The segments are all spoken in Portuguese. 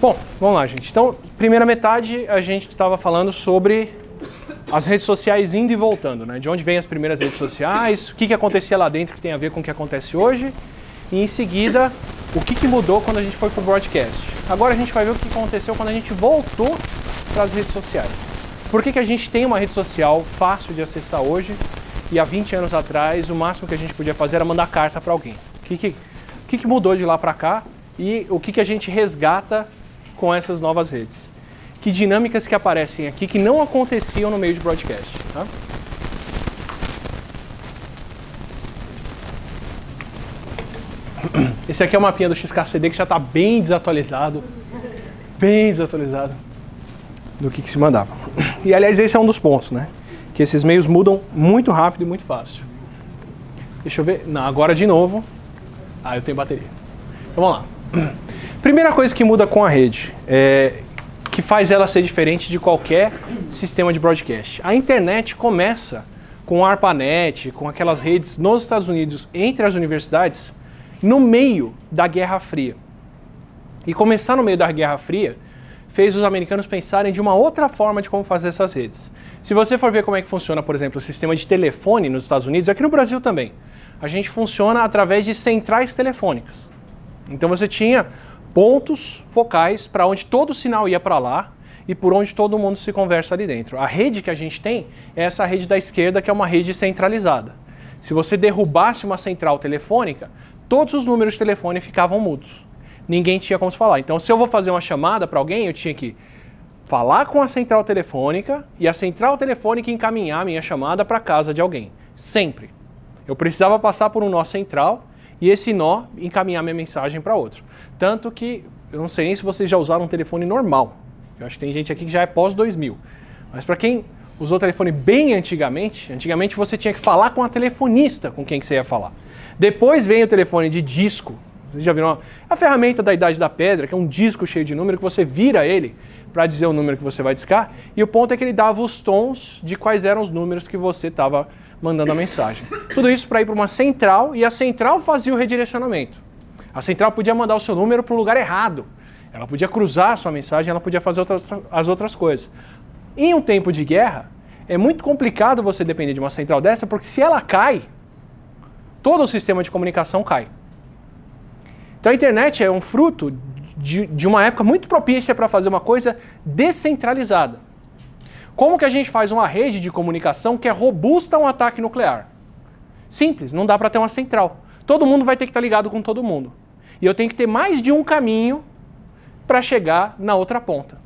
Bom, vamos lá, gente. Então, primeira metade, a gente estava falando sobre as redes sociais indo e voltando, né? De onde vêm as primeiras redes sociais, o que acontecia lá dentro que tem a ver com o que acontece hoje, e em seguida, o que mudou quando a gente foi para o broadcast. Agora a gente vai ver o que aconteceu quando a gente voltou para as redes sociais. Por que a gente tem uma rede social fácil de acessar hoje, e há 20 anos atrás, o máximo que a gente podia fazer era mandar carta para alguém? O que mudou de lá para cá, e o que a gente resgata com essas novas redes? Que dinâmicas que aparecem aqui que não aconteciam no meio de broadcast, tá? Esse aqui é o mapinha do XKCD que já está bem desatualizado do que se mandava. E aliás, esse é um dos pontos, né? Que esses meios mudam muito rápido e muito fácil. Deixa eu ver. Não, agora de novo. Ah, eu tenho bateria. Então vamos lá. Primeira coisa que muda com a rede, que faz ela ser diferente de qualquer sistema de broadcast. A internet começa com a ARPANET, com aquelas redes nos Estados Unidos, entre as universidades, no meio da Guerra Fria. E começar no meio da Guerra Fria fez os americanos pensarem de uma outra forma de como fazer essas redes. Se você for ver como é que funciona, por exemplo, o sistema de telefone nos Estados Unidos, aqui no Brasil também, a gente funciona através de centrais telefônicas. Então você tinha pontos focais para onde todo o sinal ia para lá e por onde todo mundo se conversa ali dentro. A rede que a gente tem é essa rede da esquerda, que é uma rede centralizada. Se você derrubasse uma central telefônica, todos os números de telefone ficavam mudos. Ninguém tinha como se falar. Então, se eu vou fazer uma chamada para alguém, eu tinha que falar com a central telefônica e a central telefônica encaminhar a minha chamada para casa de alguém. Sempre. Eu precisava passar por um nó central e esse nó encaminhar minha mensagem para outro. Tanto que, eu não sei nem se vocês já usaram um telefone normal. Eu acho que tem gente aqui que já é pós-2000. Mas para quem usou telefone bem antigamente você tinha que falar com a telefonista com quem que você ia falar. Depois vem o telefone de disco. Vocês já viram a ferramenta da Idade da Pedra, que é um disco cheio de número, que você vira ele para dizer o número que você vai discar. E o ponto é que ele dava os tons de quais eram os números que você estava mandando a mensagem. Tudo isso para ir para uma central, e a central fazia o redirecionamento. A central podia mandar o seu número para o lugar errado. Ela podia cruzar a sua mensagem, ela podia fazer as outras coisas. Em um tempo de guerra, é muito complicado você depender de uma central dessa, porque se ela cai, todo o sistema de comunicação cai. Então a internet é um fruto de uma época muito propícia para fazer uma coisa descentralizada. Como que a gente faz uma rede de comunicação que é robusta a um ataque nuclear? Simples, não dá para ter uma central. Todo mundo vai ter que estar ligado com todo mundo. E eu tenho que ter mais de um caminho para chegar na outra ponta.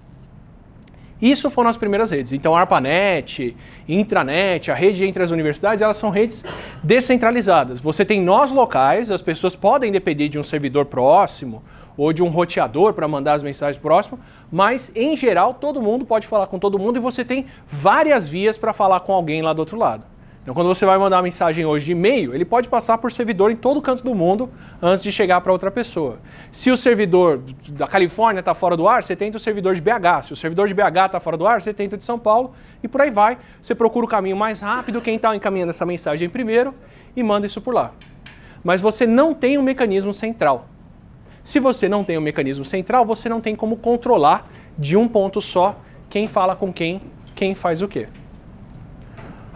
Isso foram as primeiras redes. Então a ARPANET, Intranet, a rede entre as universidades, elas são redes descentralizadas. Você tem nós locais, as pessoas podem depender de um servidor próximo ou de um roteador para mandar as mensagens próximo, mas em geral todo mundo pode falar com todo mundo e você tem várias vias para falar com alguém lá do outro lado. Então, quando você vai mandar uma mensagem hoje de e-mail, ele pode passar por servidor em todo canto do mundo antes de chegar para outra pessoa. Se o servidor da Califórnia está fora do ar, você tenta o servidor de BH. Se o servidor de BH está fora do ar, você tenta o de São Paulo e por aí vai. Você procura o caminho mais rápido, quem está encaminhando essa mensagem primeiro e manda isso por lá. Mas você não tem um mecanismo central. Se você não tem um mecanismo central, você não tem como controlar de um ponto só quem fala com quem faz o quê.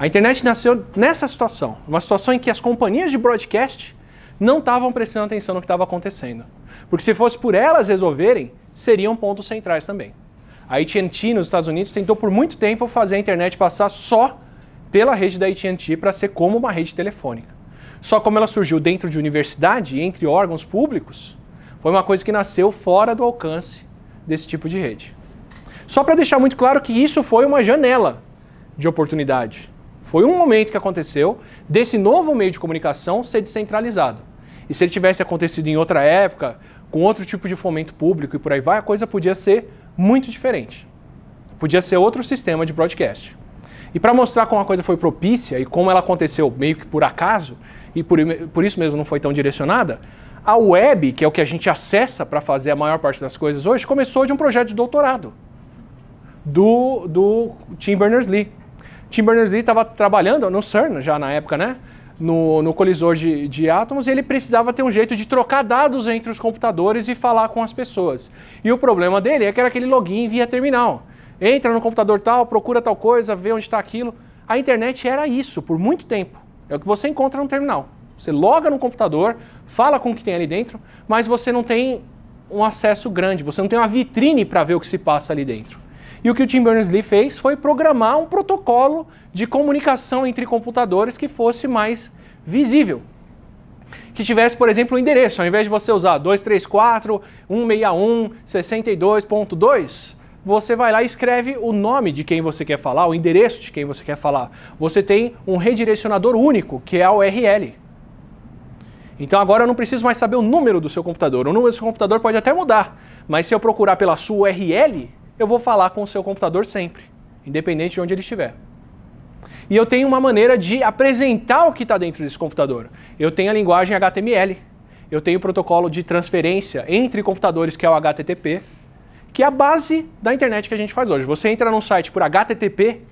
A internet nasceu nessa situação, uma situação em que as companhias de broadcast não estavam prestando atenção no que estava acontecendo. Porque se fosse por elas resolverem, seriam pontos centrais também. A AT&T nos Estados Unidos tentou por muito tempo fazer a internet passar só pela rede da AT&T para ser como uma rede telefônica. Só como ela surgiu dentro de universidade, entre órgãos públicos, foi uma coisa que nasceu fora do alcance desse tipo de rede. Só para deixar muito claro que isso foi uma janela de oportunidade. Foi um momento que aconteceu desse novo meio de comunicação ser descentralizado. E se ele tivesse acontecido em outra época, com outro tipo de fomento público e por aí vai, a coisa podia ser muito diferente. Podia ser outro sistema de broadcast. E para mostrar como a coisa foi propícia e como ela aconteceu meio que por acaso, e por isso mesmo não foi tão direcionada, a web, que é o que a gente acessa para fazer a maior parte das coisas hoje, começou de um projeto de doutorado do Tim Berners-Lee. Tim Berners-Lee estava trabalhando no CERN já na época, né? no colisor de átomos, e ele precisava ter um jeito de trocar dados entre os computadores e falar com as pessoas. E o problema dele é que era aquele login via terminal. Entra no computador tal, procura tal coisa, vê onde está aquilo. A internet era isso por muito tempo. É o que você encontra no terminal. Você loga no computador, fala com o que tem ali dentro, mas você não tem um acesso grande, você não tem uma vitrine para ver o que se passa ali dentro. E o que o Tim Berners-Lee fez foi programar um protocolo de comunicação entre computadores que fosse mais visível. Que tivesse, por exemplo, um endereço. Ao invés de você usar 234.161.62.2, você vai lá e escreve o nome de quem você quer falar, o endereço de quem você quer falar. Você tem um redirecionador único, que é a URL. Então agora eu não preciso mais saber o número do seu computador. O número do seu computador pode até mudar, mas se eu procurar pela sua URL, eu vou falar com o seu computador sempre, independente de onde ele estiver. E eu tenho uma maneira de apresentar o que está dentro desse computador. Eu tenho a linguagem HTML, eu tenho o protocolo de transferência entre computadores, que é o HTTP, que é a base da internet que a gente faz hoje. Você entra num site por HTTP,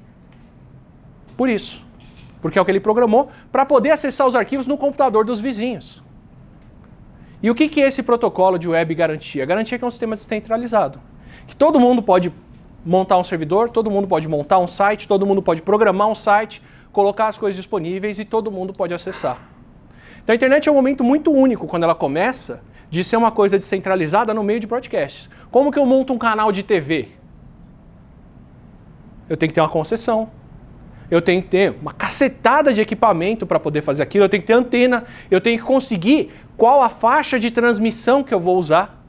por isso. Porque é o que ele programou para poder acessar os arquivos no computador dos vizinhos. E o que é esse protocolo de web garantia? Garantia que é um sistema descentralizado. Que todo mundo pode montar um servidor, todo mundo pode montar um site, todo mundo pode programar um site, colocar as coisas disponíveis e todo mundo pode acessar. Então a internet é um momento muito único quando ela começa de ser uma coisa descentralizada no meio de broadcasts. Como que eu monto um canal de TV? Eu tenho que ter uma concessão. Eu tenho que ter uma cacetada de equipamento para poder fazer aquilo, eu tenho que ter antena, eu tenho que conseguir qual a faixa de transmissão que eu vou usar.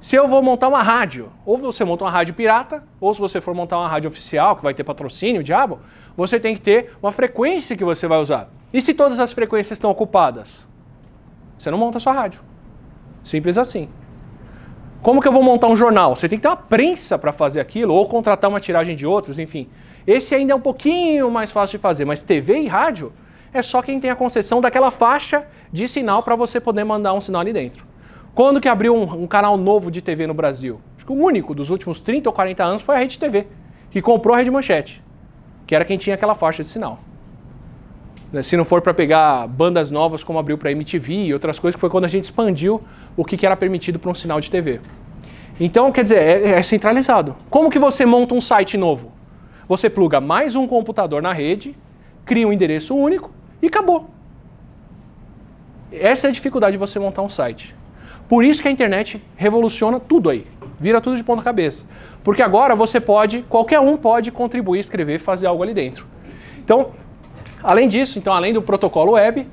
Se eu vou montar uma rádio, ou você monta uma rádio pirata, ou se você for montar uma rádio oficial, que vai ter patrocínio, o diabo, você tem que ter uma frequência que você vai usar. E se todas as frequências estão ocupadas? Você não monta a sua rádio. Simples assim. Como que eu vou montar um jornal? Você tem que ter uma prensa para fazer aquilo, ou contratar uma tiragem de outros, enfim. Esse ainda é um pouquinho mais fácil de fazer, mas TV e rádio é só quem tem a concessão daquela faixa de sinal para você poder mandar um sinal ali dentro. Quando que abriu um canal novo de TV no Brasil? Acho que o único dos últimos 30 ou 40 anos foi a Rede TV, que comprou a Rede Manchete, que era quem tinha aquela faixa de sinal. Se não for para pegar bandas novas como abriu para a MTV e outras coisas, que foi quando a gente expandiu o que era permitido para um sinal de TV. Então, quer dizer, é centralizado. Como que você monta um site novo? Você pluga mais um computador na rede, cria um endereço único e acabou. Essa é a dificuldade de você montar um site. Por isso que a internet revoluciona tudo aí. Vira tudo de ponta cabeça. Porque agora você pode, qualquer um pode contribuir, escrever, fazer algo ali dentro. Então, além disso, além do protocolo web,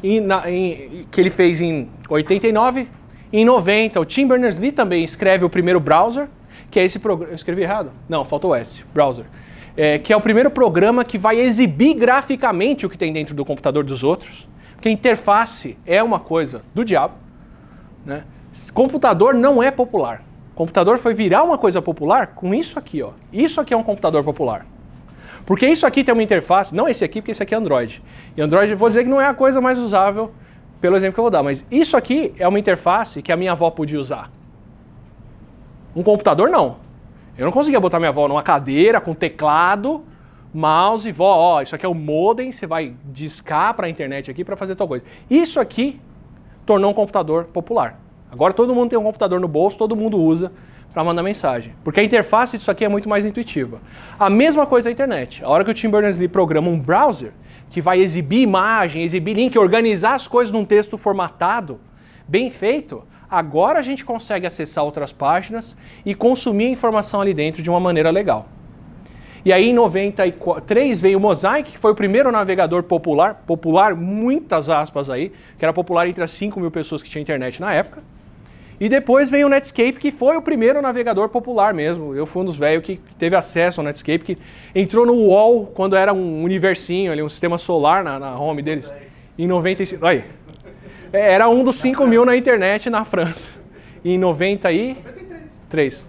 que ele fez em 89, em 90, o Tim Berners-Lee também escreve o primeiro browser, que é esse programa... Eu escrevi errado? Não, faltou o S, browser. Que é o primeiro programa que vai exibir graficamente o que tem dentro do computador dos outros, porque a interface é uma coisa do diabo, né? Computador não é popular. Computador foi virar uma coisa popular com isso aqui, ó. Isso aqui é um computador popular. Porque isso aqui tem uma interface, não esse aqui, porque esse aqui é Android. E Android, eu vou dizer que não é a coisa mais usável, pelo exemplo que eu vou dar, mas isso aqui é uma interface que a minha avó podia usar. Um computador, não. Eu não conseguia botar minha avó numa cadeira com teclado, mouse, vó, isso aqui é o modem, você vai discar para a internet aqui para fazer tal coisa. Isso aqui tornou um computador popular. Agora todo mundo tem um computador no bolso, todo mundo usa para mandar mensagem. Porque a interface disso aqui é muito mais intuitiva. A mesma coisa a internet. A hora que o Tim Berners-Lee programa um browser que vai exibir imagem, exibir link, organizar as coisas num texto formatado, bem feito, agora a gente consegue acessar outras páginas e consumir a informação ali dentro de uma maneira legal. E aí em 93 veio o Mosaic, que foi o primeiro navegador popular, muitas aspas aí, que era popular entre as 5.000 pessoas que tinham internet na época. E depois veio o Netscape, que foi o primeiro navegador popular mesmo. Eu fui um dos velhos que teve acesso ao Netscape, que entrou no UOL quando era um universinho, ali, um sistema solar na home deles, em 95. Aí. Era um dos 5.000 na internet na França, em 93.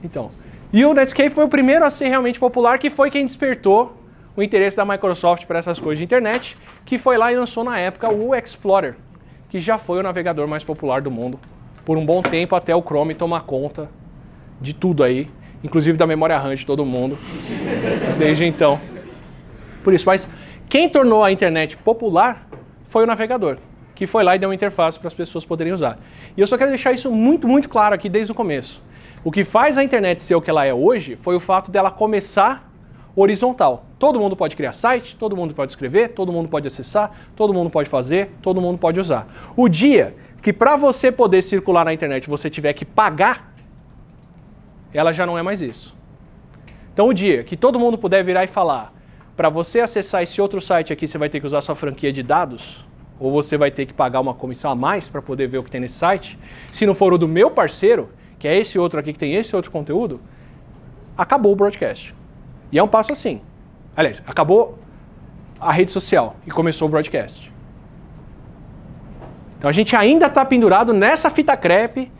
Então, e o Netscape foi o primeiro a ser realmente popular, que foi quem despertou o interesse da Microsoft para essas coisas de internet, que foi lá e lançou na época o Explorer, que já foi o navegador mais popular do mundo, por um bom tempo, até o Chrome tomar conta de tudo aí, inclusive da memória RAM de todo mundo, desde então. Por isso, mas Quem tornou a internet popular foi o navegador, que foi lá e deu uma interface para as pessoas poderem usar. E eu só quero deixar isso muito, muito claro aqui desde o começo. O que faz a internet ser o que ela é hoje foi o fato dela começar horizontal. Todo mundo pode criar site, todo mundo pode escrever, todo mundo pode acessar, todo mundo pode fazer, todo mundo pode usar. O dia que para você poder circular na internet você tiver que pagar, ela já não é mais isso. Então o dia que todo mundo puder virar e falar, para você acessar esse outro site aqui você vai ter que usar sua franquia de dados, ou você vai ter que pagar uma comissão a mais para poder ver o que tem nesse site, se não for o do meu parceiro, que é esse outro aqui que tem esse outro conteúdo, acabou o broadcast. E é um passo assim. Aliás, acabou a rede social e começou o broadcast. Então a gente ainda está pendurado nessa fita crepe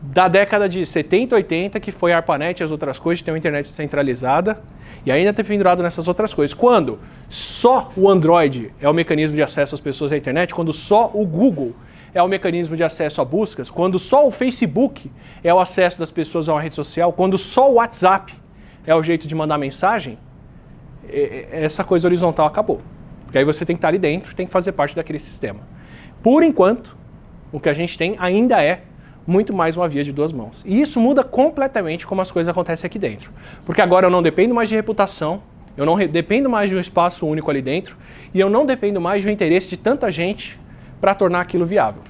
da década de 70, 80, que foi a ARPANET e as outras coisas, tem uma internet centralizada, e ainda está pendurado nessas outras coisas. Quando só o Android é o mecanismo de acesso às pessoas à internet, quando só o Google é o mecanismo de acesso a buscas, quando só o Facebook é o acesso das pessoas a uma rede social, quando só o WhatsApp é o jeito de mandar mensagem, essa coisa horizontal acabou. Porque aí você tem que estar ali dentro, tem que fazer parte daquele sistema. Por enquanto, o que a gente tem ainda é muito mais uma via de duas mãos. E isso muda completamente como as coisas acontecem aqui dentro. Porque agora eu não dependo mais de reputação, eu não dependo mais de um espaço único ali dentro, e eu não dependo mais do interesse de tanta gente para tornar aquilo viável.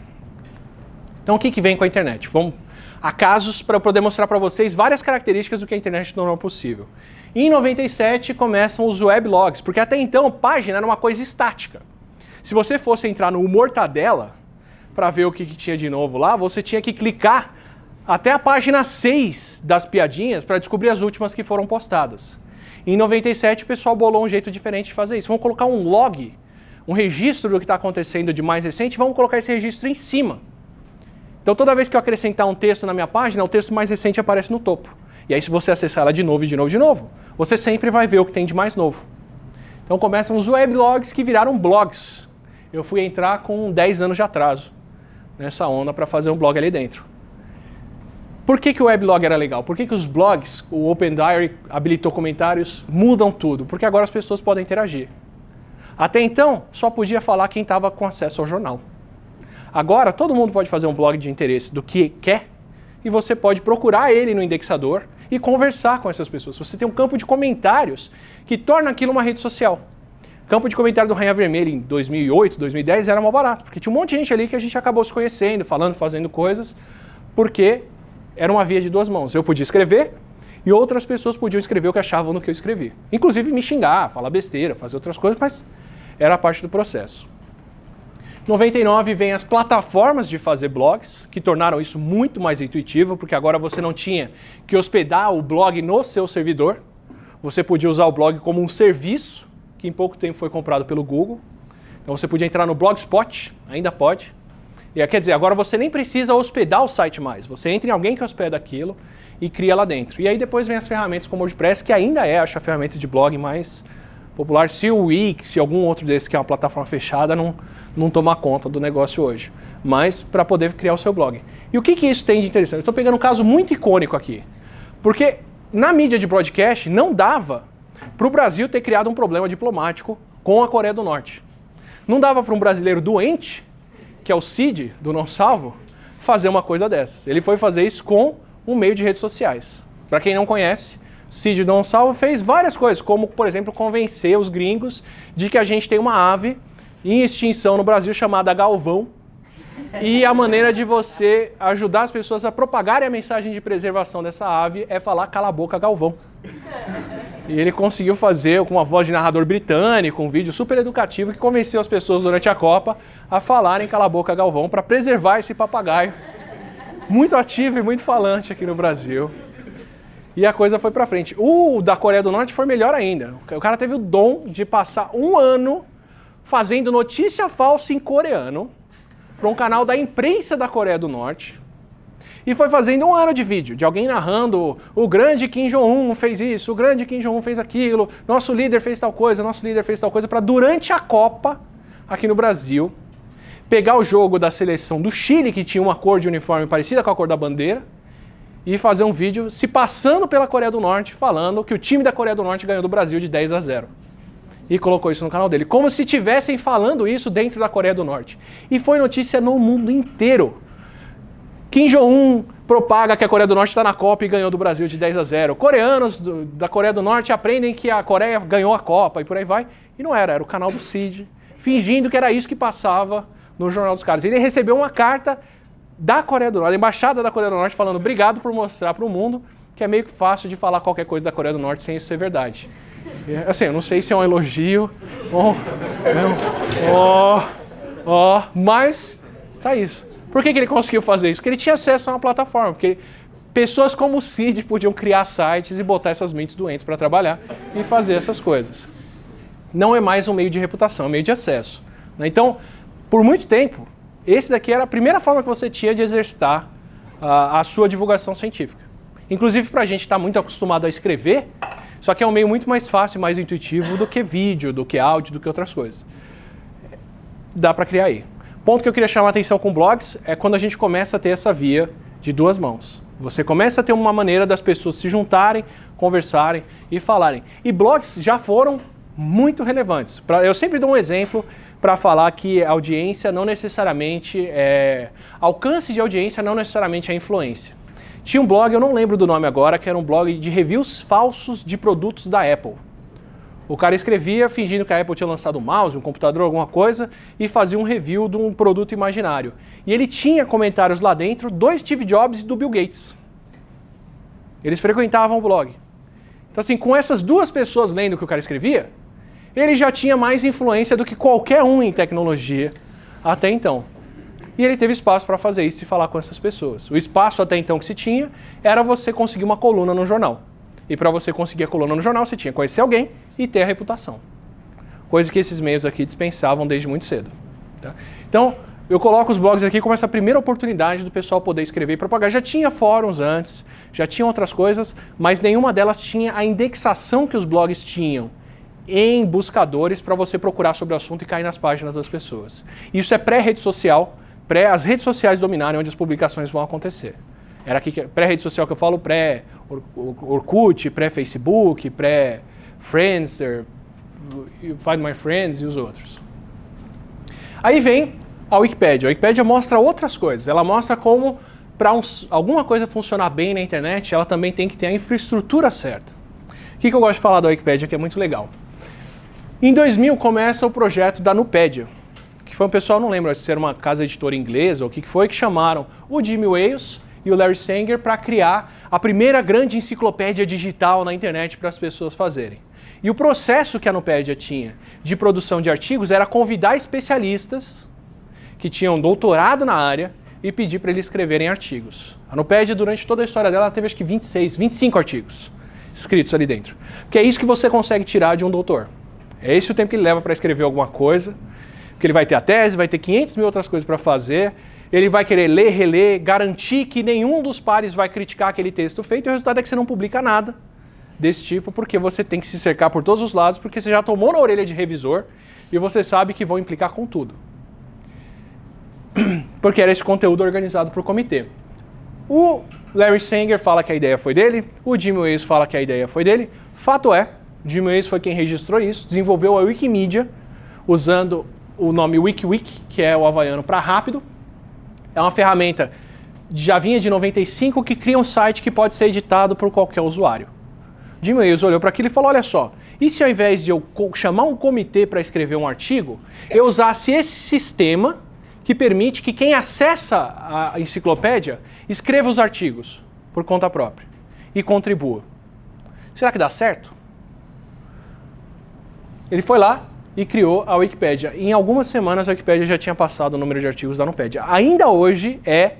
Então o que vem com a internet? Vamos a casos para eu poder mostrar para vocês várias características do que a internet tornou possível. Em 97 começam os weblogs, porque até então página era uma coisa estática. Se você fosse entrar no Mortadela para ver o que tinha de novo lá, você tinha que clicar até a página 6 das piadinhas para descobrir as últimas que foram postadas. Em 97 o pessoal bolou um jeito diferente de fazer isso. Vamos colocar um log, um registro do que está acontecendo de mais recente, vamos colocar esse registro em cima. Então toda vez que eu acrescentar um texto na minha página, o texto mais recente aparece no topo. E aí se você acessar ela de novo, você sempre vai ver o que tem de mais novo. Então começam os weblogs que viraram blogs. Eu fui entrar com 10 anos de atraso nessa onda para fazer um blog ali dentro. Por que o weblog era legal? Por que os blogs, o Open Diary habilitou comentários, mudam tudo? Porque agora as pessoas podem interagir. Até então, só podia falar quem estava com acesso ao jornal. Agora, todo mundo pode fazer um blog de interesse do que quer e você pode procurar ele no indexador e conversar com essas pessoas. Você tem um campo de comentários que torna aquilo uma rede social. O campo de comentário do Rainha Vermelha em 2008, 2010 era mal barato, porque tinha um monte de gente ali que a gente acabou se conhecendo, falando, fazendo coisas, porque era uma via de duas mãos. Eu podia escrever e outras pessoas podiam escrever o que achavam no que eu escrevi. Inclusive me xingar, falar besteira, fazer outras coisas, mas era parte do processo. Em 99 vem as plataformas de fazer blogs, que tornaram isso muito mais intuitivo, porque agora você não tinha que hospedar o blog no seu servidor. Você podia usar o blog como um serviço, que em pouco tempo foi comprado pelo Google. Então você podia entrar no Blogspot, ainda pode. E quer dizer, agora você nem precisa hospedar o site mais. Você entra em alguém que hospeda aquilo e cria lá dentro. E aí depois vem as ferramentas como o WordPress, que ainda é, acho, a ferramenta de blog mais popular, se o Wix, se algum outro desses que é uma plataforma fechada, não tomar conta do negócio hoje. Mas para poder criar o seu blog. E o que isso tem de interessante? Eu estou pegando um caso muito icônico aqui. Porque na mídia de broadcast não dava para o Brasil ter criado um problema diplomático com a Coreia do Norte. Não dava para um brasileiro doente, que é o Cid, do Não Salvo, fazer uma coisa dessas. Ele foi fazer isso com um meio de redes sociais. Para quem não conhece, o Cid do Não Salvo fez várias coisas, como, por exemplo, convencer os gringos de que a gente tem uma ave em extinção no Brasil chamada Galvão, e a maneira de você ajudar as pessoas a propagarem a mensagem de preservação dessa ave é falar cala a boca Galvão. E ele conseguiu fazer com uma voz de narrador britânico, um vídeo super educativo que convenceu as pessoas durante a Copa a falarem cala a boca Galvão para preservar esse papagaio muito ativo e muito falante aqui no Brasil. E a coisa foi pra frente. O da Coreia do Norte foi melhor ainda. O cara teve o dom de passar um ano fazendo notícia falsa em coreano para um canal da imprensa da Coreia do Norte. E foi fazendo um ano de vídeo, de alguém narrando o grande Kim Jong-un fez isso, o grande Kim Jong-un fez aquilo, nosso líder fez tal coisa, nosso líder fez tal coisa, para durante a Copa, aqui no Brasil, pegar o jogo da seleção do Chile, que tinha uma cor de uniforme parecida com a cor da bandeira, e fazer um vídeo se passando pela Coreia do Norte, falando que o time da Coreia do Norte ganhou do Brasil de 10-0. e colocou isso no canal dele, como se estivessem falando isso dentro da Coreia do Norte. E foi notícia no mundo inteiro. Kim Jong-un propaga que a Coreia do Norte está na Copa e ganhou do Brasil de 10-0. Coreanos da Coreia do Norte aprendem que a Coreia ganhou a Copa e por aí vai. E não era o canal do Cid, fingindo que era isso que passava no Jornal dos Caras. Ele recebeu uma carta da Coreia do Norte, da Embaixada da Coreia do Norte, falando obrigado por mostrar para o mundo que é meio que fácil de falar qualquer coisa da Coreia do Norte sem isso ser verdade. Assim, eu não sei se é um elogio mas tá isso. Por que ele conseguiu fazer isso? Porque ele tinha acesso a uma plataforma, porque pessoas como o Cid podiam criar sites e botar essas mentes doentes para trabalhar e fazer essas coisas. Não é mais um meio de reputação, é um meio de acesso. Então, por muito tempo, esse daqui era a primeira forma que você tinha de exercitar a sua divulgação científica. Inclusive para a gente que está muito acostumado a escrever, só que é um meio muito mais fácil, mais intuitivo do que vídeo, do que áudio, do que outras coisas. Dá para criar aí. Ponto que eu queria chamar a atenção com blogs é quando a gente começa a ter essa via de duas mãos. Você começa a ter uma maneira das pessoas se juntarem, conversarem e falarem. E blogs já foram muito relevantes. Eu sempre dou um exemplo para falar que a audiência não necessariamente alcance de audiência não necessariamente é influência. Tinha um blog, eu não lembro do nome agora, que era um blog de reviews falsos de produtos da Apple. O cara escrevia fingindo que a Apple tinha lançado um mouse, um computador, alguma coisa, e fazia um review de um produto imaginário. E ele tinha comentários lá dentro do Steve Jobs e do Bill Gates. Eles frequentavam o blog. Então assim, com essas duas pessoas lendo o que o cara escrevia, ele já tinha mais influência do que qualquer um em tecnologia até então. E ele teve espaço para fazer isso e falar com essas pessoas. O espaço até então que se tinha era você conseguir uma coluna no jornal. E para você conseguir a coluna no jornal, você tinha que conhecer alguém e ter a reputação. Coisa que esses meios aqui dispensavam desde muito cedo. Tá? Então, eu coloco os blogs aqui como essa primeira oportunidade do pessoal poder escrever e propagar. Já tinha fóruns antes, já tinha outras coisas, mas nenhuma delas tinha a indexação que os blogs tinham em buscadores para você procurar sobre o assunto e cair nas páginas das pessoas. Isso é pré-rede social, as redes sociais dominarem onde as publicações vão acontecer. Era aqui pré-rede social que eu falo, pré-Orkut, pré-Facebook, pré-Friendster, Find My Friends e os outros. Aí vem a Wikipédia. A Wikipédia mostra outras coisas. Ela mostra como, para alguma coisa funcionar bem na internet, ela também tem que ter a infraestrutura certa. O que eu gosto de falar da Wikipédia, que é muito legal? Em 2000 começa o projeto da Nupedia, que foi um pessoal, não lembro se era uma casa editora inglesa ou o que foi, que chamaram o Jimmy Wales e o Larry Sanger para criar a primeira grande enciclopédia digital na internet para as pessoas fazerem. E o processo que a Nupedia tinha de produção de artigos era convidar especialistas que tinham doutorado na área e pedir para eles escreverem artigos. A Nupedia, durante toda a história dela, ela teve acho que 25 artigos escritos ali dentro. Porque é isso que você consegue tirar de um doutor. É esse o tempo que ele leva para escrever alguma coisa, porque ele vai ter a tese, vai ter 500 mil outras coisas para fazer, ele vai querer ler, reler, garantir que nenhum dos pares vai criticar aquele texto feito, e o resultado é que você não publica nada desse tipo, porque você tem que se cercar por todos os lados, porque você já tomou na orelha de revisor e você sabe que vão implicar com tudo. Porque era esse conteúdo organizado por comitê. O Larry Sanger fala que a ideia foi dele, o Jimmy Wales fala que a ideia foi dele. Fato é, Jimmy Wales foi quem registrou isso, desenvolveu a Wikimedia, usando o nome WikiWiki, que é o havaiano para rápido. É uma ferramenta, já vinha de 95, que cria um site que pode ser editado por qualquer usuário. Jimmy Wales olhou para aquilo e falou, olha só, e se ao invés de eu chamar um comitê para escrever um artigo, eu usasse esse sistema que permite que quem acessa a enciclopédia escreva os artigos por conta própria e contribua. Será que dá certo? Ele foi lá e criou a Wikipédia. Em algumas semanas a Wikipédia já tinha passado o número de artigos da Nupedia. Ainda hoje é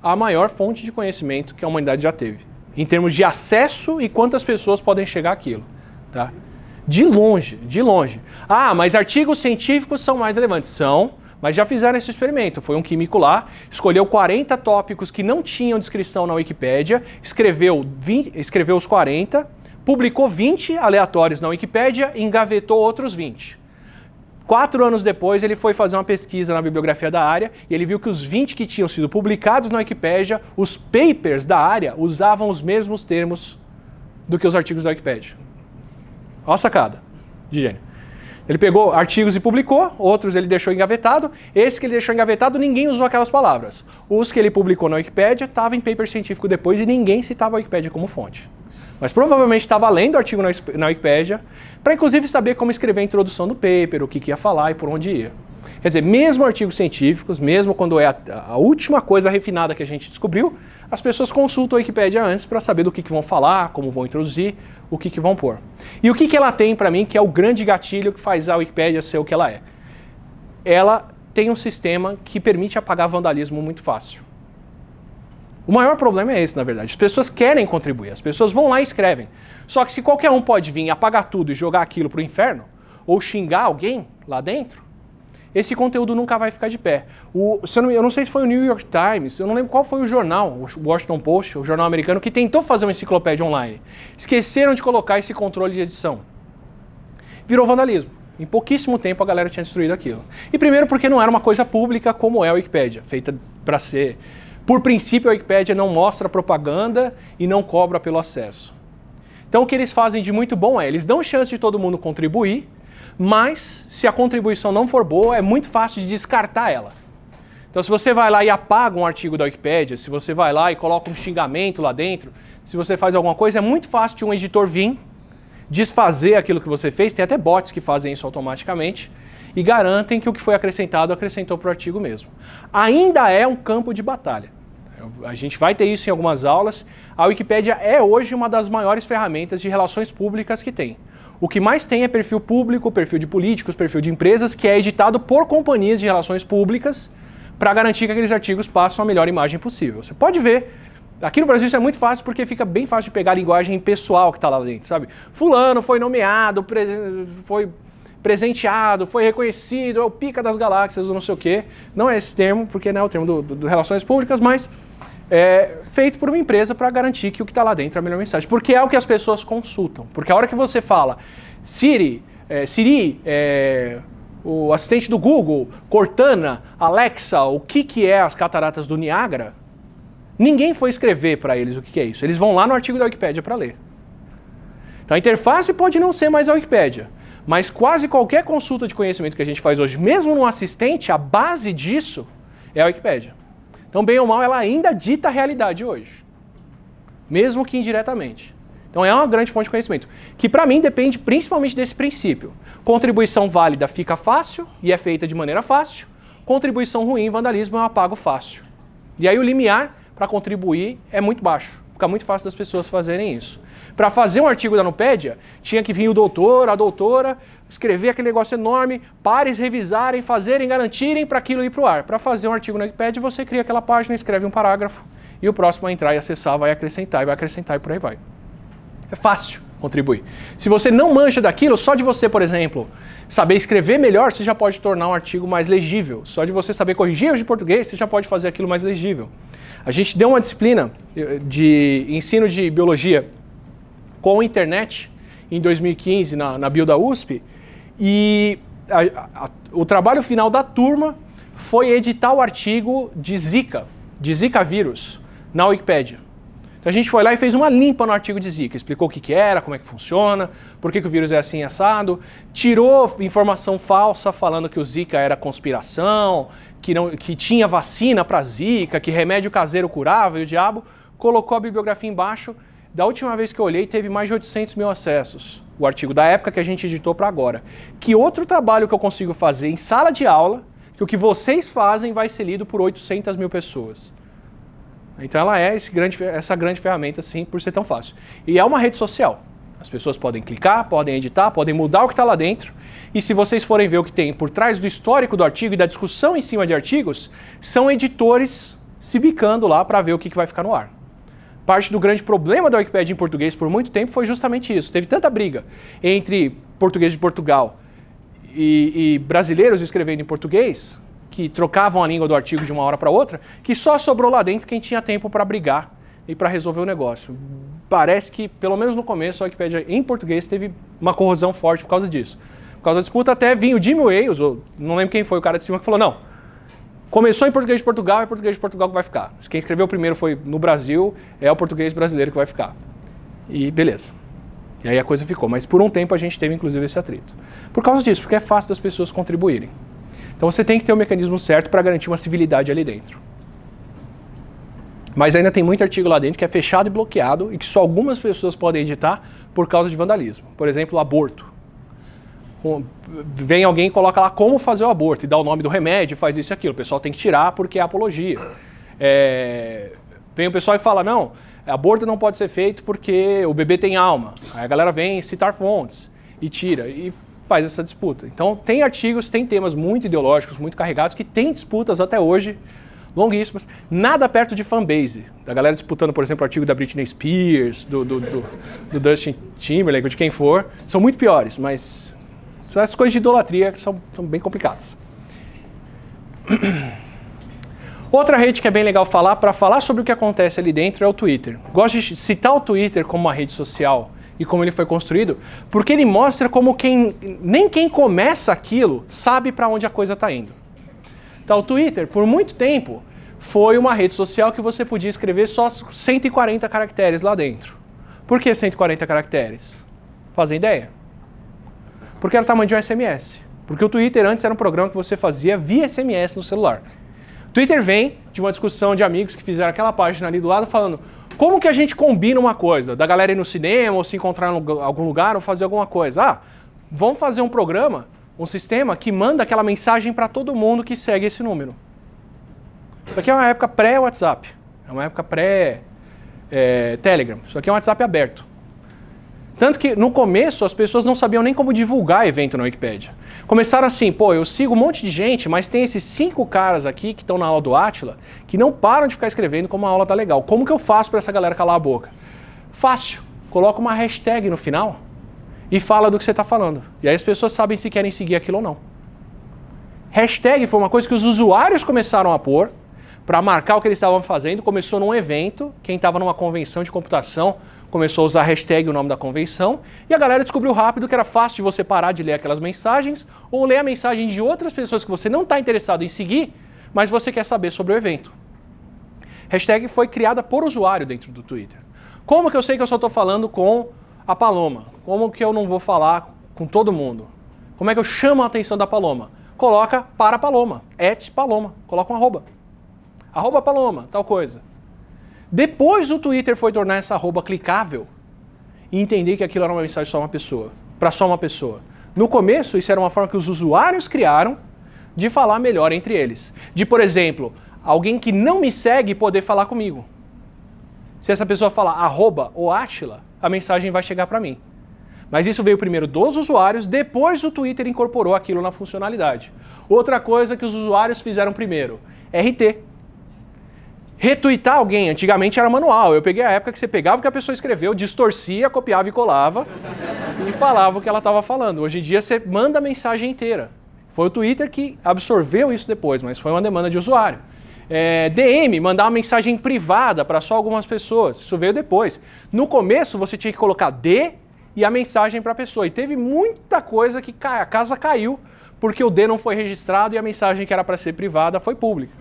a maior fonte de conhecimento que a humanidade já teve, em termos de acesso e quantas pessoas podem chegar àquilo. Tá? De longe, de longe. Ah, mas artigos científicos são mais relevantes. São, mas já fizeram esse experimento. Foi um químico lá, escolheu 40 tópicos que não tinham descrição na Wikipédia, escreveu os 40, publicou 20 aleatórios na Wikipédia e engavetou outros 20. 4 anos depois, ele foi fazer uma pesquisa na bibliografia da área e ele viu que os 20 que tinham sido publicados na Wikipédia, os papers da área usavam os mesmos termos do que os artigos da Wikipédia. Olha a sacada de gênio. Ele pegou artigos e publicou, outros ele deixou engavetado. Esse que ele deixou engavetado, ninguém usou aquelas palavras. Os que ele publicou na Wikipédia estavam em paper científico depois e ninguém citava a Wikipédia como fonte. Mas provavelmente estava lendo o artigo na Wikipédia para inclusive saber como escrever a introdução do paper, o que ia falar e por onde ia. Quer dizer, mesmo artigos científicos, mesmo quando é a última coisa refinada que a gente descobriu, as pessoas consultam a Wikipédia antes para saber do que vão falar, como vão introduzir, o que vão pôr. E o que ela tem para mim, que é o grande gatilho que faz a Wikipédia ser o que ela é? Ela tem um sistema que permite apagar vandalismo muito fácil. O maior problema é esse, na verdade. As pessoas querem contribuir, as pessoas vão lá e escrevem. Só que se qualquer um pode vir apagar tudo e jogar aquilo para o inferno, ou xingar alguém lá dentro, esse conteúdo nunca vai ficar de pé. Eu não sei se foi o New York Times, eu não lembro qual foi o jornal, o Washington Post, o jornal americano, que tentou fazer uma enciclopédia online. Esqueceram de colocar esse controle de edição. Virou vandalismo. Em pouquíssimo tempo a galera tinha destruído aquilo. E primeiro porque não era uma coisa pública como é a Wikipédia, feita para ser... Por princípio a Wikipédia não mostra propaganda e não cobra pelo acesso. Então o que eles fazem de muito bom é, eles dão chance de todo mundo contribuir, mas se a contribuição não for boa, é muito fácil de descartar ela. Então se você vai lá e apaga um artigo da Wikipédia, se você vai lá e coloca um xingamento lá dentro, se você faz alguma coisa, é muito fácil de um editor vir, desfazer aquilo que você fez, tem até bots que fazem isso automaticamente, e garantem que o que foi acrescentado, acrescentou para o artigo mesmo. Ainda é um campo de batalha. A gente vai ter isso em algumas aulas. A Wikipédia é hoje uma das maiores ferramentas de relações públicas que tem. O que mais tem é perfil público, perfil de políticos, perfil de empresas, que é editado por companhias de relações públicas para garantir que aqueles artigos passam a melhor imagem possível. Você pode ver, aqui no Brasil isso é muito fácil porque fica bem fácil de pegar a linguagem pessoal que está lá dentro, sabe? Fulano foi nomeado, foi presenteado, foi reconhecido, é o pica das galáxias, ou não sei o quê. Não é esse termo, porque não é o termo do relações públicas, mas é feito por uma empresa para garantir que o que está lá dentro é a melhor mensagem. Porque é o que as pessoas consultam. Porque a hora que você fala Siri, o assistente do Google, Cortana, Alexa, o que é as cataratas do Niágara, ninguém foi escrever para eles o que é isso. Eles vão lá no artigo da Wikipédia para ler. Então a interface pode não ser mais a Wikipédia, mas quase qualquer consulta de conhecimento que a gente faz hoje, mesmo no assistente, a base disso é a Wikipédia. Então, bem ou mal, ela ainda dita a realidade hoje, mesmo que indiretamente. Então, é uma grande fonte de conhecimento, que para mim depende principalmente desse princípio. Contribuição válida fica fácil e é feita de maneira fácil. Contribuição ruim, vandalismo, eu apago fácil. E aí o limiar para contribuir é muito baixo. Fica muito fácil das pessoas fazerem isso. Para fazer um artigo da Nupédia, tinha que vir o doutor, a doutora, escrever aquele negócio enorme, pares revisarem, fazerem, garantirem para aquilo ir para o ar. Para fazer um artigo na Wikipédia, você cria aquela página, escreve um parágrafo, e o próximo a entrar e acessar vai acrescentar e por aí vai. É fácil contribuir. Se você não mancha daquilo, só de você, por exemplo, saber escrever melhor, você já pode tornar um artigo mais legível. Só de você saber corrigir erros de português, você já pode fazer aquilo mais legível. A gente deu uma disciplina de ensino de biologia com a internet em 2015 na Bio da USP, e o trabalho final da turma foi editar o artigo de Zika vírus, na Wikipédia. Então a gente foi lá e fez uma limpa no artigo de Zika, explicou o que era, como é que funciona, por que o vírus é assim assado, tirou informação falsa falando que o Zika era conspiração, que tinha vacina para Zika, que remédio caseiro curava e o diabo, colocou a bibliografia embaixo. Da última vez que eu olhei, teve mais de 800 mil acessos, o artigo da época que a gente editou para agora. Que outro trabalho que eu consigo fazer em sala de aula, que o que vocês fazem vai ser lido por 800 mil pessoas. Então ela é essa grande ferramenta, sim, por ser tão fácil. E é uma rede social. As pessoas podem clicar, podem editar, podem mudar o que está lá dentro. E se vocês forem ver o que tem por trás do histórico do artigo e da discussão em cima de artigos, são editores se bicando lá para ver o que vai ficar no ar. Parte do grande problema da Wikipédia em português por muito tempo foi justamente isso. Teve tanta briga entre português de Portugal e brasileiros escrevendo em português, que trocavam a língua do artigo de uma hora para outra, que só sobrou lá dentro quem tinha tempo para brigar e para resolver o negócio. Parece que, pelo menos no começo, a Wikipédia em português teve uma corrosão forte por causa disso. Por causa da disputa até vinha o Jimmy Wales, ou não lembro quem foi o cara de cima, que falou, não, começou em português de Portugal, é português de Portugal que vai ficar. Quem escreveu primeiro foi no Brasil, é o português brasileiro que vai ficar. E beleza. E aí a coisa ficou. Mas por um tempo a gente teve, inclusive, esse atrito. Por causa disso, porque é fácil das pessoas contribuírem. Então você tem que ter o mecanismo certo para garantir uma civilidade ali dentro. Mas ainda tem muito artigo lá dentro que é fechado e bloqueado e que só algumas pessoas podem editar por causa de vandalismo. Por exemplo, o aborto. Vem alguém e coloca lá como fazer o aborto e dá o nome do remédio, faz isso e aquilo. O pessoal tem que tirar porque é apologia. Vem o pessoal e fala, não, aborto não pode ser feito porque o bebê tem alma. Aí a galera vem citar fontes e tira e faz essa disputa. Então tem artigos, tem temas muito ideológicos, muito carregados, que tem disputas até hoje, longuíssimas. Nada perto de fanbase. Da galera disputando, por exemplo, o artigo da Britney Spears, do Dustin Timberlake, ou de quem for. São muito piores, mas são essas coisas de idolatria que são bem complicadas. Outra rede que é bem legal falar, para falar sobre o que acontece ali dentro, é o Twitter. Gosto de citar o Twitter como uma rede social e como ele foi construído, porque ele mostra como nem quem começa aquilo sabe para onde a coisa está indo. Então, o Twitter, por muito tempo, foi uma rede social que você podia escrever só 140 caracteres lá dentro. Por que 140 caracteres? Fazem ideia? Porque era o tamanho de um SMS. Porque o Twitter antes era um programa que você fazia via SMS no celular. O Twitter vem de uma discussão de amigos que fizeram aquela página ali do lado falando como que a gente combina uma coisa, da galera ir no cinema, ou se encontrar em algum lugar, ou fazer alguma coisa. Vamos fazer um programa, um sistema que manda aquela mensagem para todo mundo que segue esse número. Isso aqui é uma época pré-WhatsApp, é uma época pré-Telegram. Isso aqui é um WhatsApp aberto. Tanto que no começo as pessoas não sabiam nem como divulgar evento na Wikipédia. Começaram assim, eu sigo um monte de gente, mas tem esses 5 caras aqui que estão na aula do Átila que não param de ficar escrevendo como a aula tá legal. Como que eu faço para essa galera calar a boca? Fácil. Coloca uma hashtag no final e fala do que você está falando. E aí as pessoas sabem se querem seguir aquilo ou não. Hashtag foi uma coisa que os usuários começaram a pôr para marcar o que eles estavam fazendo. Começou num evento, quem estava numa convenção de computação começou a usar a hashtag, o nome da convenção, e a galera descobriu rápido que era fácil de você parar de ler aquelas mensagens ou ler a mensagem de outras pessoas que você não está interessado em seguir, mas você quer saber sobre o evento. Hashtag foi criada por usuário dentro do Twitter. Como que eu sei que eu só estou falando com a Paloma? Como que eu não vou falar com todo mundo? Como é que eu chamo a atenção da Paloma? Coloca para Paloma, @Paloma, coloca um arroba. Arroba Paloma, tal coisa. Depois o Twitter foi tornar essa arroba clicável e entender que aquilo era uma mensagem só uma pessoa, para só uma pessoa. No começo, isso era uma forma que os usuários criaram de falar melhor entre eles. De, por exemplo, alguém que não me segue poder falar comigo. Se essa pessoa falar arroba ou Átila, a mensagem vai chegar para mim. Mas isso veio primeiro dos usuários, depois o Twitter incorporou aquilo na funcionalidade. Outra coisa que os usuários fizeram primeiro, RT. Retweetar alguém, antigamente era manual. Eu peguei a época que você pegava o que a pessoa escreveu, distorcia, copiava e colava e falava o que ela estava falando. Hoje em dia você manda a mensagem inteira. Foi o Twitter que absorveu isso depois, mas foi uma demanda de usuário. DM, mandar uma mensagem privada para só algumas pessoas, isso veio depois. No começo você tinha que colocar D e a mensagem para a pessoa. E teve muita coisa que a casa caiu porque o D não foi registrado e a mensagem que era para ser privada foi pública.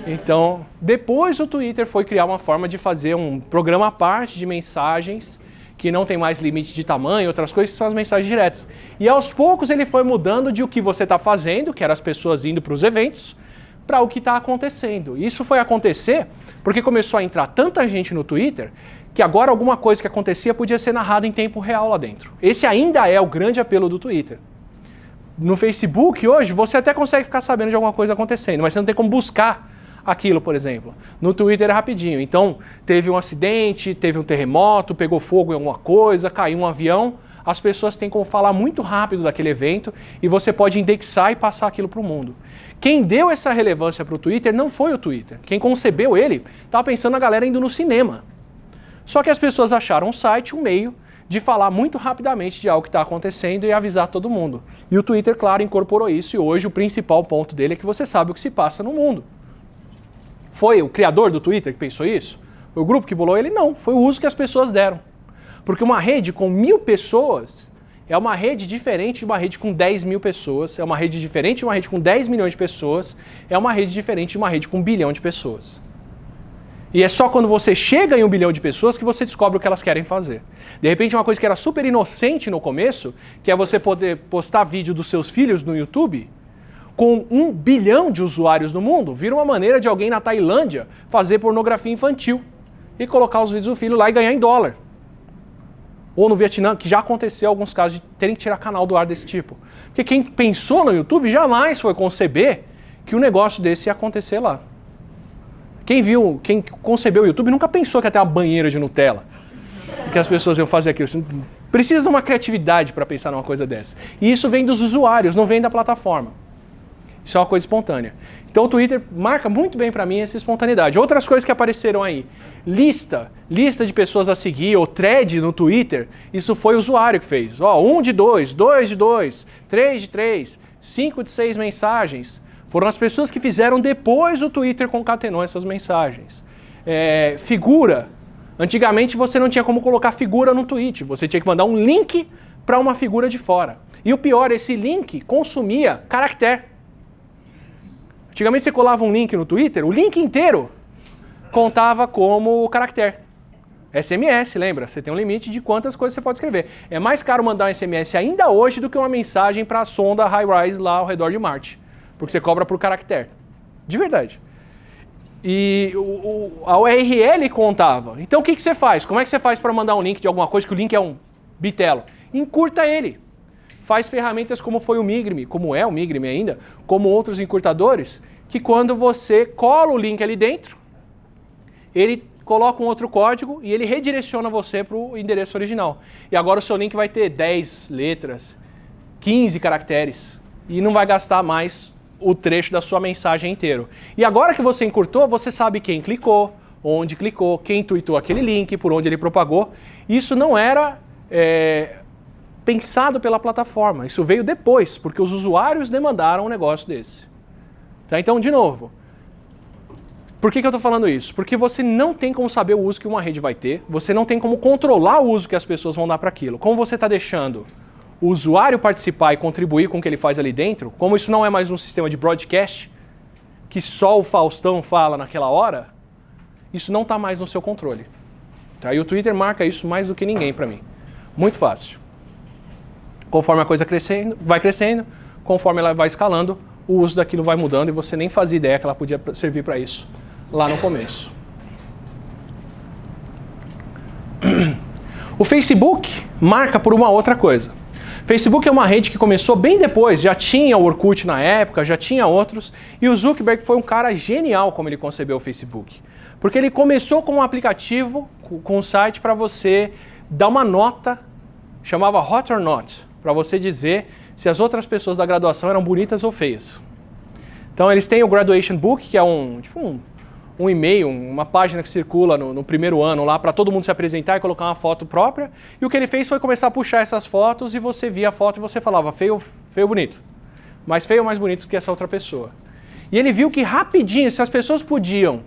Então, depois o Twitter foi criar uma forma de fazer um programa à parte de mensagens que não tem mais limite de tamanho, outras coisas que são as mensagens diretas. E aos poucos ele foi mudando de o que você está fazendo, que eram as pessoas indo para os eventos, para o que está acontecendo. Isso foi acontecer porque começou a entrar tanta gente no Twitter que agora alguma coisa que acontecia podia ser narrada em tempo real lá dentro. Esse ainda é o grande apelo do Twitter. No Facebook hoje você até consegue ficar sabendo de alguma coisa acontecendo, mas você não tem como buscar aquilo, por exemplo. No Twitter é rapidinho. Então, teve um acidente, teve um terremoto, pegou fogo em alguma coisa, caiu um avião. As pessoas têm como falar muito rápido daquele evento e você pode indexar e passar aquilo para o mundo. Quem deu essa relevância para o Twitter não foi o Twitter. Quem concebeu ele estava pensando na galera indo no cinema. Só que as pessoas acharam um site, um meio de falar muito rapidamente de algo que está acontecendo e avisar todo mundo. E o Twitter, claro, incorporou isso e hoje o principal ponto dele é que você sabe o que se passa no mundo. Foi o criador do Twitter que pensou isso? Foi o grupo que bolou ele? Não, foi o uso que as pessoas deram. Porque uma rede com 1000 pessoas é uma rede diferente de uma rede com 10 mil pessoas, é uma rede diferente de uma rede com 10 milhões de pessoas, é uma rede diferente de uma rede com 1 bilhão de pessoas. E é só quando você chega em 1 bilhão de pessoas que você descobre o que elas querem fazer. De repente, uma coisa que era super inocente no começo, que é você poder postar vídeo dos seus filhos no YouTube, com 1 bilhão de usuários no mundo, vira uma maneira de alguém na Tailândia fazer pornografia infantil e colocar os vídeos do filho lá e ganhar em dólar. Ou no Vietnã, que já aconteceu alguns casos de terem que tirar canal do ar desse tipo. Porque quem pensou no YouTube jamais foi conceber que um negócio desse ia acontecer lá. Quem concebeu o YouTube nunca pensou que ia ter uma banheira de Nutella. Que as pessoas iam fazer aquilo. Você precisa de uma criatividade para pensar numa coisa dessa. E isso vem dos usuários, não vem da plataforma. Isso é uma coisa espontânea. Então o Twitter marca muito bem para mim essa espontaneidade. Outras coisas que apareceram aí. Lista de pessoas a seguir, ou thread no Twitter, isso foi o usuário que fez. 1 de 2, 2 de 2, 3 de 3, 5 de 6 mensagens. Foram as pessoas que fizeram depois o Twitter concatenou essas mensagens. Figura. Antigamente você não tinha como colocar figura no tweet. Você tinha que mandar um link para uma figura de fora. E o pior, esse link consumia caractere. Antigamente você colava um link no Twitter, o link inteiro contava como caractere. SMS, lembra? Você tem um limite de quantas coisas você pode escrever. É mais caro mandar um SMS ainda hoje do que uma mensagem para a sonda High-Rise lá ao redor de Marte. Porque você cobra por caractere. De verdade. E a URL contava. Então o que você faz? Como é que você faz para mandar um link de alguma coisa que o link é um bitelo? Encurta ele. Faz ferramentas como foi o Migrime, como é o Migrime ainda, como outros encurtadores, que quando você cola o link ali dentro, ele coloca um outro código e ele redireciona você para o endereço original. E agora o seu link vai ter 10 letras, 15 caracteres, e não vai gastar mais o trecho da sua mensagem inteiro. E agora que você encurtou, você sabe quem clicou, onde clicou, quem tweetou aquele link, por onde ele propagou. Isso não era pensado pela plataforma. Isso veio depois, porque os usuários demandaram um negócio desse. Tá? Então, de novo, por que eu estou falando isso? Porque você não tem como saber o uso que uma rede vai ter, você não tem como controlar o uso que as pessoas vão dar para aquilo. Como você está deixando o usuário participar e contribuir com o que ele faz ali dentro, como isso não é mais um sistema de broadcast, que só o Faustão fala naquela hora, isso não está mais no seu controle. Tá? E o Twitter marca isso mais do que ninguém para mim. Muito fácil. Conforme a coisa vai crescendo, conforme ela vai escalando, o uso daquilo vai mudando e você nem fazia ideia que ela podia servir para isso lá no começo. O Facebook marca por uma outra coisa. Facebook é uma rede que começou bem depois, já tinha o Orkut na época, já tinha outros, e o Zuckerberg foi um cara genial como ele concebeu o Facebook. Porque ele começou com um aplicativo, com um site para você dar uma nota, chamava Hot or Not, para você dizer se as outras pessoas da graduação eram bonitas ou feias. Então eles têm o Graduation Book, que é um e-mail, uma página que circula no primeiro ano lá para todo mundo se apresentar e colocar uma foto própria. E o que ele fez foi começar a puxar essas fotos e você via a foto e você falava feio ou bonito. Mais feio ou mais bonito que essa outra pessoa. E ele viu que rapidinho, se as pessoas podiam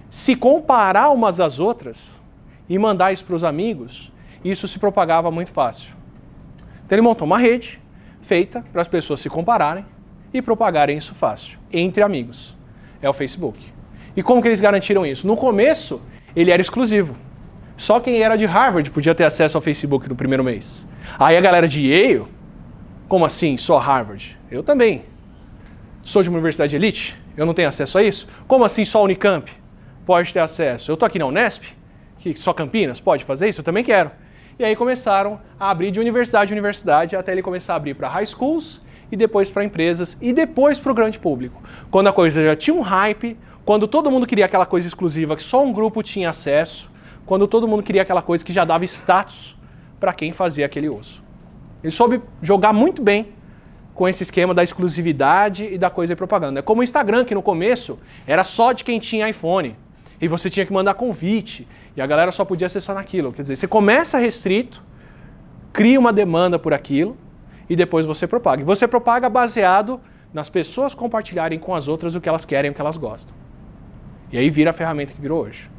se comparar umas às outras e mandar isso para os amigos, isso se propagava muito fácil. Então ele montou uma rede feita para as pessoas se compararem e propagarem isso fácil, entre amigos. É o Facebook. E como que eles garantiram isso? No começo, ele era exclusivo. Só quem era de Harvard podia ter acesso ao Facebook no primeiro mês. Aí a galera de Yale, como assim, só Harvard? Eu também. Sou de uma universidade elite, eu não tenho acesso a isso? Como assim só Unicamp pode ter acesso? Eu tô aqui na Unesp, que só Campinas pode fazer isso? Eu também quero. E aí começaram a abrir de universidade em universidade, até ele começar a abrir para high schools, e depois para empresas, e depois para o grande público. Quando a coisa já tinha um hype, quando todo mundo queria aquela coisa exclusiva que só um grupo tinha acesso, quando todo mundo queria aquela coisa que já dava status para quem fazia aquele uso. Ele soube jogar muito bem com esse esquema da exclusividade e da coisa de propaganda. É como o Instagram, que no começo era só de quem tinha iPhone. E você tinha que mandar convite, e a galera só podia acessar naquilo. Quer dizer, você começa restrito, cria uma demanda por aquilo, e depois você propaga. E você propaga baseado nas pessoas compartilharem com as outras o que elas querem, o que elas gostam. E aí vira a ferramenta que virou hoje.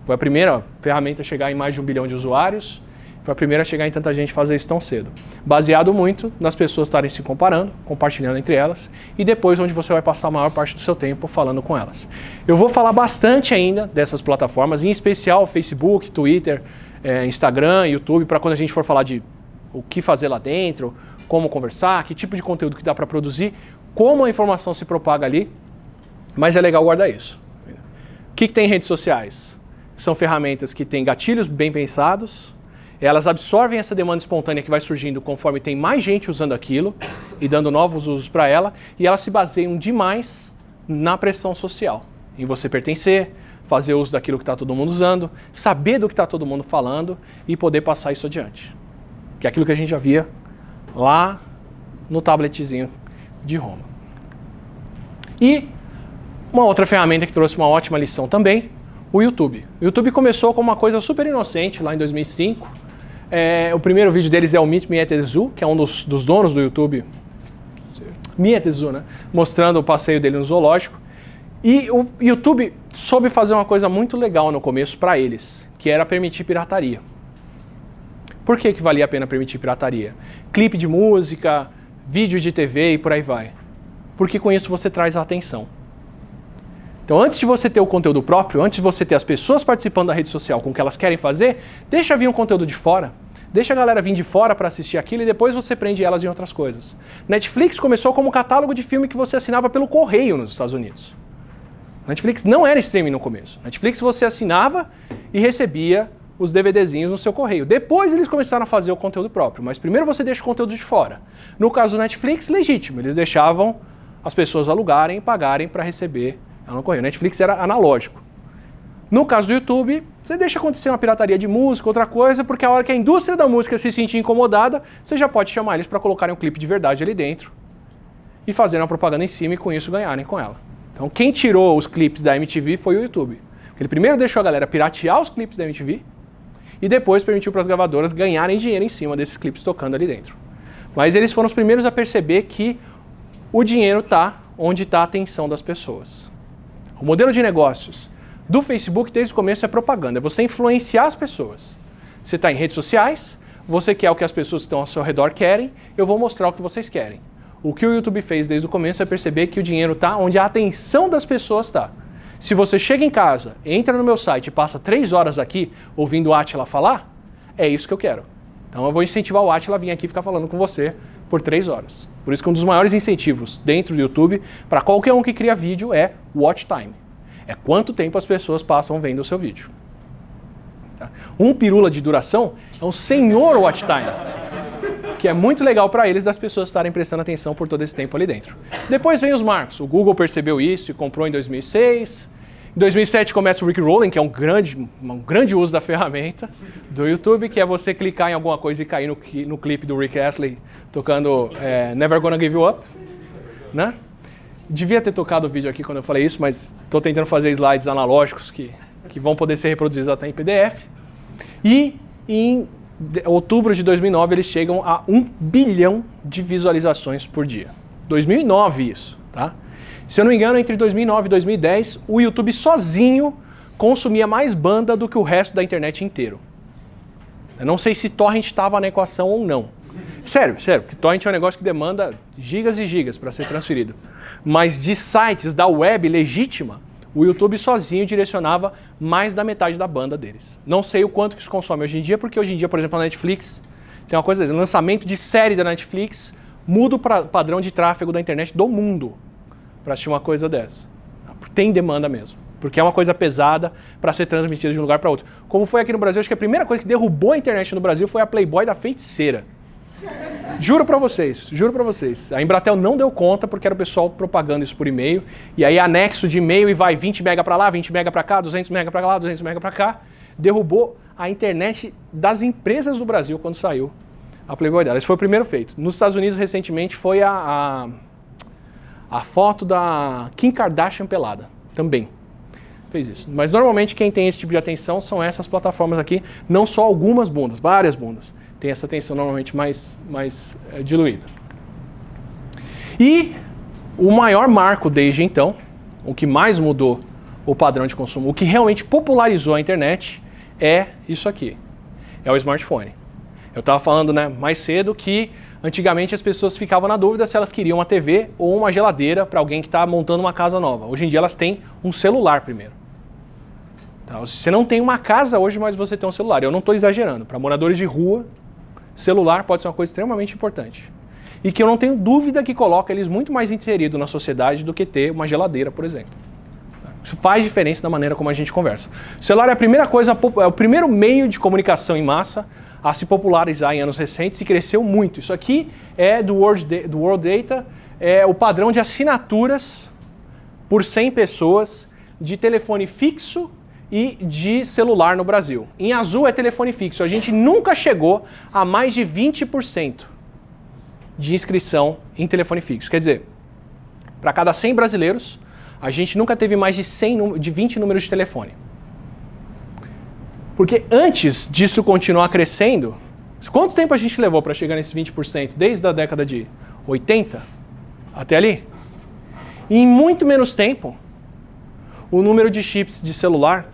Foi a primeira ferramenta a chegar em mais de 1 bilhão de usuários, Foi a primeira a chegar em tanta gente fazer isso tão cedo. Baseado muito nas pessoas estarem se comparando, compartilhando entre elas, e depois onde você vai passar a maior parte do seu tempo falando com elas. Eu vou falar bastante ainda dessas plataformas, em especial Facebook, Twitter, Instagram, YouTube, para quando a gente for falar de o que fazer lá dentro, como conversar, que tipo de conteúdo que dá para produzir, como a informação se propaga ali, mas é legal guardar isso. O que tem em redes sociais? São ferramentas que têm gatilhos bem pensados, elas absorvem essa demanda espontânea que vai surgindo conforme tem mais gente usando aquilo e dando novos usos para ela, e elas se baseiam demais na pressão social, em você pertencer, fazer uso daquilo que está todo mundo usando, saber do que está todo mundo falando e poder passar isso adiante. Que é aquilo que a gente já via lá no tabletzinho de Roma. E uma outra ferramenta que trouxe uma ótima lição também, o YouTube. O YouTube começou como uma coisa super inocente lá em 2005. O primeiro vídeo deles é o Meet Mietezu, que é um dos donos do YouTube, Mietezu, né? Mostrando o passeio dele no zoológico. E o YouTube soube fazer uma coisa muito legal no começo para eles, que era permitir pirataria. Por que valia a pena permitir pirataria? Clipe de música, vídeo de TV e por aí vai. Porque com isso você traz a atenção. Então, antes de você ter o conteúdo próprio, antes de você ter as pessoas participando da rede social com o que elas querem fazer, deixa vir um conteúdo de fora. Deixa a galera vir de fora para assistir aquilo e depois você prende elas em outras coisas. Netflix começou como um catálogo de filme que você assinava pelo correio nos Estados Unidos. Netflix não era streaming no começo. Netflix você assinava e recebia os DVDzinhos no seu correio. Depois eles começaram a fazer o conteúdo próprio, mas primeiro você deixa o conteúdo de fora. No caso do Netflix, legítimo. Eles deixavam as pessoas alugarem e pagarem para receber no correio. Netflix era analógico. No caso do YouTube, você deixa acontecer uma pirataria de música, outra coisa, porque a hora que a indústria da música se sentir incomodada, você já pode chamar eles para colocarem um clipe de verdade ali dentro e fazer uma propaganda em cima e com isso ganharem com ela. Então quem tirou os clipes da MTV foi o YouTube. Ele primeiro deixou a galera piratear os clipes da MTV e depois permitiu para as gravadoras ganharem dinheiro em cima desses clipes tocando ali dentro. Mas eles foram os primeiros a perceber que o dinheiro está onde está a atenção das pessoas. O modelo de negócios do Facebook desde o começo é propaganda, é você influenciar as pessoas. Você está em redes sociais, você quer o que as pessoas que estão ao seu redor querem, eu vou mostrar o que vocês querem. O que o YouTube fez desde o começo é perceber que o dinheiro está onde a atenção das pessoas está. Se você chega em casa, entra no meu site e passa 3 horas aqui ouvindo o Átila falar, é isso que eu quero. Então eu vou incentivar o Átila a vir aqui ficar falando com você por 3 horas. Por isso que um dos maiores incentivos dentro do YouTube para qualquer um que cria vídeo é watch time. É quanto tempo as pessoas passam vendo o seu vídeo. Tá? Um pirula de duração é um senhor watch time, que é muito legal para eles das pessoas estarem prestando atenção por todo esse tempo ali dentro. Depois vem os marcos. O Google percebeu isso e comprou em 2006. Em 2007 começa o Rickrolling, que é um grande uso da ferramenta do YouTube, que é você clicar em alguma coisa e cair no clipe do Rick Astley tocando Never Gonna Give You Up, né? Devia ter tocado o vídeo aqui quando eu falei isso, mas estou tentando fazer slides analógicos que vão poder ser reproduzidos até em PDF. E em outubro de 2009 eles chegam a 1 bilhão de visualizações por dia. 2009 isso, tá? Se eu não me engano, entre 2009 e 2010, o YouTube sozinho consumia mais banda do que o resto da internet inteiro. Eu não sei se torrent estava na equação ou não. Sério, porque torrent é um negócio que demanda gigas e gigas para ser transferido. Mas de sites da web legítima, o YouTube sozinho direcionava mais da metade da banda deles. Não sei o quanto que isso consome hoje em dia, porque hoje em dia, por exemplo, a Netflix tem uma coisa dessa. O lançamento de série da Netflix muda o padrão de tráfego da internet do mundo para assistir uma coisa dessa. Tem demanda mesmo, porque é uma coisa pesada para ser transmitida de um lugar para outro. Como foi aqui no Brasil, acho que a primeira coisa que derrubou a internet no Brasil foi a Playboy da Feiticeira. Juro pra vocês. A Embratel não deu conta porque era o pessoal propagando isso por e-mail. E aí anexo de e-mail e vai 20 mega pra lá, 20 mega pra cá, 200 mega pra lá, 200 mega pra cá. Derrubou a internet das empresas do Brasil quando saiu a Playboy dela. Esse foi o primeiro feito. Nos Estados Unidos, recentemente, foi a foto da Kim Kardashian pelada. Também fez isso. Mas normalmente quem tem esse tipo de atenção são essas plataformas aqui. Não só algumas bundas, várias bundas. Tem essa atenção normalmente mais diluída. E o maior marco desde então, o que mais mudou o padrão de consumo, o que realmente popularizou a internet, é isso aqui. É o smartphone. Eu estava falando, né, mais cedo que antigamente as pessoas ficavam na dúvida se elas queriam uma TV ou uma geladeira para alguém que está montando uma casa nova. Hoje em dia elas têm um celular primeiro. Tá? Você não tem uma casa hoje, mas você tem um celular. Eu não estou exagerando. Para moradores de rua, celular pode ser uma coisa extremamente importante. E que eu não tenho dúvida que coloca eles muito mais inseridos na sociedade do que ter uma geladeira, por exemplo. Isso faz diferença na maneira como a gente conversa. O celular é a primeira coisa, é o primeiro meio de comunicação em massa a se popularizar em anos recentes e cresceu muito. Isso aqui é do World Data, é o padrão de assinaturas por 100 pessoas de telefone fixo e de celular no Brasil. Em azul é telefone fixo. A gente nunca chegou a mais de 20% de inscrição em telefone fixo. Quer dizer, para cada 100 brasileiros, a gente nunca teve mais de 20 números de telefone. Porque antes disso continuar crescendo, quanto tempo a gente levou para chegar nesses 20%? Desde a década de 80 até ali? E em muito menos tempo, o número de chips de celular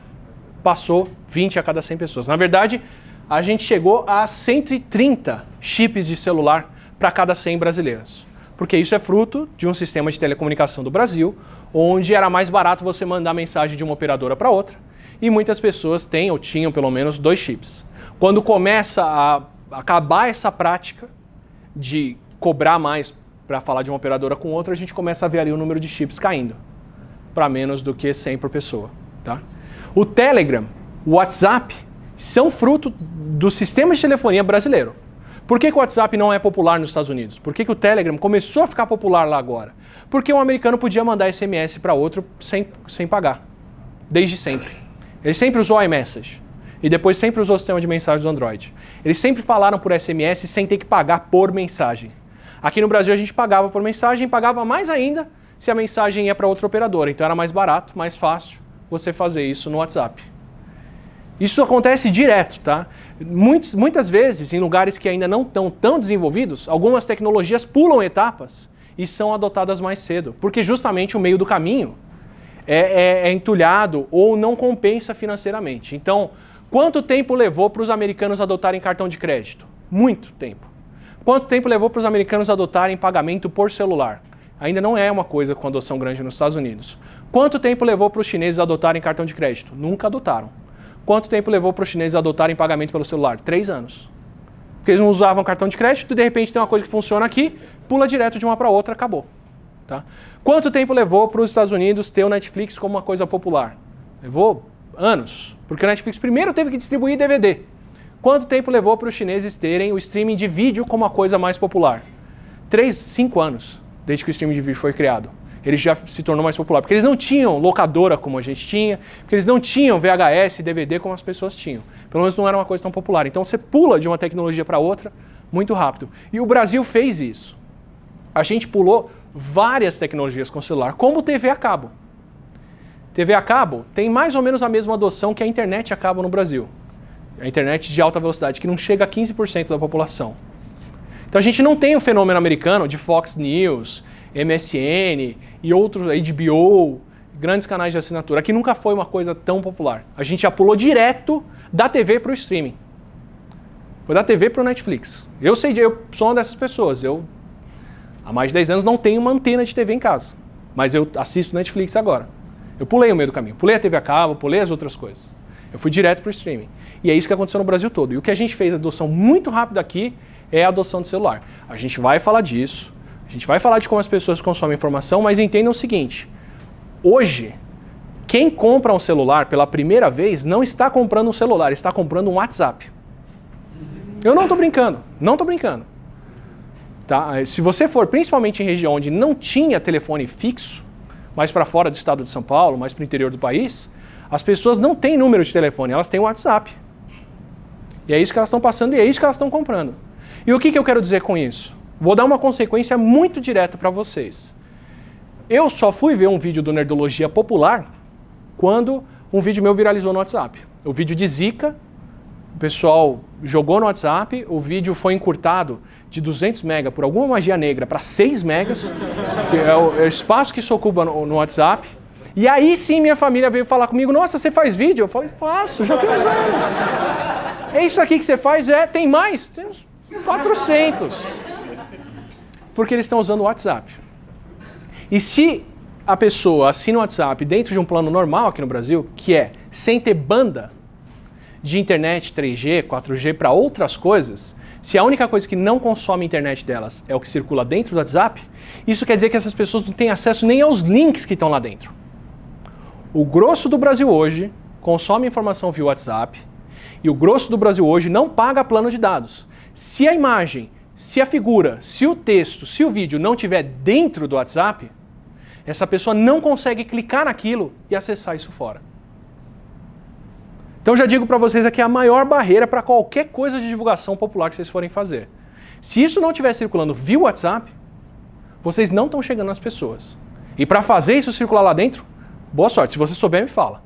passou 20 a cada 100 pessoas. Na verdade, a gente chegou a 130 chips de celular para cada 100 brasileiros. Porque isso é fruto de um sistema de telecomunicação do Brasil, onde era mais barato você mandar mensagem de uma operadora para outra, e muitas pessoas têm ou tinham pelo menos 2 chips. Quando começa a acabar essa prática de cobrar mais para falar de uma operadora com outra, a gente começa a ver ali o número de chips caindo para menos do que 100 por pessoa. Tá? O Telegram, o WhatsApp, são fruto do sistema de telefonia brasileiro. Por que o WhatsApp não é popular nos Estados Unidos? Por que o Telegram começou a ficar popular lá agora? Porque um americano podia mandar SMS para outro sem pagar, desde sempre. Ele sempre usou iMessage e depois sempre usou o sistema de mensagens do Android. Eles sempre falaram por SMS sem ter que pagar por mensagem. Aqui no Brasil a gente pagava por mensagem, pagava mais ainda se a mensagem ia para outra operadora. Então era mais barato, mais fácil você fazer isso no WhatsApp. Isso acontece direto, tá? Muitas vezes, em lugares que ainda não estão tão desenvolvidos, algumas tecnologias pulam etapas e são adotadas mais cedo, porque justamente o meio do caminho é entulhado ou não compensa financeiramente. Então, quanto tempo levou para os americanos adotarem cartão de crédito? Muito tempo. Quanto tempo levou para os americanos adotarem pagamento por celular? Ainda não é uma coisa com adoção grande nos Estados Unidos. Quanto tempo levou para os chineses adotarem cartão de crédito? Nunca adotaram. Quanto tempo levou para os chineses adotarem pagamento pelo celular? 3 anos. Porque eles não usavam cartão de crédito e de repente tem uma coisa que funciona aqui, pula direto de uma para outra, acabou. Tá? Quanto tempo levou para os Estados Unidos ter o Netflix como uma coisa popular? Levou anos. Porque o Netflix primeiro teve que distribuir DVD. Quanto tempo levou para os chineses terem o streaming de vídeo como a coisa mais popular? 5 anos, desde que o streaming de vídeo foi criado. Ele já se tornou mais popular. Porque eles não tinham locadora como a gente tinha, porque eles não tinham VHS e DVD como as pessoas tinham. Pelo menos não era uma coisa tão popular. Então você pula de uma tecnologia para outra muito rápido. E o Brasil fez isso. A gente pulou várias tecnologias com celular, como TV a cabo. TV a cabo tem mais ou menos a mesma adoção que a internet a cabo no Brasil. A internet de alta velocidade, que não chega a 15% da população. Então a gente não tem o fenômeno americano de Fox News, MSN e outros, HBO, grandes canais de assinatura. Aqui nunca foi uma coisa tão popular. A gente já pulou direto da TV para o streaming. Foi da TV para o Netflix. Eu sou uma dessas pessoas. Eu, há mais de 10 anos, não tenho uma antena de TV em casa. Mas eu assisto Netflix agora. Eu pulei o meio do caminho. Pulei a TV a cabo, pulei as outras coisas. Eu fui direto para o streaming. E é isso que aconteceu no Brasil todo. E o que a gente fez, a adoção muito rápida aqui, é a adoção do celular. A gente vai falar disso. A gente vai falar de como as pessoas consomem informação, mas entendam o seguinte. Hoje, quem compra um celular pela primeira vez não está comprando um celular, está comprando um WhatsApp. Eu não estou brincando, não estou brincando. Tá? Se você for principalmente em região onde não tinha telefone fixo, mais para fora do estado de São Paulo, mais para o interior do país, as pessoas não têm número de telefone, elas têm WhatsApp. E é isso que elas estão passando e é isso que elas estão comprando. E o que eu quero dizer com isso? Vou dar uma consequência muito direta para vocês. Eu só fui ver um vídeo do Nerdologia Popular quando um vídeo meu viralizou no WhatsApp. O vídeo de Zika, o pessoal jogou no WhatsApp, o vídeo foi encurtado de 200 MB por alguma magia negra para 6 megas, que é o espaço que se ocupa no WhatsApp. E aí sim minha família veio falar comigo, nossa, você faz vídeo? Eu falei, faço, já tem uns anos. É isso aqui que você faz? Tem mais? Tem uns 400. Porque eles estão usando o WhatsApp. E se a pessoa assina o WhatsApp dentro de um plano normal aqui no Brasil, que é sem ter banda de internet 3G, 4G para outras coisas, se a única coisa que não consome a internet delas é o que circula dentro do WhatsApp, isso quer dizer que essas pessoas não têm acesso nem aos links que estão lá dentro. O grosso do Brasil hoje consome informação via WhatsApp e o grosso do Brasil hoje não paga plano de dados. Se a imagem, se a figura, se o texto, se o vídeo não estiver dentro do WhatsApp, essa pessoa não consegue clicar naquilo e acessar isso fora. Então já digo para vocês aqui a maior barreira para qualquer coisa de divulgação popular que vocês forem fazer. Se isso não estiver circulando via WhatsApp, vocês não estão chegando nas pessoas. E para fazer isso circular lá dentro, boa sorte. Se você souber, me fala.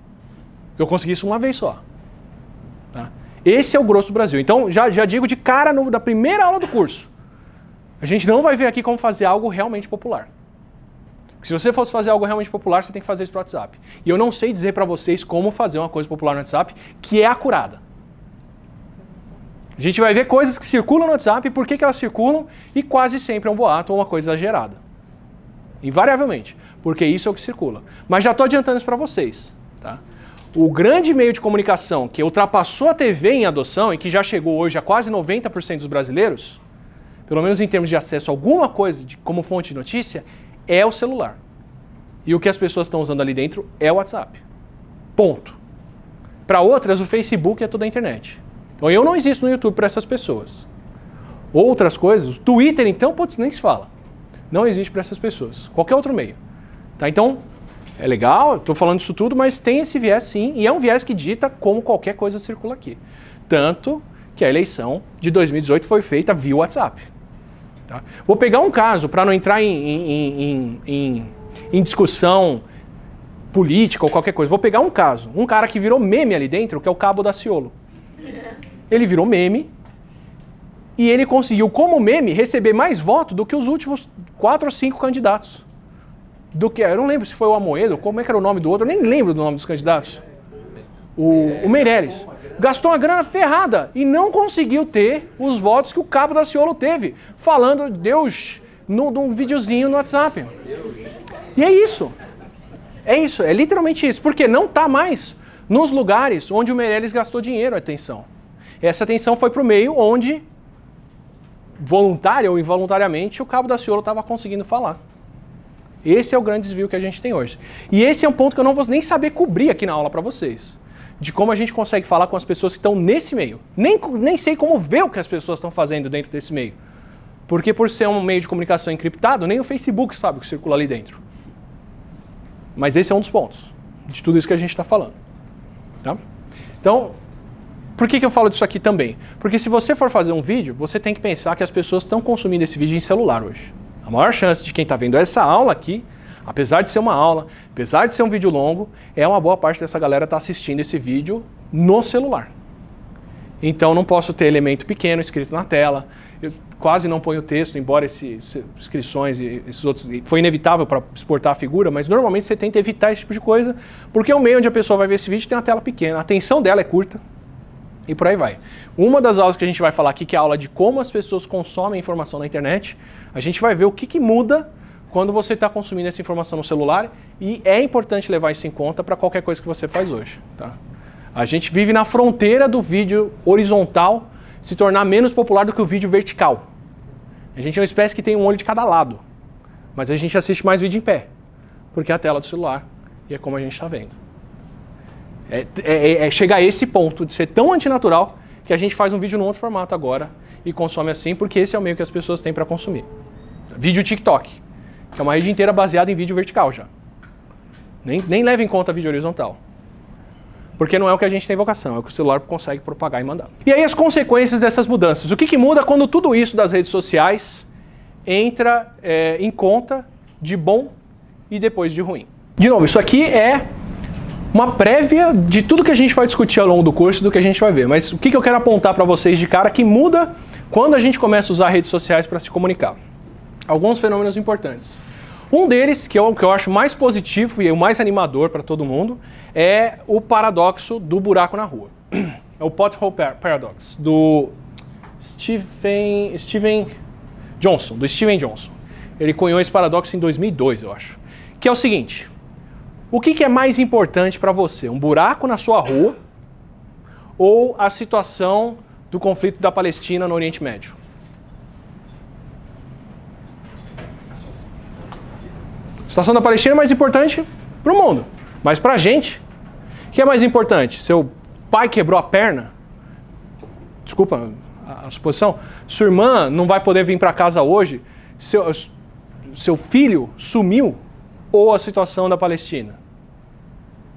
Eu consegui isso uma vez só. Tá? Esse é o grosso do Brasil. Então já digo de cara na primeira aula do curso. A gente não vai ver aqui como fazer algo realmente popular. Se você fosse fazer algo realmente popular, você tem que fazer isso para o WhatsApp. E eu não sei dizer para vocês como fazer uma coisa popular no WhatsApp que é acurada. A gente vai ver coisas que circulam no WhatsApp, por que elas circulam, e quase sempre é um boato ou uma coisa exagerada. Invariavelmente, porque isso é o que circula. Mas já estou adiantando isso para vocês. Tá? O grande meio de comunicação que ultrapassou a TV em adoção e que já chegou hoje a quase 90% dos brasileiros, pelo menos em termos de acesso a alguma coisa como fonte de notícia, é o celular. E o que as pessoas estão usando ali dentro é o WhatsApp. Ponto. Para outras, o Facebook é toda a internet. Então eu não existo no YouTube para essas pessoas. Outras coisas, o Twitter então, putz, nem se fala. Não existe para essas pessoas. Qualquer outro meio. Tá? Então, é legal, estou falando disso tudo, mas tem esse viés sim, e é um viés que dita como qualquer coisa circula aqui. Tanto que a eleição de 2018 foi feita via WhatsApp. Tá? Vou pegar um caso, para não entrar em discussão política ou qualquer coisa. Vou pegar um caso. Um cara que virou meme ali dentro, que é o Cabo Daciolo. Ele virou meme e ele conseguiu, como meme, receber mais votos do que os últimos 4 ou 5 candidatos. Eu não lembro se foi o Amoedo, como é que era o nome do outro, eu nem lembro do nome dos candidatos. O Meirelles. Gastou uma grana ferrada e não conseguiu ter os votos que o Cabo Daciolo teve, falando Deus num videozinho no WhatsApp. E é isso. É isso, é literalmente isso. Porque não está mais nos lugares onde o Meirelles gastou dinheiro, atenção. Essa atenção foi para o meio onde, voluntária ou involuntariamente, o Cabo Daciolo estava conseguindo falar. Esse é o grande desvio que a gente tem hoje. E esse é um ponto que eu não vou nem saber cobrir aqui na aula para vocês. De como a gente consegue falar com as pessoas que estão nesse meio. Nem sei como ver o que as pessoas estão fazendo dentro desse meio. Porque por ser um meio de comunicação encriptado, nem o Facebook sabe o que circula ali dentro. Mas esse é um dos pontos de tudo isso que a gente está falando. Tá? Então, por que eu falo disso aqui também? Porque se você for fazer um vídeo, você tem que pensar que as pessoas estão consumindo esse vídeo em celular hoje. A maior chance de quem está vendo essa aula aqui, apesar de ser uma aula, apesar de ser um vídeo longo, é uma boa parte dessa galera estar assistindo esse vídeo no celular. Então não posso ter elemento pequeno escrito na tela, eu quase não ponho texto, embora essas inscrições e esses outros... Foi inevitável para exportar a figura, mas normalmente você tenta evitar esse tipo de coisa, porque é o meio onde a pessoa vai ver esse vídeo tem uma tela pequena, a atenção dela é curta, e por aí vai. Uma das aulas que a gente vai falar aqui, que é a aula de como as pessoas consomem informação na internet, a gente vai ver o que muda quando você está consumindo essa informação no celular, e é importante levar isso em conta para qualquer coisa que você faz hoje. Tá? A gente vive na fronteira do vídeo horizontal se tornar menos popular do que o vídeo vertical. A gente é uma espécie que tem um olho de cada lado, mas a gente assiste mais vídeo em pé, porque é a tela do celular, e é como a gente está vendo. É chegar a esse ponto de ser tão antinatural que a gente faz um vídeo num outro formato agora e consome assim, porque esse é o meio que as pessoas têm para consumir. Vídeo TikTok, que é uma rede inteira baseada em vídeo vertical já. Nem leva em conta vídeo horizontal. Porque não é o que a gente tem vocação, é o que o celular consegue propagar e mandar. E aí as consequências dessas mudanças. O que muda quando tudo isso das redes sociais entra em conta de bom e depois de ruim? De novo, isso aqui é uma prévia de tudo que a gente vai discutir ao longo do curso, do que a gente vai ver. Mas o que eu quero apontar para vocês de cara que muda quando a gente começa a usar redes sociais para se comunicar? Alguns fenômenos importantes. Um deles, que é o que eu acho mais positivo e o mais animador para todo mundo, é o paradoxo do buraco na rua. É o Pothole Paradox, do Steven Johnson, Ele cunhou esse paradoxo em 2002, eu acho. Que é o seguinte: o que é mais importante para você? Um buraco na sua rua ou a situação do conflito da Palestina no Oriente Médio? A situação da Palestina é mais importante para o mundo. Mas para a gente, o que é mais importante? Seu pai quebrou a perna? Desculpa a suposição. Sua irmã não vai poder vir para casa hoje? Seu filho sumiu? Ou a situação da Palestina?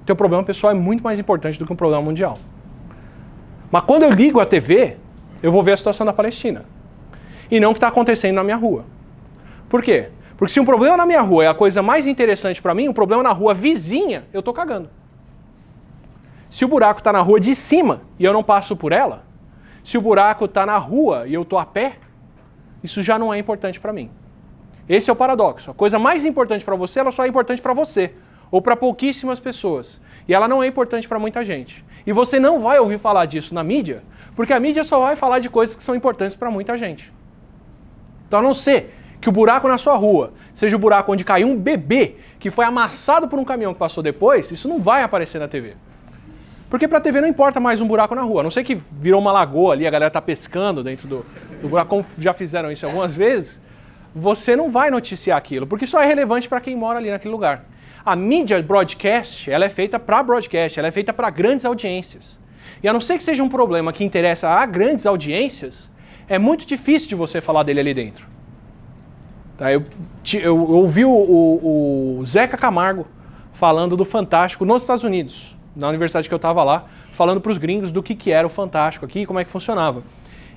Teu problema pessoal é muito mais importante do que um problema mundial. Mas quando eu ligo a TV, eu vou ver a situação da Palestina. E não o que está acontecendo na minha rua. Por quê? Porque se um problema na minha rua é a coisa mais interessante para mim, um problema na rua vizinha, eu estou cagando. Se o buraco está na rua de cima e eu não passo por ela, se o buraco está na rua e eu estou a pé, isso já não é importante para mim. Esse é o paradoxo. A coisa mais importante para você, ela só é importante para você. Ou para pouquíssimas pessoas. E ela não é importante para muita gente. E você não vai ouvir falar disso na mídia, porque a mídia só vai falar de coisas que são importantes para muita gente. Então, a não ser que o buraco na sua rua seja o buraco onde caiu um bebê que foi amassado por um caminhão que passou depois, isso não vai aparecer na TV. Porque para a TV não importa mais um buraco na rua. A não ser que virou uma lagoa ali, a galera tá pescando dentro do buraco, como já fizeram isso algumas vezes, você não vai noticiar aquilo, porque só é relevante para quem mora ali naquele lugar. A mídia broadcast, ela é feita para broadcast, ela é feita para grandes audiências. E a não ser que seja um problema que interessa a grandes audiências, é muito difícil de você falar dele ali dentro. Tá, eu ouvi o Zeca Camargo falando do Fantástico nos Estados Unidos, na universidade que eu estava lá, falando para os gringos do que era o Fantástico aqui e como é que funcionava.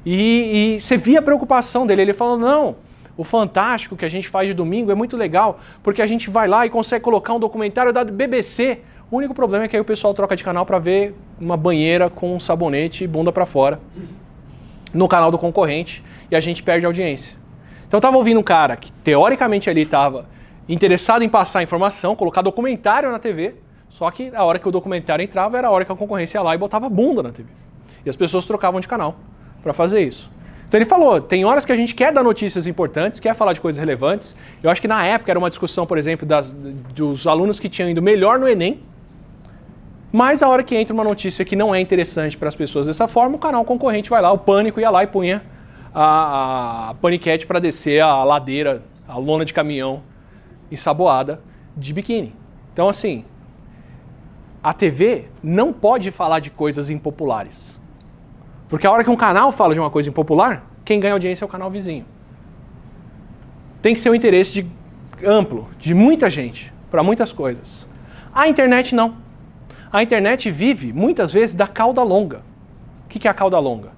E você via a preocupação dele, ele falou, não, o Fantástico que a gente faz de domingo é muito legal, porque a gente vai lá e consegue colocar um documentário da BBC. O único problema é que aí o pessoal troca de canal para ver uma banheira com um sabonete e bunda para fora no canal do concorrente e a gente perde a audiência. Então eu estava ouvindo um cara que teoricamente ali estava interessado em passar informação, colocar documentário na TV, só que a hora que o documentário entrava era a hora que a concorrência ia lá e botava bunda na TV. E as pessoas trocavam de canal para fazer isso. Então ele falou, tem horas que a gente quer dar notícias importantes, quer falar de coisas relevantes. Eu acho que na época era uma discussão, por exemplo, dos alunos que tinham ido melhor no Enem, mas a hora que entra uma notícia que não é interessante para as pessoas dessa forma, o canal concorrente vai lá, o Pânico ia lá e punha a paniquete para descer a ladeira, a lona de caminhão ensaboada de biquíni. Então assim, a TV não pode falar de coisas impopulares. Porque a hora que um canal fala de uma coisa impopular, quem ganha audiência é o canal vizinho. Tem que ser um interesse amplo, de muita gente, para muitas coisas. A internet não. A internet vive, muitas vezes, da cauda longa. O que é a cauda longa?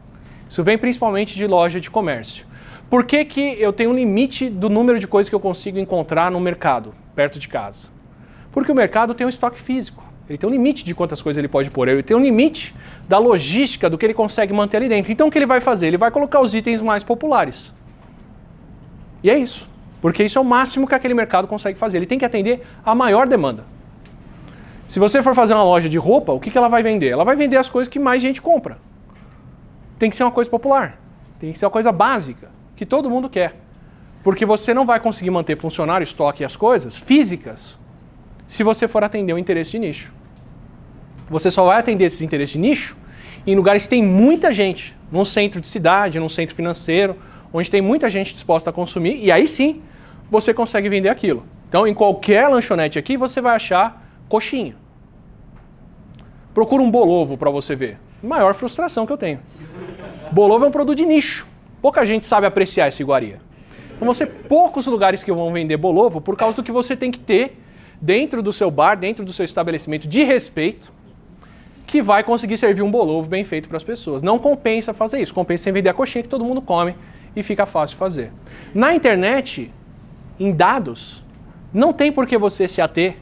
Isso vem principalmente de loja de comércio. Por que eu tenho um limite do número de coisas que eu consigo encontrar no mercado, perto de casa? Porque o mercado tem um estoque físico. Ele tem um limite de quantas coisas ele pode pôr. Ele tem um limite da logística do que ele consegue manter ali dentro. Então o que ele vai fazer? Ele vai colocar os itens mais populares. E é isso. Porque isso é o máximo que aquele mercado consegue fazer. Ele tem que atender a maior demanda. Se você for fazer uma loja de roupa, o que ela vai vender? Ela vai vender as coisas que mais gente compra. Tem que ser uma coisa popular. Tem que ser uma coisa básica, que todo mundo quer. Porque você não vai conseguir manter funcionário, estoque e as coisas físicas se você for atender um interesse de nicho. Você só vai atender esses interesses de nicho em lugares que tem muita gente, num centro de cidade, num centro financeiro, onde tem muita gente disposta a consumir, e aí sim você consegue vender aquilo. Então, em qualquer lanchonete aqui, você vai achar coxinha. Procura um bolovo para você ver. Maior frustração que eu tenho. Bolovo é um produto de nicho. Pouca gente sabe apreciar essa iguaria. Então vão ser poucos lugares que vão vender bolovo por causa do que você tem que ter dentro do seu bar, dentro do seu estabelecimento de respeito, que vai conseguir servir um bolovo bem feito para as pessoas. Não compensa fazer isso. Compensa em vender a coxinha que todo mundo come e fica fácil fazer. Na internet, em dados, não tem por que você se ater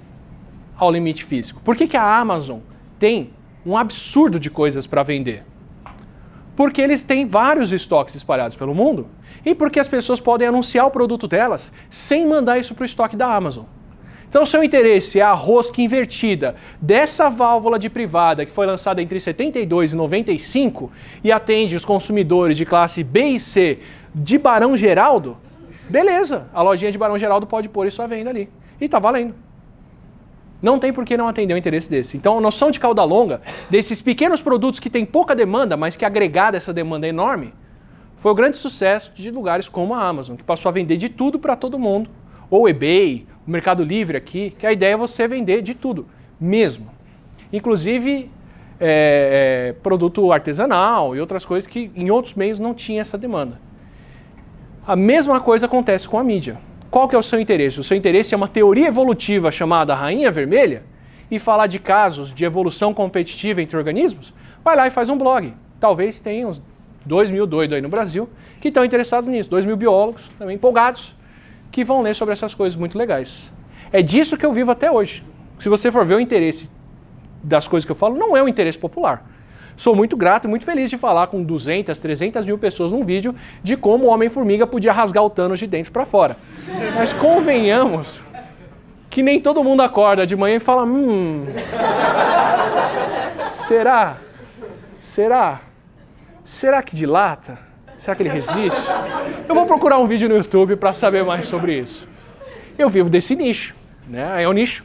ao limite físico. Por que a Amazon tem um absurdo de coisas para vender? Porque eles têm vários estoques espalhados pelo mundo e porque as pessoas podem anunciar o produto delas sem mandar isso para o estoque da Amazon. Então, o seu interesse é a rosca invertida dessa válvula de privada que foi lançada entre 72 e 95 e atende os consumidores de classe B e C de Barão Geraldo, beleza, a lojinha de Barão Geraldo pode pôr isso à venda ali. E está valendo. Não tem por que não atender um interesse desse. Então, a noção de cauda longa, desses pequenos produtos que têm pouca demanda, mas que agregada essa demanda é enorme, foi o grande sucesso de lugares como a Amazon, que passou a vender de tudo para todo mundo, ou o eBay, o Mercado Livre aqui, que a ideia é você vender de tudo, mesmo. Inclusive, produto artesanal e outras coisas que em outros meios não tinha essa demanda. A mesma coisa acontece com a mídia. Qual que é o seu interesse? O seu interesse é uma teoria evolutiva chamada Rainha Vermelha e falar de casos de evolução competitiva entre organismos? Vai lá e faz um blog. Talvez tenha uns 2.000 doidos aí no Brasil que estão interessados nisso, 2.000 biólogos também empolgados, que vão ler sobre essas coisas muito legais. É disso que eu vivo até hoje. Se você for ver o interesse das coisas que eu falo, não é um interesse popular. Sou muito grato e muito feliz de falar com 200, 300 mil pessoas num vídeo de como o Homem-Formiga podia rasgar o Thanos de dentro para fora. Mas convenhamos que nem todo mundo acorda de manhã e fala, será que dilata? Será que ele resiste? Eu vou procurar um vídeo no YouTube para saber mais sobre isso. Eu vivo desse nicho, né? É um nicho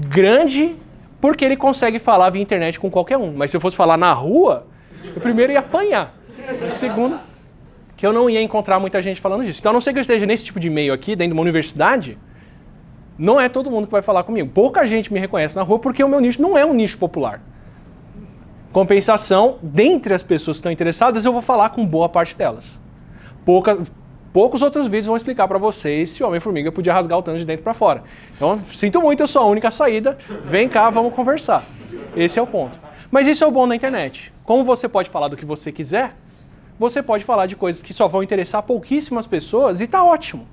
grande porque ele consegue falar via internet com qualquer um. Mas se eu fosse falar na rua, eu primeiro ia apanhar. E segundo, que eu não ia encontrar muita gente falando disso. Então, a não ser que eu esteja nesse tipo de meio aqui, dentro de uma universidade, não é todo mundo que vai falar comigo. Pouca gente me reconhece na rua porque o meu nicho não é um nicho popular. Compensação, dentre as pessoas que estão interessadas, eu vou falar com boa parte delas. Poucos outros vídeos vão explicar para vocês se o Homem-Formiga podia rasgar o Thanos de dentro para fora. Então, sinto muito, eu sou a única saída. Vem cá, vamos conversar. Esse é o ponto. Mas isso é o bom da internet. Como você pode falar do que você quiser, você pode falar de coisas que só vão interessar pouquíssimas pessoas e tá ótimo.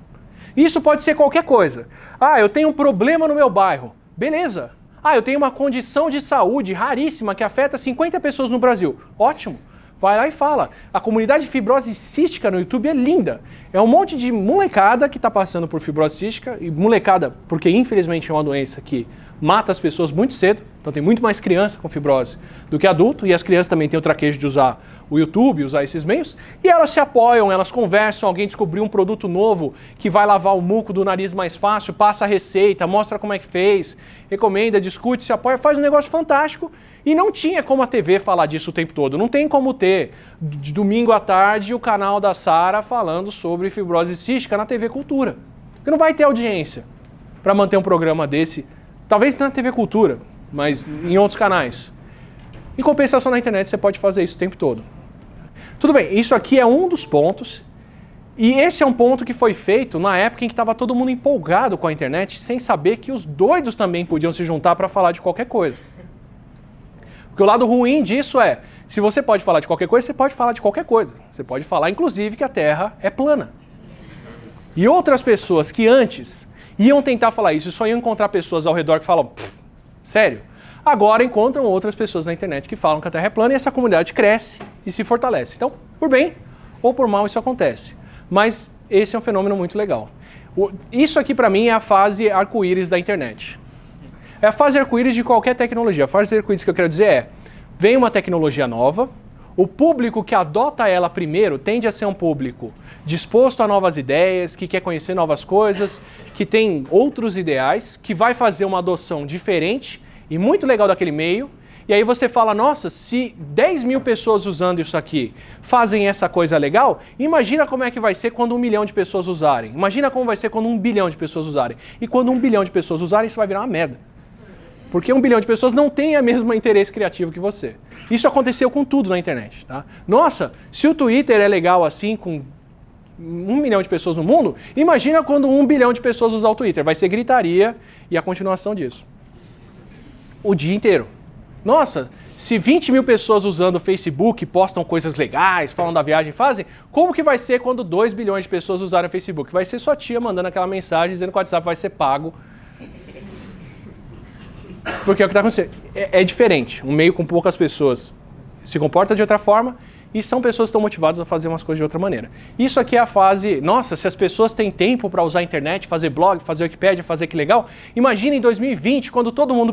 Isso pode ser qualquer coisa. Ah, eu tenho um problema no meu bairro. Beleza. Ah, eu tenho uma condição de saúde raríssima que afeta 50 pessoas no Brasil. Ótimo. Vai lá e fala. A comunidade fibrose cística no YouTube é linda. É um monte de molecada que está passando por fibrose cística. E molecada, porque infelizmente é uma doença que mata as pessoas muito cedo. Então tem muito mais criança com fibrose do que adulto. E as crianças também têm o traquejo de usar o YouTube, usar esses meios. E elas se apoiam, elas conversam. Alguém descobriu um produto novo que vai lavar o muco do nariz mais fácil. Passa a receita, mostra como é que fez. Recomenda, discute, se apoia. Faz um negócio fantástico. E não tinha como a TV falar disso o tempo todo. Não tem como ter, de domingo à tarde, o canal da Sara falando sobre fibrose cística na TV Cultura. Porque não vai ter audiência para manter um programa desse. Talvez na TV Cultura, mas em outros canais. Em compensação, na internet você pode fazer isso o tempo todo. Tudo bem, isso aqui é um dos pontos. E esse é um ponto que foi feito na época em que estava todo mundo empolgado com a internet, sem saber que os doidos também podiam se juntar para falar de qualquer coisa. Porque o lado ruim disso é, se você pode falar de qualquer coisa, você pode falar de qualquer coisa. Você pode falar, inclusive, que a Terra é plana. E outras pessoas que antes iam tentar falar isso e só iam encontrar pessoas ao redor que falam, sério? Agora encontram outras pessoas na internet que falam que a Terra é plana e essa comunidade cresce e se fortalece. Então, por bem ou por mal, isso acontece. Mas esse é um fenômeno muito legal. Isso aqui, para mim, é a fase arco-íris da internet. É a fase arco-íris de qualquer tecnologia. A fase arco-íris que eu quero dizer é, vem uma tecnologia nova, o público que adota ela primeiro tende a ser um público disposto a novas ideias, que quer conhecer novas coisas, que tem outros ideais, que vai fazer uma adoção diferente e muito legal daquele meio. E aí você fala, nossa, se 10 mil pessoas usando isso aqui fazem essa coisa legal, imagina como é que vai ser quando 1 milhão de pessoas usarem. Imagina como vai ser quando 1 bilhão de pessoas usarem. E quando 1 bilhão de pessoas usarem, isso vai virar uma merda. Porque 1 bilhão de pessoas não tem o mesmo interesse criativo que você. Isso aconteceu com tudo na internet. Tá? Nossa, se o Twitter é legal assim, com 1 milhão de pessoas no mundo, imagina quando 1 bilhão de pessoas usar o Twitter. Vai ser gritaria e a continuação disso. O dia inteiro. Nossa, se 20 mil pessoas usando o Facebook postam coisas legais, falam da viagem, fazem, como que vai ser quando 2 bilhões de pessoas usarem o Facebook? Vai ser sua tia mandando aquela mensagem dizendo que o WhatsApp vai ser pago. Porque é o que está acontecendo. É diferente. Um meio com poucas pessoas se comporta de outra forma e são pessoas que estão motivadas a fazer umas coisas de outra maneira. Isso aqui é a fase, nossa, se as pessoas têm tempo para usar a internet, fazer blog, fazer Wikipédia, fazer que legal, imagina em 2020, quando todo mundo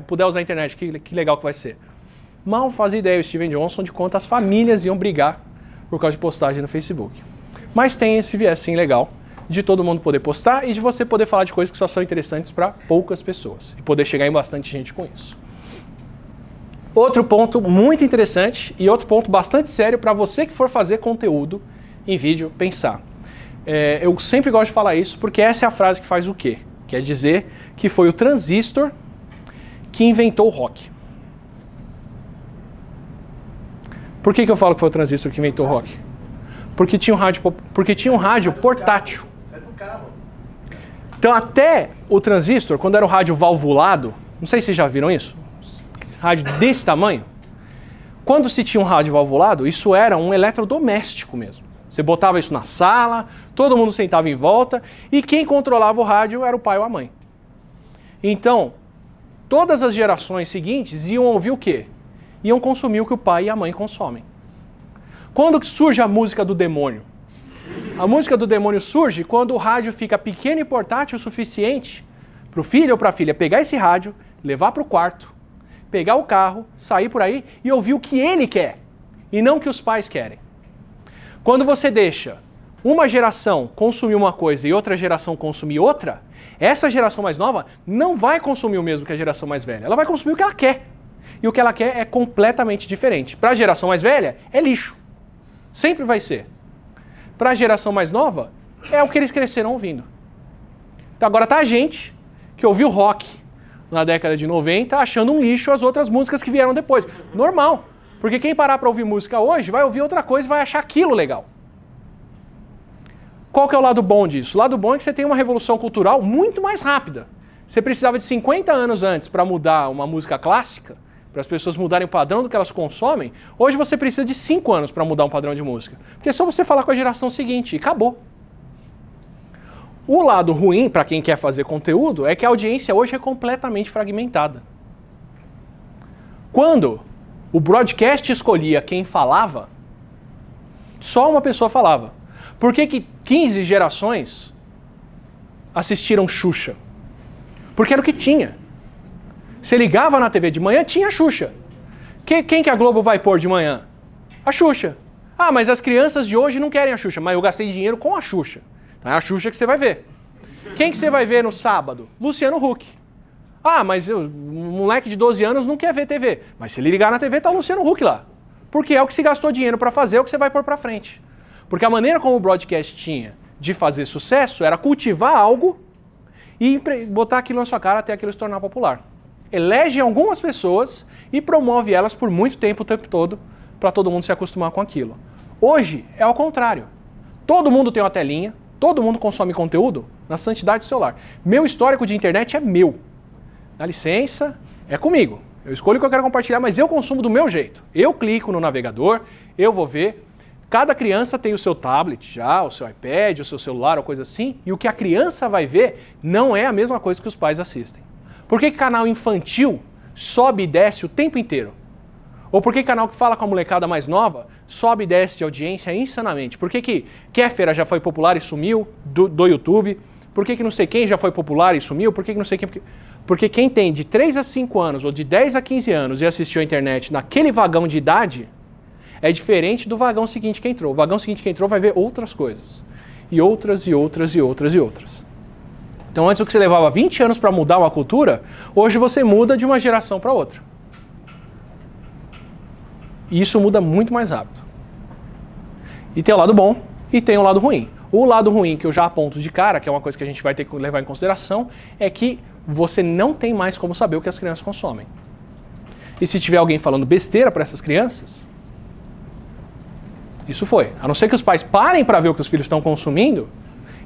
puder usar a internet, que legal que vai ser. Mal fazia ideia o Steven Johnson de quantas famílias iam brigar por causa de postagem no Facebook. Mas tem esse viés sim legal, de todo mundo poder postar e de você poder falar de coisas que só são interessantes para poucas pessoas, e poder chegar em bastante gente com isso. Outro ponto muito interessante e outro ponto bastante sério para você que for fazer conteúdo em vídeo pensar. Eu sempre gosto de falar isso porque essa é a frase que faz o quê? Quer dizer que foi o transistor que inventou o rock. Por que eu falo que foi o transistor que inventou o rock? Porque tinha um rádio portátil. Então até o transistor, quando era o rádio valvulado, não sei se vocês já viram isso, rádio desse tamanho, quando se tinha um rádio valvulado, isso era um eletrodoméstico mesmo. Você botava isso na sala, todo mundo sentava em volta, e quem controlava o rádio era o pai ou a mãe. Então, todas as gerações seguintes iam ouvir o quê? Iam consumir o que o pai e a mãe consomem. Quando surge a música do demônio? A música do demônio surge quando o rádio fica pequeno e portátil o suficiente para o filho ou para a filha pegar esse rádio, levar para o quarto, pegar o carro, sair por aí e ouvir o que ele quer, e não o que os pais querem. Quando você deixa uma geração consumir uma coisa e outra geração consumir outra, essa geração mais nova não vai consumir o mesmo que a geração mais velha. Ela vai consumir o que ela quer. E o que ela quer é completamente diferente. Para a geração mais velha, é lixo. Sempre vai ser. Para a geração mais nova, é o que eles cresceram ouvindo. Então agora tá a gente que ouviu rock na década de 90, achando um lixo as outras músicas que vieram depois. Normal, porque quem parar para ouvir música hoje vai ouvir outra coisa e vai achar aquilo legal. Qual que é o lado bom disso? O lado bom é que você tem uma revolução cultural muito mais rápida. Você precisava de 50 anos antes para mudar uma música clássica, para as pessoas mudarem o padrão do que elas consomem. Hoje você precisa de 5 anos para mudar um padrão de música. Porque é só você falar com a geração seguinte e acabou. O lado ruim, para quem quer fazer conteúdo, é que a audiência hoje é completamente fragmentada. Quando o broadcast escolhia quem falava, só uma pessoa falava. Por que 15 gerações assistiram Xuxa? Porque era o que tinha. Você ligava na TV de manhã, tinha Xuxa. Quem que a Globo vai pôr de manhã? A Xuxa. Ah, mas as crianças de hoje não querem a Xuxa, mas eu gastei dinheiro com a Xuxa. Então é a Xuxa que você vai ver. Quem que você vai ver no sábado? Luciano Huck. Ah, mas um moleque de 12 anos não quer ver TV. Mas se ele ligar na TV, tá o Luciano Huck lá. Porque é o que se gastou dinheiro para fazer, é o que você vai pôr para frente. Porque a maneira como o broadcast tinha de fazer sucesso era cultivar algo e botar aquilo na sua cara até aquilo se tornar popular. Elege algumas pessoas e promove elas por muito tempo, o tempo todo, para todo mundo se acostumar com aquilo. Hoje é ao contrário. Todo mundo tem uma telinha, todo mundo consome conteúdo na santidade do celular. Meu histórico de internet é meu. Dá licença, é comigo. Eu escolho o que eu quero compartilhar, mas eu consumo do meu jeito. Eu clico no navegador, eu vou ver. Cada criança tem o seu tablet já, o seu iPad, o seu celular ou coisa assim, e o que a criança vai ver não é a mesma coisa que os pais assistem. Por que canal infantil sobe e desce o tempo inteiro? Ou por que canal que fala com a molecada mais nova sobe e desce de audiência insanamente? Por que Kéfera já foi popular e sumiu do YouTube? Por que não sei quem já foi popular e sumiu? Por que não sei quem... Porque quem tem de 3 a 5 anos ou de 10 a 15 anos e assistiu a internet naquele vagão de idade é diferente do vagão seguinte que entrou. O vagão seguinte que entrou vai ver outras coisas. E outras, e outras, e outras, e outras. Então antes o que você levava 20 anos para mudar uma cultura, hoje você muda de uma geração para outra. E isso muda muito mais rápido. E tem o lado bom e tem o lado ruim. O lado ruim que eu já aponto de cara, que é uma coisa que a gente vai ter que levar em consideração, é que você não tem mais como saber o que as crianças consomem. E se tiver alguém falando besteira para essas crianças, isso foi. A não ser que os pais parem para ver o que os filhos estão consumindo,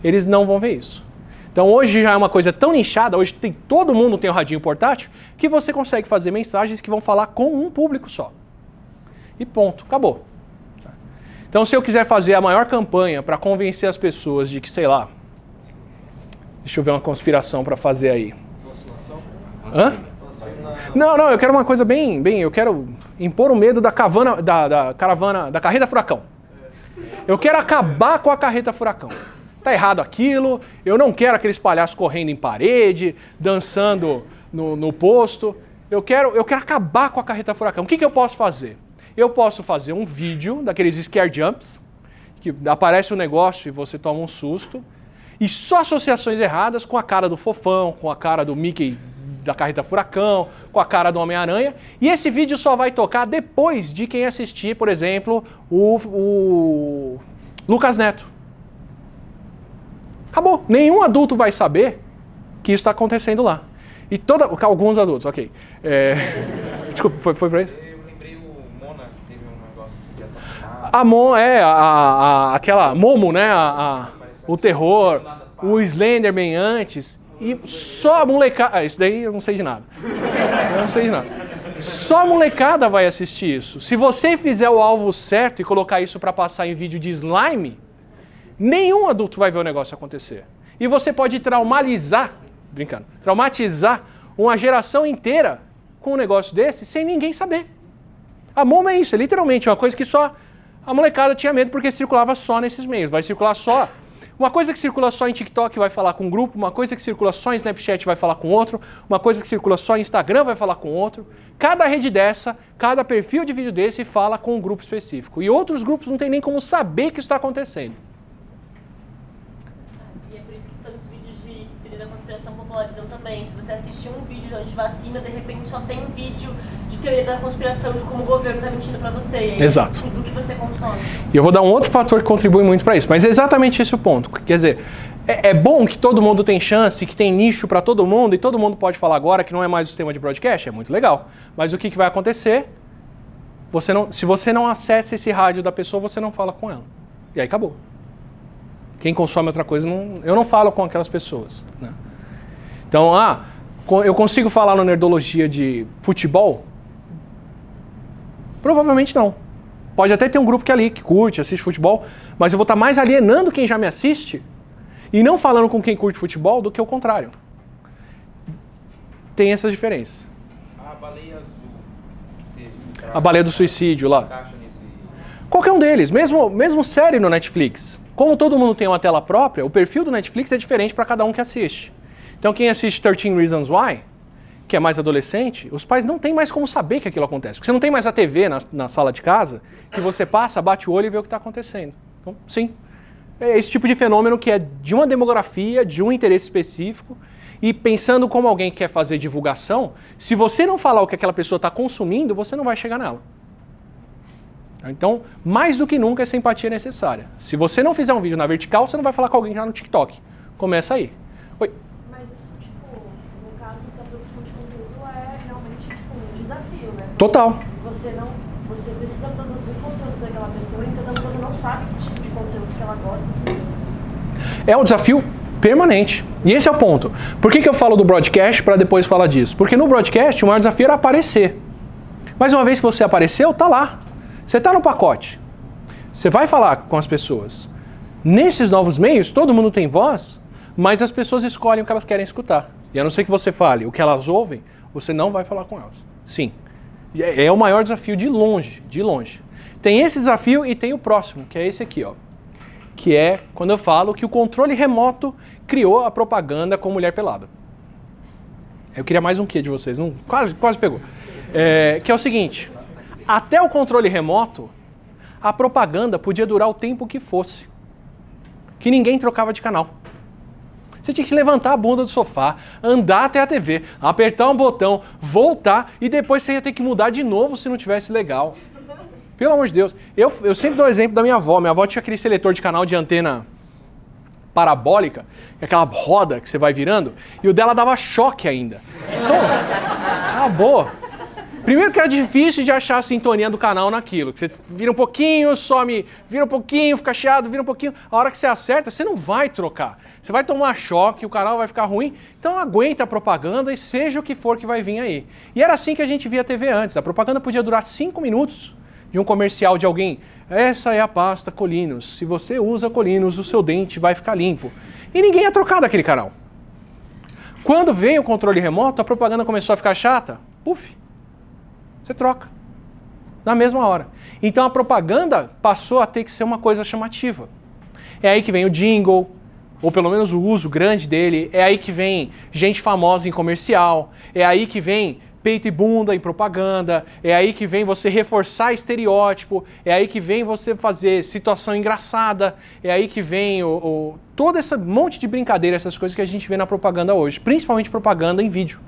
eles não vão ver isso. Então hoje já é uma coisa tão nichada, hoje todo mundo tem um radinho portátil, que você consegue fazer mensagens que vão falar com um público só. E ponto, acabou. Então se eu quiser fazer a maior campanha para convencer as pessoas de que, sei lá, deixa eu ver uma conspiração para fazer aí. Vacinação? Hã? Não, eu quero uma coisa bem, eu quero impor o medo da caravana, da carreta furacão. Eu quero acabar com a carreta furacão. Tá errado aquilo, eu não quero aqueles palhaços correndo em parede, dançando no posto. Eu quero acabar com a carreta furacão. O que eu posso fazer? Eu posso fazer um vídeo daqueles scare jumps, que aparece um negócio e você toma um susto, e só associações erradas com a cara do Fofão, com a cara do Mickey da carreta furacão, com a cara do Homem-Aranha, e esse vídeo só vai tocar depois de quem assistir, por exemplo, o Lucas Neto. Acabou. Nenhum adulto vai saber que isso está acontecendo lá. E alguns adultos, ok. Desculpa, foi pra isso? Eu lembrei o Mona, que teve um negócio de assassinato. A Mon, aquela Momo, né? O terror, o Slenderman antes. E só a molecada... isso daí eu não sei de nada. Só a molecada vai assistir isso. Se você fizer o alvo certo e colocar isso para passar em vídeo de slime, nenhum adulto vai ver o negócio acontecer. E você pode traumatizar uma geração inteira com um negócio desse sem ninguém saber. A Momo é isso, é literalmente uma coisa que só a molecada tinha medo porque circulava só nesses meios. Vai circular só... Uma coisa que circula só em TikTok vai falar com um grupo, uma coisa que circula só em Snapchat vai falar com outro, uma coisa que circula só em Instagram vai falar com outro. Cada rede dessa, cada perfil de vídeo desse fala com um grupo específico. E outros grupos não tem nem como saber que isso está acontecendo. E é por isso que tantos vídeos de teoria da conspiração popularizam também. Se você assistir um vídeo de vacina, de repente só tem um vídeo de teoria da conspiração, de como o governo está mentindo para você. E aí, exato. Tudo que você consome. E eu vou dar um outro fator que contribui muito para isso, mas é exatamente esse o ponto. Quer dizer, é bom que todo mundo tem chance, que tem nicho para todo mundo, e todo mundo pode falar agora que não é mais o sistema de broadcast, é muito legal. Mas o que vai acontecer? Se você não acessa esse rádio da pessoa, você não fala com ela. E aí acabou. Quem consome outra coisa, eu não falo com aquelas pessoas. Né? Então, eu consigo falar no Nerdologia de futebol? Provavelmente não. Pode até ter um grupo que é ali, que curte, assiste futebol, mas eu vou estar mais alienando quem já me assiste e não falando com quem curte futebol do que o contrário. Tem essas diferenças. A baleia azul, que teve, a baleia do suicídio lá. Qualquer um deles, mesmo série no Netflix. Como todo mundo tem uma tela própria, o perfil do Netflix é diferente para cada um que assiste. Então quem assiste 13 Reasons Why, que é mais adolescente, os pais não têm mais como saber que aquilo acontece. Porque você não tem mais a TV na sala de casa, que você passa, bate o olho e vê o que está acontecendo. Então, sim, é esse tipo de fenômeno que é de uma demografia, de um interesse específico, e pensando como alguém que quer fazer divulgação, se você não falar o que aquela pessoa está consumindo, você não vai chegar nela. Então, mais do que nunca, essa empatia é necessária. Se você não fizer um vídeo na vertical, você não vai falar com alguém já no TikTok. Começa aí. Oi. Total. Você precisa produzir conteúdo daquela pessoa, então você não sabe que tipo de conteúdo que ela gosta. É um desafio permanente. E esse é o ponto. Por que eu falo do broadcast para depois falar disso? Porque no broadcast o maior desafio era aparecer. Mas uma vez que você apareceu, tá lá. Você tá no pacote. Você vai falar com as pessoas. Nesses novos meios, todo mundo tem voz, mas as pessoas escolhem o que elas querem escutar. E a não ser que você fale o que elas ouvem, você não vai falar com elas. Sim. É o maior desafio de longe, de longe. Tem esse desafio e tem o próximo, que é esse aqui, ó. Que é quando eu falo que o controle remoto criou a propaganda com mulher pelada. Eu queria mais um quê de vocês, quase pegou. Que é o seguinte, até o controle remoto, a propaganda podia durar o tempo que fosse. Que ninguém trocava de canal. Você tinha que levantar a bunda do sofá, andar até a TV, apertar um botão, voltar e depois você ia ter que mudar de novo se não tivesse legal. Pelo amor de Deus. Eu sempre dou o exemplo da minha avó. Minha avó tinha aquele seletor de canal de antena parabólica, aquela roda que você vai virando, e o dela dava choque ainda. Então, acabou. Primeiro que era difícil de achar a sintonia do canal naquilo. Que você vira um pouquinho, some, vira um pouquinho, fica chiado, vira um pouquinho. A hora que você acerta, você não vai trocar. Você vai tomar choque, o canal vai ficar ruim. Então aguenta a propaganda e seja o que for que vai vir aí. E era assim que a gente via a TV antes. A propaganda podia durar 5 minutos de um comercial de alguém. Essa é a pasta Colinos. Se você usa Colinos, o seu dente vai ficar limpo. E ninguém ia trocar daquele canal. Quando veio o controle remoto, a propaganda começou a ficar chata. Puf, você troca. Na mesma hora. Então a propaganda passou a ter que ser uma coisa chamativa. É aí que vem o jingle, ou pelo menos o uso grande dele, é aí que vem gente famosa em comercial, é aí que vem peito e bunda em propaganda, é aí que vem você reforçar estereótipo, é aí que vem você fazer situação engraçada, é aí que vem todo esse monte de brincadeira, essas coisas que a gente vê na propaganda hoje, principalmente propaganda em vídeo.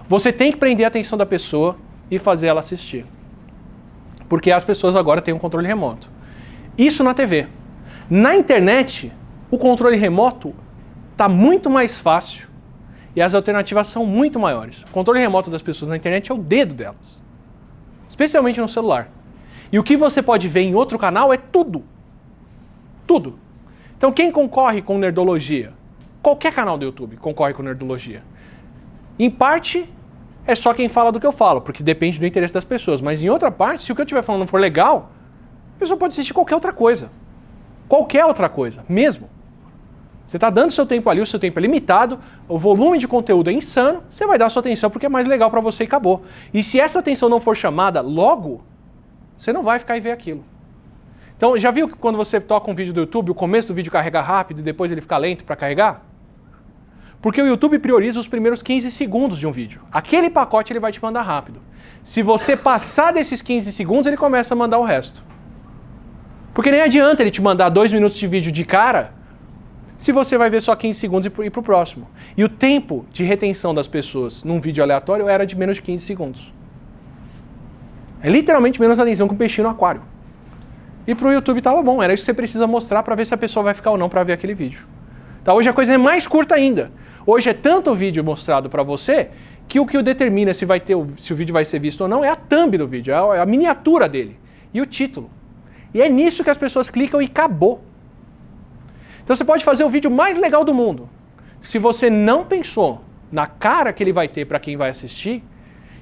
Você tem que prender a atenção da pessoa e fazer ela assistir. Porque as pessoas agora têm um controle remoto. Isso na TV. Na internet, o controle remoto está muito mais fácil e as alternativas são muito maiores. O controle remoto das pessoas na internet é o dedo delas. Especialmente no celular. E o que você pode ver em outro canal é tudo. Tudo. Então quem concorre com Nerdologia? Qualquer canal do YouTube concorre com Nerdologia. Em parte, é só quem fala do que eu falo, porque depende do interesse das pessoas. Mas em outra parte, se o que eu estiver falando não for legal, a pessoa pode assistir qualquer outra coisa. Qualquer outra coisa, mesmo. Você está dando seu tempo ali, o seu tempo é limitado, o volume de conteúdo é insano, você vai dar sua atenção porque é mais legal para você e acabou. E se essa atenção não for chamada logo, você não vai ficar e ver aquilo. Então, já viu que quando você toca um vídeo do YouTube, o começo do vídeo carrega rápido e depois ele fica lento para carregar? Porque o YouTube prioriza os primeiros 15 segundos de um vídeo. Aquele pacote ele vai te mandar rápido. Se você passar desses 15 segundos, ele começa a mandar o resto. Porque nem adianta ele te mandar 2 minutos de vídeo de cara, se você vai ver só 15 segundos e ir para o próximo. E o tempo de retenção das pessoas num vídeo aleatório era de menos de 15 segundos. É literalmente menos atenção que um peixinho no aquário. E para o YouTube estava bom, era isso que você precisa mostrar para ver se a pessoa vai ficar ou não para ver aquele vídeo. Tá, hoje a coisa é mais curta ainda. Hoje é tanto vídeo mostrado para você que o determina se o vídeo vai ser visto ou não é a thumb do vídeo, é a miniatura dele e o título. E é nisso que as pessoas clicam e acabou. Então você pode fazer o vídeo mais legal do mundo. Se você não pensou na cara que ele vai ter para quem vai assistir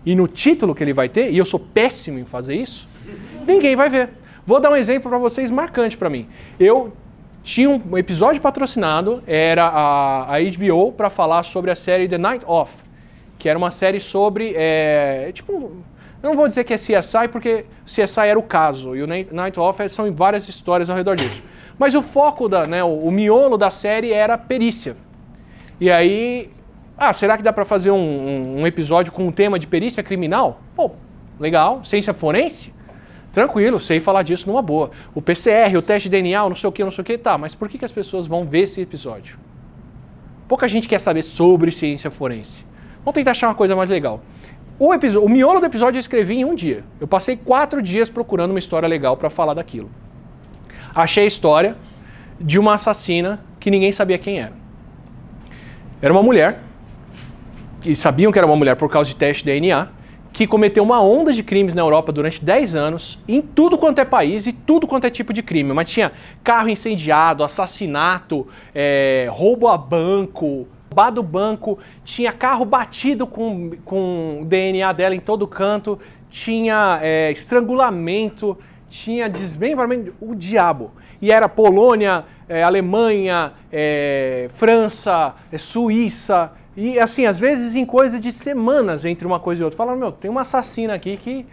e no título que ele vai ter, e eu sou péssimo em fazer isso, ninguém vai ver. Vou dar um exemplo para vocês marcante para mim. Eu tinha um episódio patrocinado, era a HBO, para falar sobre a série The Night Of, que era uma série sobre, eu não vou dizer que é CSI, porque CSI era o caso, e o Night Of são várias histórias ao redor disso. Mas o foco, o miolo da série era perícia. E aí, será que dá para fazer um episódio com um tema de perícia criminal? Pô, legal, ciência forense? Tranquilo, sei falar disso numa boa. O PCR, o teste de DNA, não sei o que, tá, mas por que as pessoas vão ver esse episódio? Pouca gente quer saber sobre ciência forense. Vamos tentar achar uma coisa mais legal. O miolo do episódio eu escrevi em um dia. Eu passei 4 dias procurando uma história legal para falar daquilo. Achei a história de uma assassina que ninguém sabia quem era. Era uma mulher, e sabiam que era uma mulher por causa de teste de DNA, que cometeu uma onda de crimes na Europa durante 10 anos, em tudo quanto é país e tudo quanto é tipo de crime. Mas tinha carro incendiado, assassinato, roubo a banco, roubado banco, tinha carro batido com o DNA dela em todo canto, tinha estrangulamento, tinha desmembramento, o diabo. E era Polônia, Alemanha, França, Suíça, e assim, às vezes em coisa de semanas entre uma coisa e outra. Falaram, tem uma assassina aqui que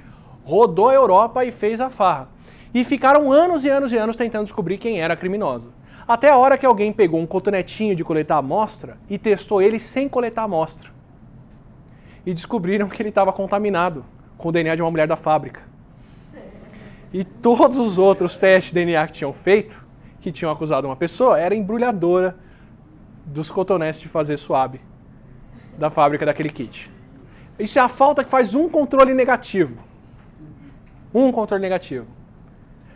rodou a Europa e fez a farra. E ficaram anos e anos e anos tentando descobrir quem era a criminosa. Até a hora que alguém pegou um cotonetinho de coletar amostra e testou ele sem coletar amostra. E descobriram que ele estava contaminado com o DNA de uma mulher da fábrica. E todos os outros testes de DNA que tinham feito, que tinham acusado uma pessoa, era embrulhadora dos cotonetes de fazer suave da fábrica daquele kit. Isso é a falta que faz um controle negativo. Um controle negativo.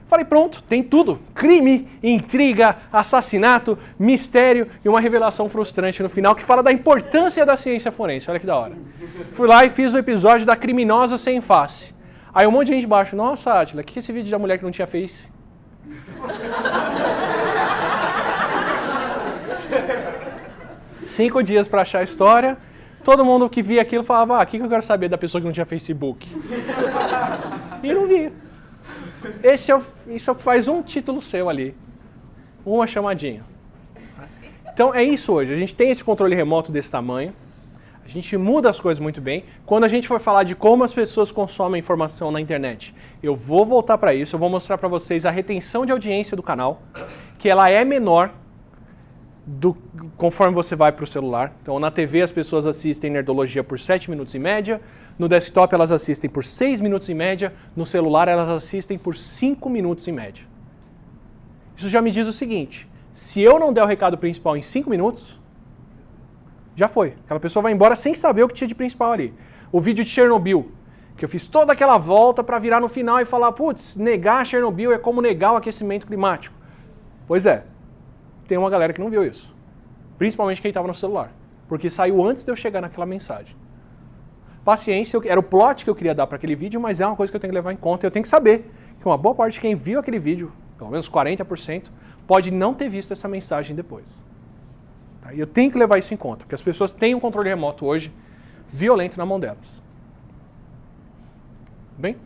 Falei, pronto, tem tudo. Crime, intriga, assassinato, mistério e uma revelação frustrante no final que fala da importância da ciência forense. Olha que da hora. Fui lá e fiz o episódio da criminosa sem face. Aí um monte de gente embaixo, nossa, Átila, o que é esse vídeo da mulher que não tinha face? 5 dias para achar a história, todo mundo que via aquilo falava, o que eu quero saber da pessoa que não tinha Facebook? E não via. Isso é o que faz um título seu ali, uma chamadinha. Então é isso hoje, a gente tem esse controle remoto desse tamanho, A gente muda as coisas muito bem. Quando a gente for falar de como as pessoas consomem informação na internet, eu vou voltar para isso, eu vou mostrar para vocês a retenção de audiência do canal, que ela é menor conforme você vai para o celular. Então na TV as pessoas assistem Nerdologia por 7 minutos em média, no desktop elas assistem por 6 minutos em média, no celular elas assistem por 5 minutos em média. Isso já me diz o seguinte, se eu não der o recado principal em 5 minutos, já foi. Aquela pessoa vai embora sem saber o que tinha de principal ali. O vídeo de Chernobyl, que eu fiz toda aquela volta para virar no final e falar, putz, negar Chernobyl é como negar o aquecimento climático. Pois é, tem uma galera que não viu isso. Principalmente quem estava no celular. Porque saiu antes de eu chegar naquela mensagem. Paciência, era o plot que eu queria dar para aquele vídeo, mas é uma coisa que eu tenho que levar em conta. Eu tenho que saber que uma boa parte de quem viu aquele vídeo, pelo menos 40%, pode não ter visto essa mensagem depois. E eu tenho que levar isso em conta, porque as pessoas têm um controle remoto hoje violento na mão delas. Bem?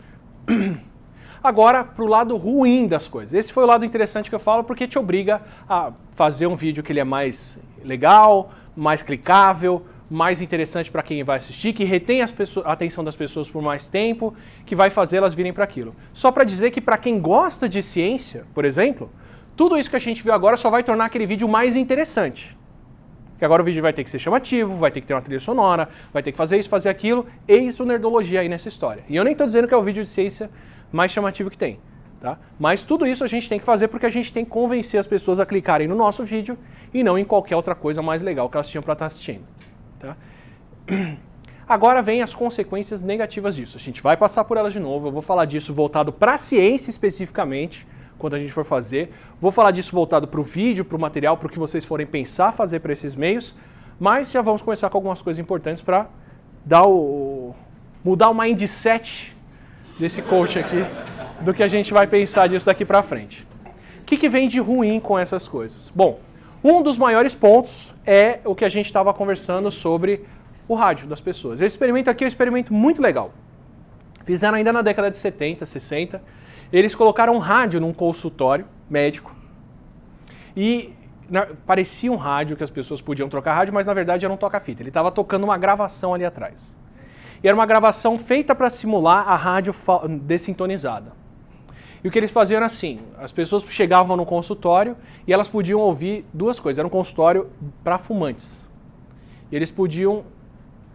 Agora, para o lado ruim das coisas. Esse foi o lado interessante que eu falo, porque te obriga a fazer um vídeo que ele é mais legal, mais clicável, mais interessante para quem vai assistir, que retém a atenção das pessoas por mais tempo, que vai fazer elas virem para aquilo. Só para dizer que para quem gosta de ciência, por exemplo, tudo isso que a gente viu agora só vai tornar aquele vídeo mais interessante. Que agora o vídeo vai ter que ser chamativo, vai ter que ter uma trilha sonora, vai ter que fazer isso, fazer aquilo. Eis o Nerdologia aí nessa história. E eu nem estou dizendo que é o vídeo de ciência mais chamativo que tem. Tá? Mas tudo isso a gente tem que fazer porque a gente tem que convencer as pessoas a clicarem no nosso vídeo e não em qualquer outra coisa mais legal que elas tinham para estar assistindo. Tá? Agora vem as consequências negativas disso. A gente vai passar por elas de novo. Eu vou falar disso voltado para a ciência especificamente, quando a gente for fazer. Vou falar disso voltado para o vídeo, para o material, para o que vocês forem pensar fazer para esses meios. Mas já vamos começar com algumas coisas importantes para mudar o mindset desse coach aqui, do que a gente vai pensar disso daqui para frente. O que vem de ruim com essas coisas? Bom, um dos maiores pontos é o que a gente estava conversando sobre o rádio das pessoas. Esse experimento aqui é um experimento muito legal. Fizeram ainda na década de 70, 60. Eles colocaram um rádio num consultório médico e parecia um rádio que as pessoas podiam trocar rádio, mas na verdade era um toca-fita. Ele estava tocando uma gravação ali atrás. E era uma gravação feita para simular a rádio dessintonizada. E o que eles faziam era assim, as pessoas chegavam no consultório e elas podiam ouvir duas coisas. Era um consultório para fumantes. E eles podiam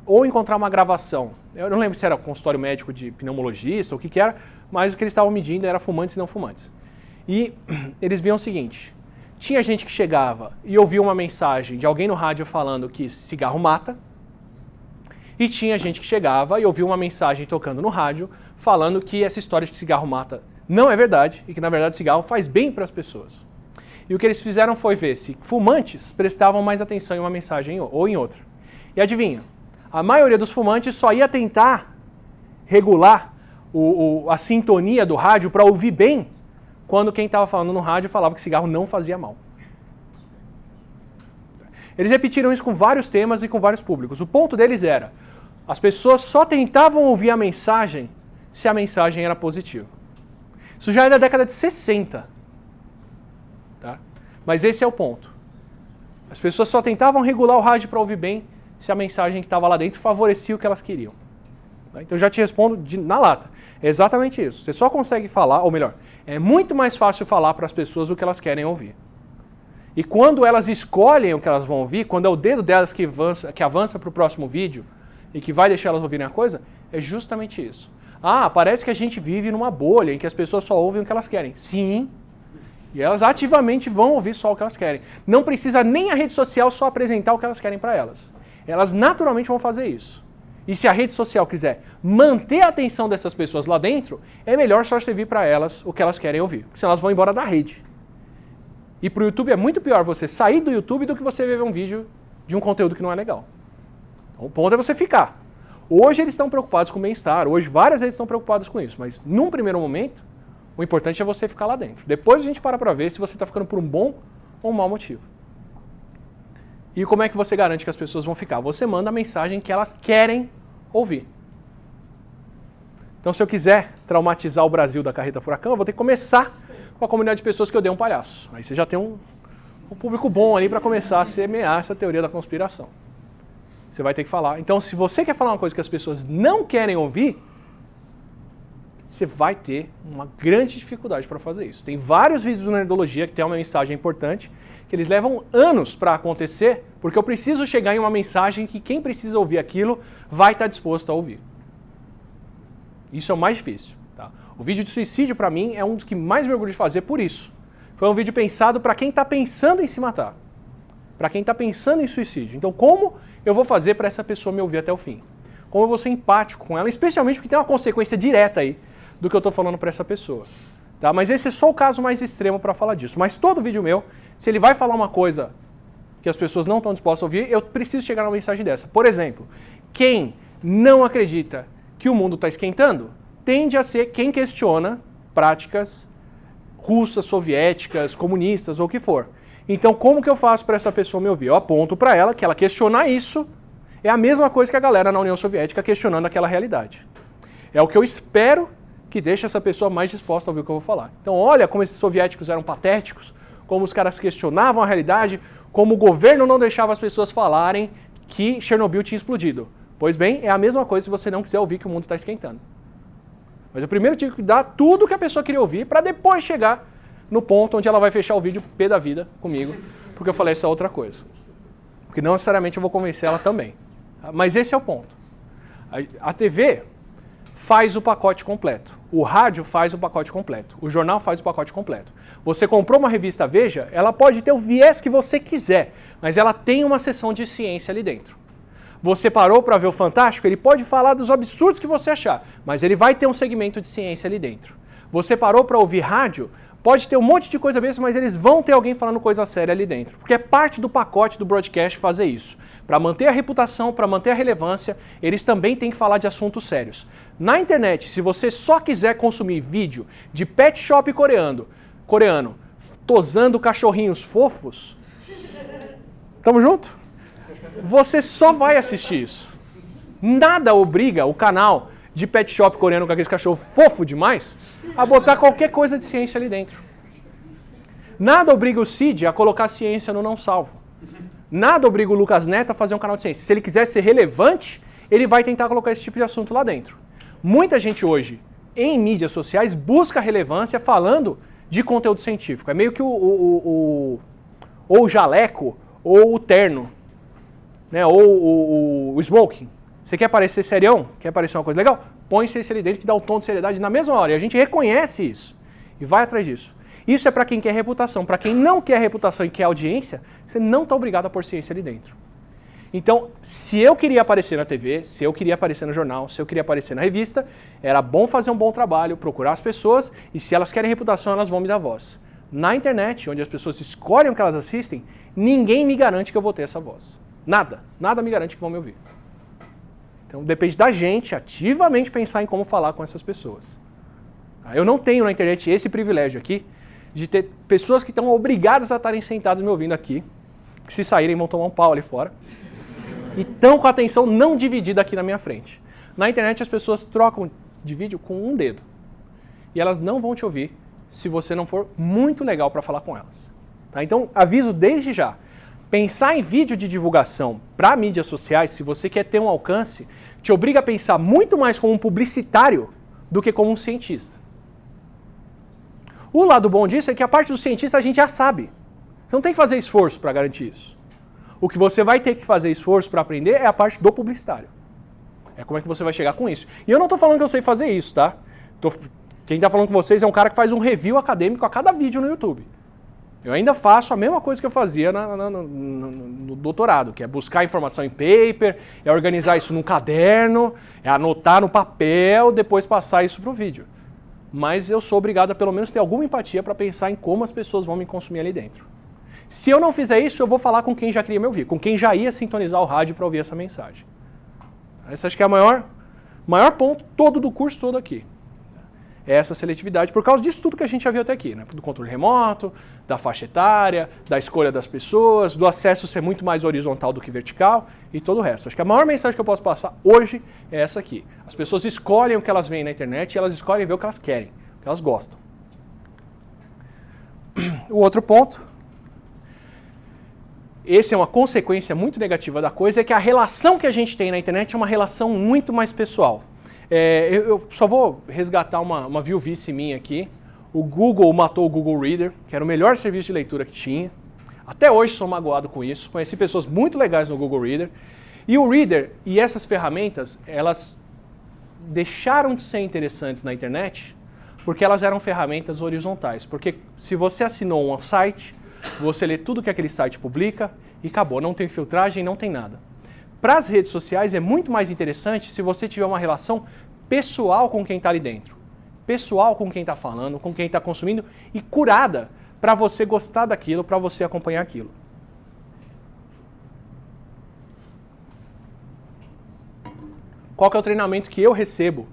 ou encontrar uma gravação. Eu não lembro se era consultório médico de pneumologista ou o que era, mas o que eles estavam medindo era fumantes e não fumantes. E eles viam o seguinte, tinha gente que chegava e ouvia uma mensagem de alguém no rádio falando que cigarro mata, e tinha gente que chegava e ouvia uma mensagem tocando no rádio falando que essa história de cigarro mata não é verdade e que na verdade cigarro faz bem para as pessoas. E o que eles fizeram foi ver se fumantes prestavam mais atenção em uma mensagem ou em outra. E adivinha, a maioria dos fumantes só ia tentar regular a sintonia do rádio para ouvir bem quando quem estava falando no rádio falava que cigarro não fazia mal. Eles repetiram isso com vários temas e com vários públicos. O ponto deles era, as pessoas só tentavam ouvir a mensagem se a mensagem era positiva. Isso já é da década de 60. Tá? Mas esse é o ponto. As pessoas só tentavam regular o rádio para ouvir bem se a mensagem que estava lá dentro favorecia o que elas queriam. Tá? Então eu já te respondo na lata. É exatamente isso. Você só consegue falar, ou melhor, é muito mais fácil falar para as pessoas o que elas querem ouvir. E quando elas escolhem o que elas vão ouvir, quando é o dedo delas que avança para o próximo vídeo e que vai deixar elas ouvirem a coisa, é justamente isso. Ah, parece que a gente vive numa bolha em que as pessoas só ouvem o que elas querem. Sim, e elas ativamente vão ouvir só o que elas querem. Não precisa nem a rede social só apresentar o que elas querem para elas. Elas naturalmente vão fazer isso. E se a rede social quiser manter a atenção dessas pessoas lá dentro, é melhor só servir para elas o que elas querem ouvir, porque senão elas vão embora da rede. E para o YouTube é muito pior você sair do YouTube do que você ver um vídeo de um conteúdo que não é legal. Então, o ponto é você ficar. Hoje eles estão preocupados com o bem-estar, hoje várias vezes estão preocupados com isso, mas num primeiro momento, o importante é você ficar lá dentro. Depois a gente para ver se você está ficando por um bom ou um mau motivo. E como é que você garante que as pessoas vão ficar? Você manda a mensagem que elas querem ouvir. Então se eu quiser traumatizar o Brasil da carreta furacão, eu vou ter que começar com a comunidade de pessoas que odeiam palhaços. Aí você já tem um público bom ali para começar a semear essa teoria da conspiração. Você vai ter que falar. Então, se você quer falar uma coisa que as pessoas não querem ouvir, você vai ter uma grande dificuldade para fazer isso. Tem vários vídeos do Nerdologia que tem uma mensagem importante, que eles levam anos para acontecer, porque eu preciso chegar em uma mensagem que quem precisa ouvir aquilo vai estar disposto a ouvir. Isso é o mais difícil. Tá? O vídeo de suicídio, para mim, é um dos que mais me orgulho de fazer por isso. Foi um vídeo pensado para quem está pensando em se matar. Para quem está pensando em suicídio. Então, como eu vou fazer para essa pessoa me ouvir até o fim? Como eu vou ser empático com ela, especialmente porque tem uma consequência direta aí do que eu estou falando para essa pessoa. Tá? Mas esse é só o caso mais extremo para falar disso. Mas todo vídeo meu, se ele vai falar uma coisa que as pessoas não estão dispostas a ouvir, eu preciso chegar numa mensagem dessa. Por exemplo, quem não acredita que o mundo está esquentando tende a ser quem questiona práticas russas, soviéticas, comunistas ou o que for. Então, como que eu faço para essa pessoa me ouvir? Eu aponto para ela que ela questionar isso é a mesma coisa que a galera na União Soviética questionando aquela realidade. É o que eu espero que deixe essa pessoa mais disposta a ouvir o que eu vou falar. Então, olha como esses soviéticos eram patéticos, como os caras questionavam a realidade, como o governo não deixava as pessoas falarem que Chernobyl tinha explodido. Pois bem, é a mesma coisa se você não quiser ouvir que o mundo está esquentando. Mas eu primeiro tive que dar tudo que a pessoa queria ouvir para depois chegar no ponto onde ela vai fechar o vídeo pé da vida comigo, porque eu falei essa outra coisa. Porque não necessariamente eu vou convencer ela também. Mas esse é o ponto. A TV faz o pacote completo. O rádio faz o pacote completo. O jornal faz o pacote completo. Você comprou uma revista Veja, ela pode ter o viés que você quiser, mas ela tem uma seção de ciência ali dentro. Você parou para ver o Fantástico, ele pode falar dos absurdos que você achar, mas ele vai ter um segmento de ciência ali dentro. Você parou para ouvir rádio, pode ter um monte de coisa mesmo, mas eles vão ter alguém falando coisa séria ali dentro. Porque é parte do pacote do broadcast fazer isso. Para manter a reputação, para manter a relevância, eles também têm que falar de assuntos sérios. Na internet, se você só quiser consumir vídeo de pet shop coreano tosando cachorrinhos fofos, tamo junto? Você só vai assistir isso. Nada obriga o canal de pet shop coreano com aquele cachorro fofo demais a botar qualquer coisa de ciência ali dentro. Nada obriga o Cid a colocar ciência no Não Salvo. Nada obriga o Lucas Neto a fazer um canal de ciência. Se ele quiser ser relevante, ele vai tentar colocar esse tipo de assunto lá dentro. Muita gente hoje, em mídias sociais, busca relevância falando de conteúdo científico. É meio que ou o jaleco ou o terno, né? Ou o smoking. Você quer parecer serião? Quer parecer uma coisa legal? Põe-se esse ali dentro que dá o tom de seriedade na mesma hora. E a gente reconhece isso e vai atrás disso. Isso é para quem quer reputação. Para quem não quer reputação e quer audiência, você não está obrigado a pôr ciência ali dentro. Então, se eu queria aparecer na TV, se eu queria aparecer no jornal, se eu queria aparecer na revista, era bom fazer um bom trabalho, procurar as pessoas e se elas querem reputação, elas vão me dar voz. Na internet, onde as pessoas escolhem o que elas assistem, ninguém me garante que eu vou ter essa voz. Nada me garante que vão me ouvir. Então depende da gente ativamente pensar em como falar com essas pessoas. Eu não tenho na internet esse privilégio aqui de ter pessoas que estão obrigadas a estarem sentadas me ouvindo aqui, que se saírem vão tomar um pau ali fora, e estão com a atenção não dividida aqui na minha frente. Na internet as pessoas trocam de vídeo com um dedo. E elas não vão te ouvir se você não for muito legal para falar com elas. Tá? Então aviso desde já. Pensar em vídeo de divulgação para mídias sociais, se você quer ter um alcance, te obriga a pensar muito mais como um publicitário do que como um cientista. O lado bom disso é que a parte do cientista a gente já sabe. Você não tem que fazer esforço para garantir isso. O que você vai ter que fazer esforço para aprender é a parte do publicitário. É como é que você vai chegar com isso. E eu não estou falando que eu sei fazer isso, tá? Quem está falando com vocês é um cara que faz um review acadêmico a cada vídeo no YouTube. Eu ainda faço a mesma coisa que eu fazia no doutorado, que é buscar informação em paper, é organizar isso num caderno, é anotar no papel, depois passar isso para o vídeo. Mas eu sou obrigado a pelo menos ter alguma empatia para pensar em como as pessoas vão me consumir ali dentro. Se eu não fizer isso, eu vou falar com quem já queria me ouvir, com quem já ia sintonizar o rádio para ouvir essa mensagem. Esse acho que é o maior ponto todo do curso todo aqui. É essa seletividade, por causa disso tudo que a gente já viu até aqui, né? Do controle remoto, da faixa etária, da escolha das pessoas, do acesso ser muito mais horizontal do que vertical e todo o resto. Acho que a maior mensagem que eu posso passar hoje é essa aqui. As pessoas escolhem o que elas veem na internet e elas escolhem ver o que elas querem, o que elas gostam. O outro ponto essa é uma consequência muito negativa da coisa, é que a relação que a gente tem na internet é uma relação muito mais pessoal. Eu só vou resgatar uma viuvice minha aqui. O Google matou o Google Reader, que era o melhor serviço de leitura que tinha. Até hoje sou magoado com isso. Conheci pessoas muito legais no Google Reader. E o Reader e essas ferramentas, elas deixaram de ser interessantes na internet porque elas eram ferramentas horizontais. Porque se você assinou um site, você lê tudo que aquele site publica e acabou. Não tem filtragem, não tem nada. Para as redes sociais é muito mais interessante se você tiver uma relação pessoal com quem está ali dentro. Pessoal com quem está falando, com quem está consumindo e curada para você gostar daquilo, para você acompanhar aquilo. Qual que é o treinamento que eu recebo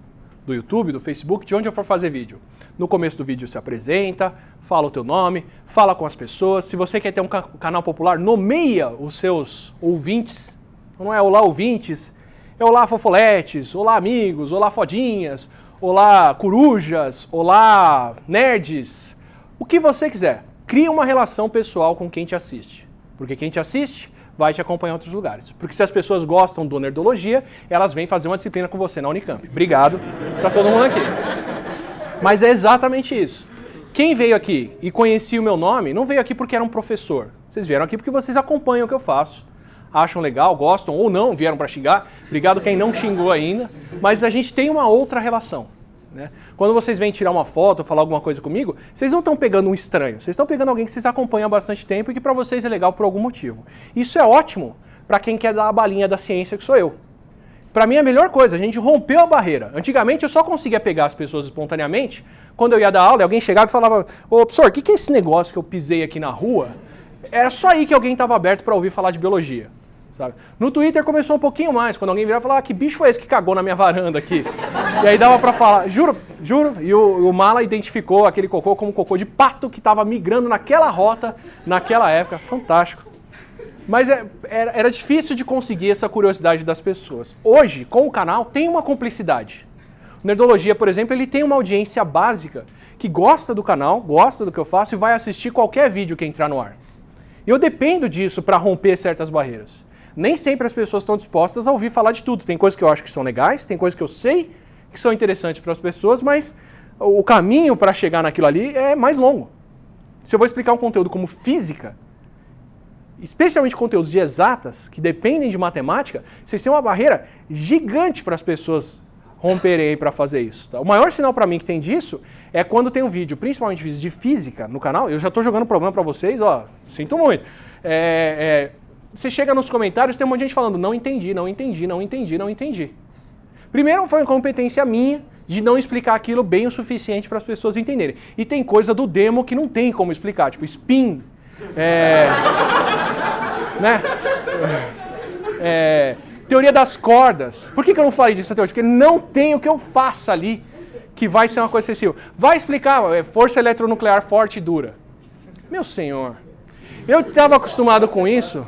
do YouTube, do Facebook, de onde eu for fazer vídeo? No começo do vídeo se apresenta, fala o teu nome, fala com as pessoas. Se você quer ter um canal popular, nomeia os seus ouvintes. Não é olá ouvintes, é olá fofoletes, olá amigos, olá fodinhas, olá corujas, olá nerds. O que você quiser. Cria uma relação pessoal com quem te assiste. Porque quem te assiste vai te acompanhar em outros lugares. Porque se as pessoas gostam do Nerdologia, elas vêm fazer uma disciplina com você na Unicamp. Obrigado para todo mundo aqui. Mas é exatamente isso. Quem veio aqui e conhecia o meu nome, não veio aqui porque era um professor. Vocês vieram aqui porque vocês acompanham o que eu faço. Acham legal, gostam ou não, vieram para xingar. Obrigado quem não xingou ainda. Mas a gente tem uma outra relação. Né? Quando vocês vêm tirar uma foto ou falar alguma coisa comigo, vocês não estão pegando um estranho. Vocês estão pegando alguém que vocês acompanham há bastante tempo e que para vocês é legal por algum motivo. Isso é ótimo para quem quer dar a balinha da ciência, que sou eu. Para mim é a melhor coisa, a gente rompeu a barreira. Antigamente eu só conseguia pegar as pessoas espontaneamente quando eu ia dar aula e alguém chegava e falava: ô professor, o que é esse negócio que eu pisei aqui na rua? Era só aí que alguém estava aberto para ouvir falar de biologia. Sabe? No Twitter começou um pouquinho mais, quando alguém virava e falava: que bicho foi esse que cagou na minha varanda aqui? E aí dava pra falar, juro, e o Mala identificou aquele cocô como cocô de pato que estava migrando naquela rota, naquela época, fantástico. Mas era difícil de conseguir essa curiosidade das pessoas. Hoje, com o canal, tem uma cumplicidade. O Nerdologia, por exemplo, ele tem uma audiência básica que gosta do canal, gosta do que eu faço e vai assistir qualquer vídeo que entrar no ar. E eu dependo disso para romper certas barreiras. Nem sempre as pessoas estão dispostas a ouvir falar de tudo. Tem coisas que eu acho que são legais, tem coisas que eu sei que são interessantes para as pessoas, mas o caminho para chegar naquilo ali é mais longo. Se eu vou explicar um conteúdo como física, especialmente conteúdos de exatas, que dependem de matemática, vocês têm uma barreira gigante para as pessoas romperem aí para fazer isso. Tá? O maior sinal para mim que tem disso é quando tem um vídeo, principalmente vídeos de física no canal. Eu já estou jogando problema para vocês, ó, sinto muito. Você chega nos comentários, tem um monte de gente falando: não entendi, não entendi, não entendi, não entendi. Primeiro, foi uma incompetência minha de não explicar aquilo bem o suficiente para as pessoas entenderem. E tem coisa do demo que não tem como explicar, tipo spin, né? Teoria das cordas. Por que eu não falei disso até hoje? Porque não tem o que eu faça ali que vai ser uma coisa excessiva. Vai explicar força eletronuclear forte e dura. Meu senhor, eu estava acostumado com isso.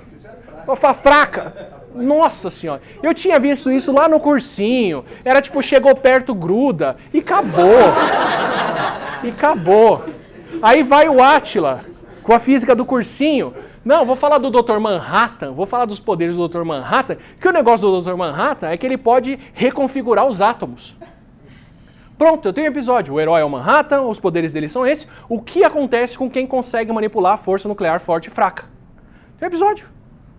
Fraca. Nossa senhora. Eu tinha visto isso lá no cursinho. Era tipo, chegou perto, gruda. E acabou. E acabou. Aí vai o Átila, com a física do cursinho. Não, vou falar do Dr. Manhattan, vou falar dos poderes do Dr. Manhattan, que o negócio do Dr. Manhattan é que ele pode reconfigurar os átomos. Pronto, eu tenho um episódio. O herói é o Manhattan, os poderes dele são esses. O que acontece com quem consegue manipular a força nuclear forte e fraca? Tem um episódio.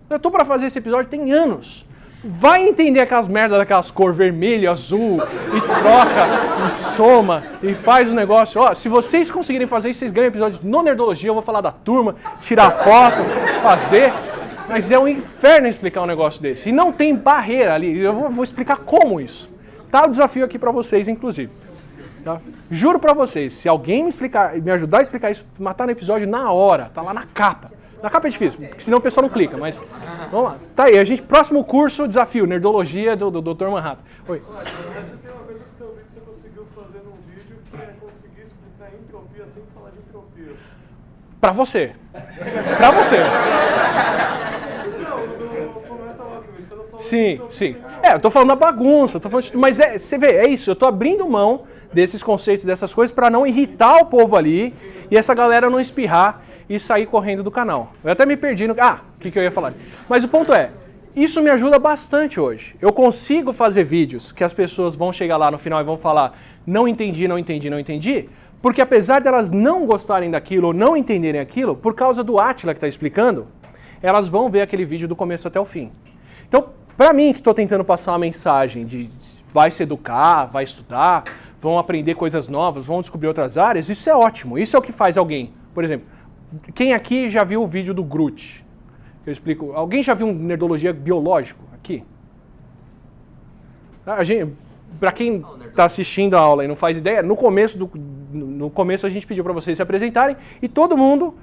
Eu tô pra fazer esse episódio tem anos. Vai entender aquelas merdas daquelas cor vermelho, azul, e troca, e soma, e faz o negócio. Ó, se vocês conseguirem fazer isso, vocês ganham episódio no Nerdologia. Eu vou falar da turma, tirar foto, fazer. Mas é um inferno explicar um negócio desse. E não tem barreira ali. Eu vou explicar como isso. Tá o desafio aqui pra vocês, inclusive. Tá? Juro pra vocês, se alguém me ajudar a explicar isso, matar no episódio na hora, tá lá na capa. Na capa é difícil, porque senão o pessoal não clica, mas vamos lá. Tá aí, próximo curso, desafio, Nerdologia do Dr. Manhattan. Oi. Você tem uma coisa que eu vi que você conseguiu fazer num vídeo, que é conseguir explicar entropia sem falar de entropia. Pra você. Pra você. Sim, sim. Eu tô falando da bagunça, mas você vê, é isso, eu tô abrindo mão desses conceitos, dessas coisas, pra não irritar o povo ali e essa galera não espirrar e sair correndo do canal. Eu até me perdi no... que eu ia falar. Mas o ponto é, isso me ajuda bastante hoje. Eu consigo fazer vídeos que as pessoas vão chegar lá no final e vão falar não entendi, não entendi, não entendi, porque apesar delas não gostarem daquilo ou não entenderem aquilo, por causa do Átila que está explicando, elas vão ver aquele vídeo do começo até o fim. Então, para mim que estou tentando passar uma mensagem de vai se educar, vai estudar, vão aprender coisas novas, vão descobrir outras áreas, isso é ótimo. Isso é o que faz alguém. Por exemplo, quem aqui já viu o vídeo do Groot? Eu explico. Alguém já viu um Nerdologia biológico aqui? Para quem está assistindo a aula e não faz ideia, no começo a gente pediu para vocês se apresentarem e todo mundo,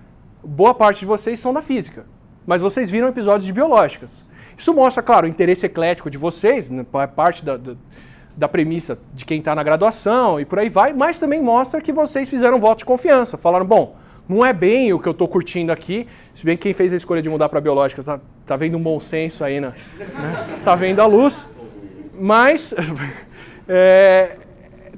boa parte de vocês são da física, mas vocês viram episódios de biológicas. Isso mostra, claro, o interesse eclético de vocês, né, parte da premissa de quem está na graduação e por aí vai, mas também mostra que vocês fizeram um voto de confiança. Falaram, bom, não é bem o que eu estou curtindo aqui, se bem que quem fez a escolha de mudar para biológicas tá vendo um bom senso aí, né? Tá vendo a luz, mas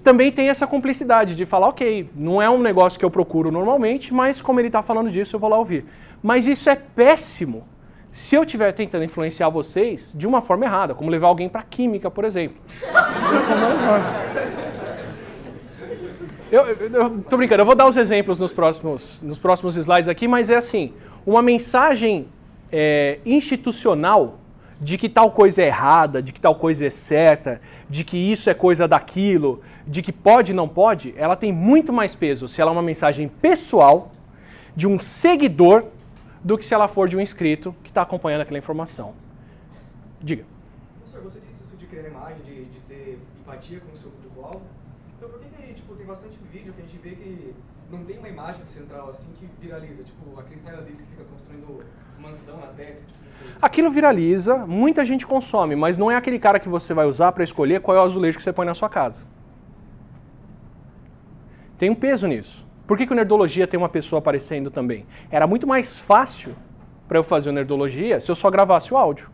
também tem essa cumplicidade de falar, ok, não é um negócio que eu procuro normalmente, mas como ele está falando disso, eu vou lá ouvir. Mas isso é péssimo se eu estiver tentando influenciar vocês de uma forma errada, como levar alguém para química, por exemplo. Eu tô brincando, eu vou dar os exemplos nos próximos slides aqui, mas é assim, uma mensagem institucional de que tal coisa é errada, de que tal coisa é certa, de que isso é coisa daquilo, de que pode e não pode, ela tem muito mais peso se ela é uma mensagem pessoal de um seguidor do que se ela for de um inscrito que está acompanhando aquela informação. Diga. Professor, você disse isso de criar imagem, de ter empatia com o seu público-alvo. Então por que tem bastante vídeo que a gente vê que não tem uma imagem central assim que viraliza? Tipo, aquele stylist que fica construindo mansão na Terra, esse tipo de coisa. Aquilo viraliza, muita gente consome, mas não é aquele cara que você vai usar para escolher qual é o azulejo que você põe na sua casa. Tem um peso nisso. Por que o Nerdologia tem uma pessoa aparecendo também? Era muito mais fácil para eu fazer o Nerdologia se eu só gravasse o áudio.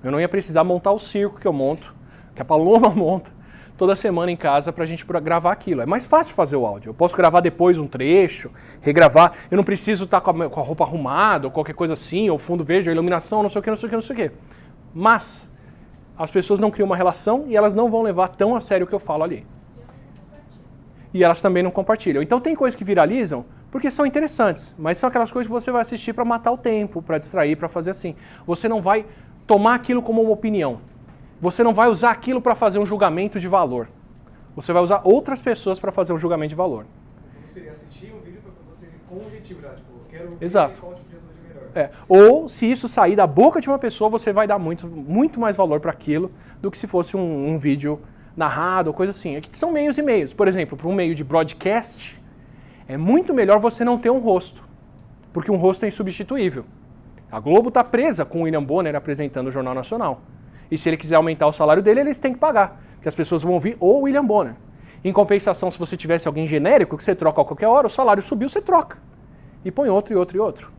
Eu não ia precisar montar o circo que eu monto, que a Paloma monta, toda semana em casa para a gente gravar aquilo. É mais fácil fazer o áudio. Eu posso gravar depois um trecho, regravar. Eu não preciso estar com a roupa arrumada ou qualquer coisa assim, ou fundo verde, ou iluminação, não sei o que, não sei o que, não sei o que. Mas as pessoas não criam uma relação e elas não vão levar tão a sério o que eu falo ali. E elas também não compartilham. Então tem coisas que viralizam porque são interessantes, mas são aquelas coisas que você vai assistir para matar o tempo, para distrair, para fazer assim. Você não vai tomar aquilo como uma opinião. Você não vai usar aquilo para fazer um julgamento de valor. Você vai usar outras pessoas para fazer um julgamento de valor. Você seria assistir um vídeo para você com um objetivo, tipo, quero ver Exato. qual tipo de resolução melhor. Ou se isso sair da boca de uma pessoa, você vai dar muito mais valor para aquilo do que se fosse um vídeo narrado ou coisa assim. Aqui são meios e meios. Por exemplo, para um meio de broadcast, é muito melhor você não ter um rosto, porque um rosto é insubstituível. A Globo está presa com o William Bonner apresentando o Jornal Nacional. E se ele quiser aumentar o salário dele, eles têm que pagar, porque as pessoas vão ouvir o William Bonner. Em compensação, se você tivesse alguém genérico, que você troca a qualquer hora, o salário subiu, você troca. E põe outro, e outro, e outro.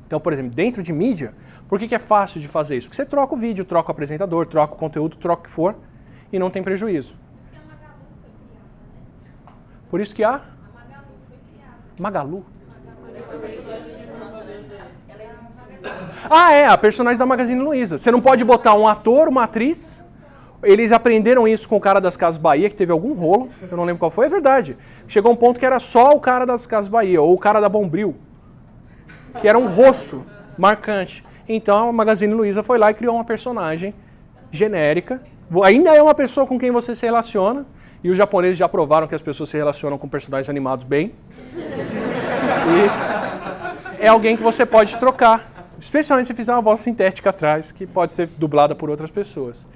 Então, por exemplo, dentro de mídia, por que é fácil de fazer isso? Porque você troca o vídeo, troca o apresentador, troca o conteúdo, troca o que for, e não tem prejuízo. Por isso que a Magalu foi criada. Magalu? A personagem da Magazine Luiza. Você não pode botar um ator, uma atriz. Eles aprenderam isso com o cara das Casas Bahia, que teve algum rolo, eu não lembro qual foi, é verdade. Chegou um ponto que era só o cara das Casas Bahia, ou o cara da Bombril, que era um rosto marcante. Então a Magazine Luiza foi lá e criou uma personagem genérica. Ainda é uma pessoa com quem você se relaciona, e os japoneses já provaram que as pessoas se relacionam com personagens animados bem. E é alguém que você pode trocar, especialmente se fizer uma voz sintética atrás, que pode ser dublada por outras pessoas.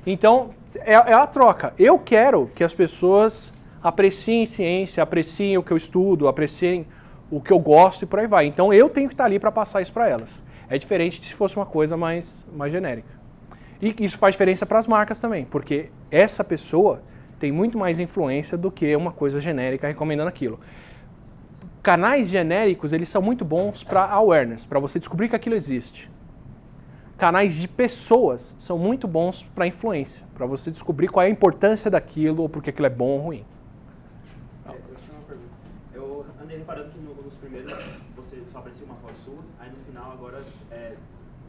Então, é a troca. Eu quero que as pessoas apreciem ciência, apreciem o que eu estudo, apreciem o que eu gosto e por aí vai. Então, eu tenho que estar ali para passar isso para elas. É diferente de se fosse uma coisa mais genérica. E isso faz diferença para as marcas também, porque essa pessoa tem muito mais influência do que uma coisa genérica recomendando aquilo. Canais genéricos, eles são muito bons para awareness, para você descobrir que aquilo existe. Canais de pessoas são muito bons para influência, para você descobrir qual é a importância daquilo ou porque aquilo é bom ou ruim. Eu tinha uma pergunta. Eu andei reparando que nos primeiros você só aprecia uma foto sua, aí no final agora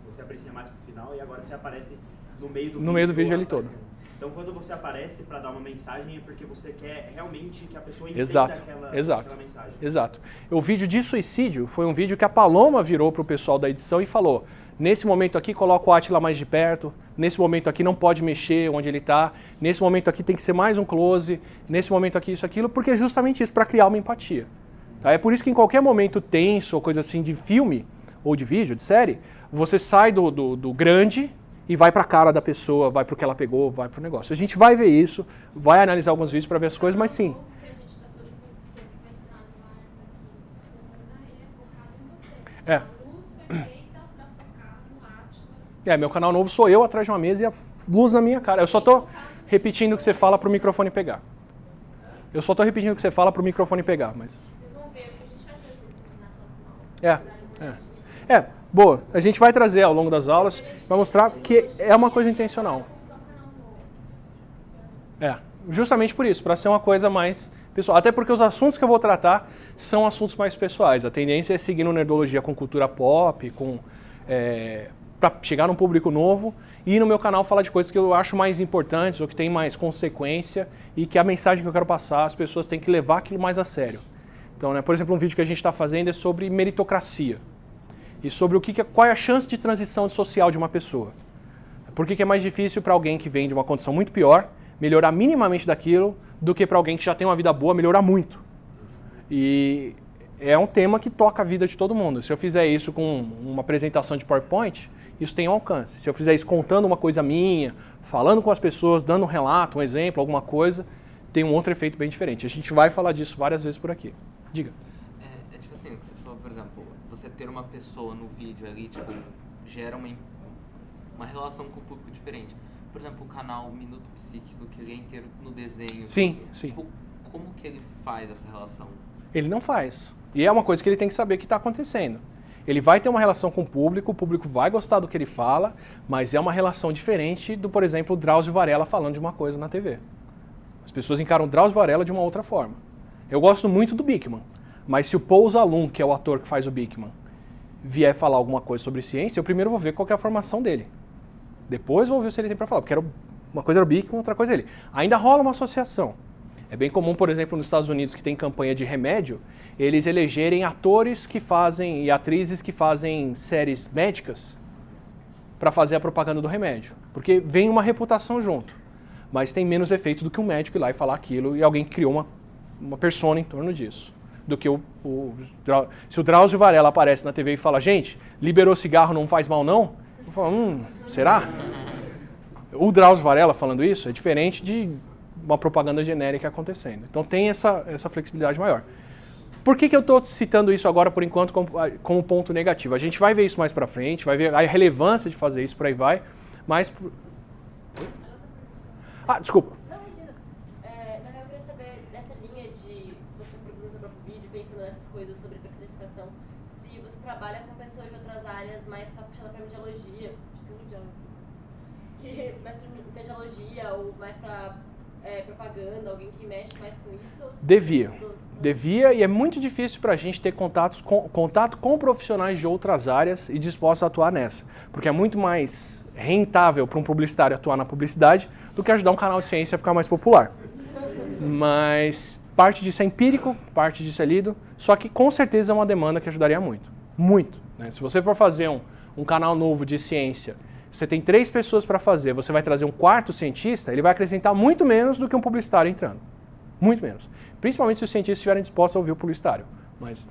você aprecia mais pro final e agora você aparece no meio do vídeo. No meio do vídeo ele todo. Então quando você aparece para dar uma mensagem é porque você quer realmente que a pessoa entenda Exato, aquela mensagem. Exato. O vídeo de suicídio foi um vídeo que a Paloma virou pro pessoal da edição e falou: nesse momento aqui coloca o Átila mais de perto, nesse momento aqui não pode mexer onde ele está, nesse momento aqui tem que ser mais um close, nesse momento aqui isso, aquilo, porque é justamente isso, para criar uma empatia. Tá? É por isso que em qualquer momento tenso ou coisa assim de filme, ou de vídeo, de série, você sai do grande e vai para a cara da pessoa, vai para o que ela pegou, vai para o negócio. A gente vai ver isso, vai analisar alguns vídeos para ver as coisas, mas sim. Meu canal novo sou eu atrás de uma mesa e a luz na minha cara. Eu só tô repetindo o que você fala pro microfone pegar. Mas... Vocês vão ver, porque a gente vai fazer isso na próxima aula. Boa. A gente vai trazer ao longo das aulas para mostrar que é uma coisa intencional. Justamente por isso, para ser uma coisa mais pessoal. Até porque os assuntos que eu vou tratar são assuntos mais pessoais. A tendência é seguir no Nerdologia com cultura pop, para chegar num público novo, e no meu canal falar de coisas que eu acho mais importantes ou que tem mais consequência e que a mensagem que eu quero passar, as pessoas têm que levar aquilo mais a sério. Então, por exemplo, um vídeo que a gente está fazendo é sobre meritocracia e sobre qual é a chance de transição social de uma pessoa. Por que é mais difícil para alguém que vem de uma condição muito pior melhorar minimamente daquilo do que para alguém que já tem uma vida boa melhorar muito. E é um tema que toca a vida de todo mundo. Se eu fizer isso com uma apresentação de PowerPoint, isso tem um alcance. Se eu fizer isso contando uma coisa minha, falando com as pessoas, dando um relato, um exemplo, alguma coisa, tem um outro efeito bem diferente. A gente vai falar disso várias vezes por aqui. Diga. Tipo assim, o que você falou, por exemplo, você ter uma pessoa no vídeo ali, tipo, gera uma relação com o público diferente. Por exemplo, o canal Minuto Psíquico, que ele é inteiro no desenho. Sim. Tipo, como que ele faz essa relação? Ele não faz. E é uma coisa que ele tem que saber que está acontecendo. Ele vai ter uma relação com o público vai gostar do que ele fala, mas é uma relação diferente do, por exemplo, o Drauzio Varela falando de uma coisa na TV. As pessoas encaram o Drauzio Varela de uma outra forma. Eu gosto muito do Bickman, mas se o Paul Zalum, que é o ator que faz o Bickman, vier falar alguma coisa sobre ciência, eu primeiro vou ver qual que é a formação dele. Depois vou ver o que ele tem para falar, porque uma coisa era o Bickman, outra coisa é ele. Ainda rola uma associação. É bem comum, por exemplo, nos Estados Unidos, que tem campanha de remédio, eles elegerem atores que fazem e atrizes que fazem séries médicas para fazer a propaganda do remédio. Porque vem uma reputação junto, mas tem menos efeito do que um médico ir lá e falar aquilo e alguém que criou uma persona em torno disso. Do que se o Drauzio Varela aparece na TV e fala, gente, liberou cigarro, não faz mal não? Eu falo, será? O Drauzio Varela falando isso é diferente de uma propaganda genérica acontecendo. Então tem essa flexibilidade maior. Por que eu estou citando isso agora, por enquanto, como ponto negativo? A gente vai ver isso mais pra frente, vai ver a relevância de fazer isso, por aí vai, mas... desculpa. Não, imagina. Eu queria saber, nessa linha de você produzir seu próprio vídeo, pensando nessas coisas sobre personificação, se você trabalha com pessoas de outras áreas mais puxada pra mediologia, mais pra mediologia ou mais pra propaganda, alguém que mexe mais com isso? Ou Devia, e é muito difícil para a gente ter contato com profissionais de outras áreas e dispostos a atuar nessa. Porque é muito mais rentável para um publicitário atuar na publicidade do que ajudar um canal de ciência a ficar mais popular. Mas parte disso é empírico, parte disso é lido, só que com certeza é uma demanda que ajudaria muito. Muito. Né? Se você for fazer um canal novo de ciência, você tem 3 pessoas para fazer, você vai trazer um 4º cientista, ele vai acrescentar muito menos do que um publicitário entrando. Muito menos. Principalmente se os cientistas estiverem dispostos a ouvir o publicitário. Mas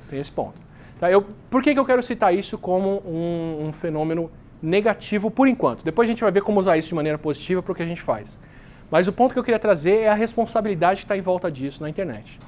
tem esse ponto. Tá, por que eu quero citar isso como um fenômeno negativo por enquanto? Depois a gente vai ver como usar isso de maneira positiva para o que a gente faz. Mas o ponto que eu queria trazer é a responsabilidade que está em volta disso na internet.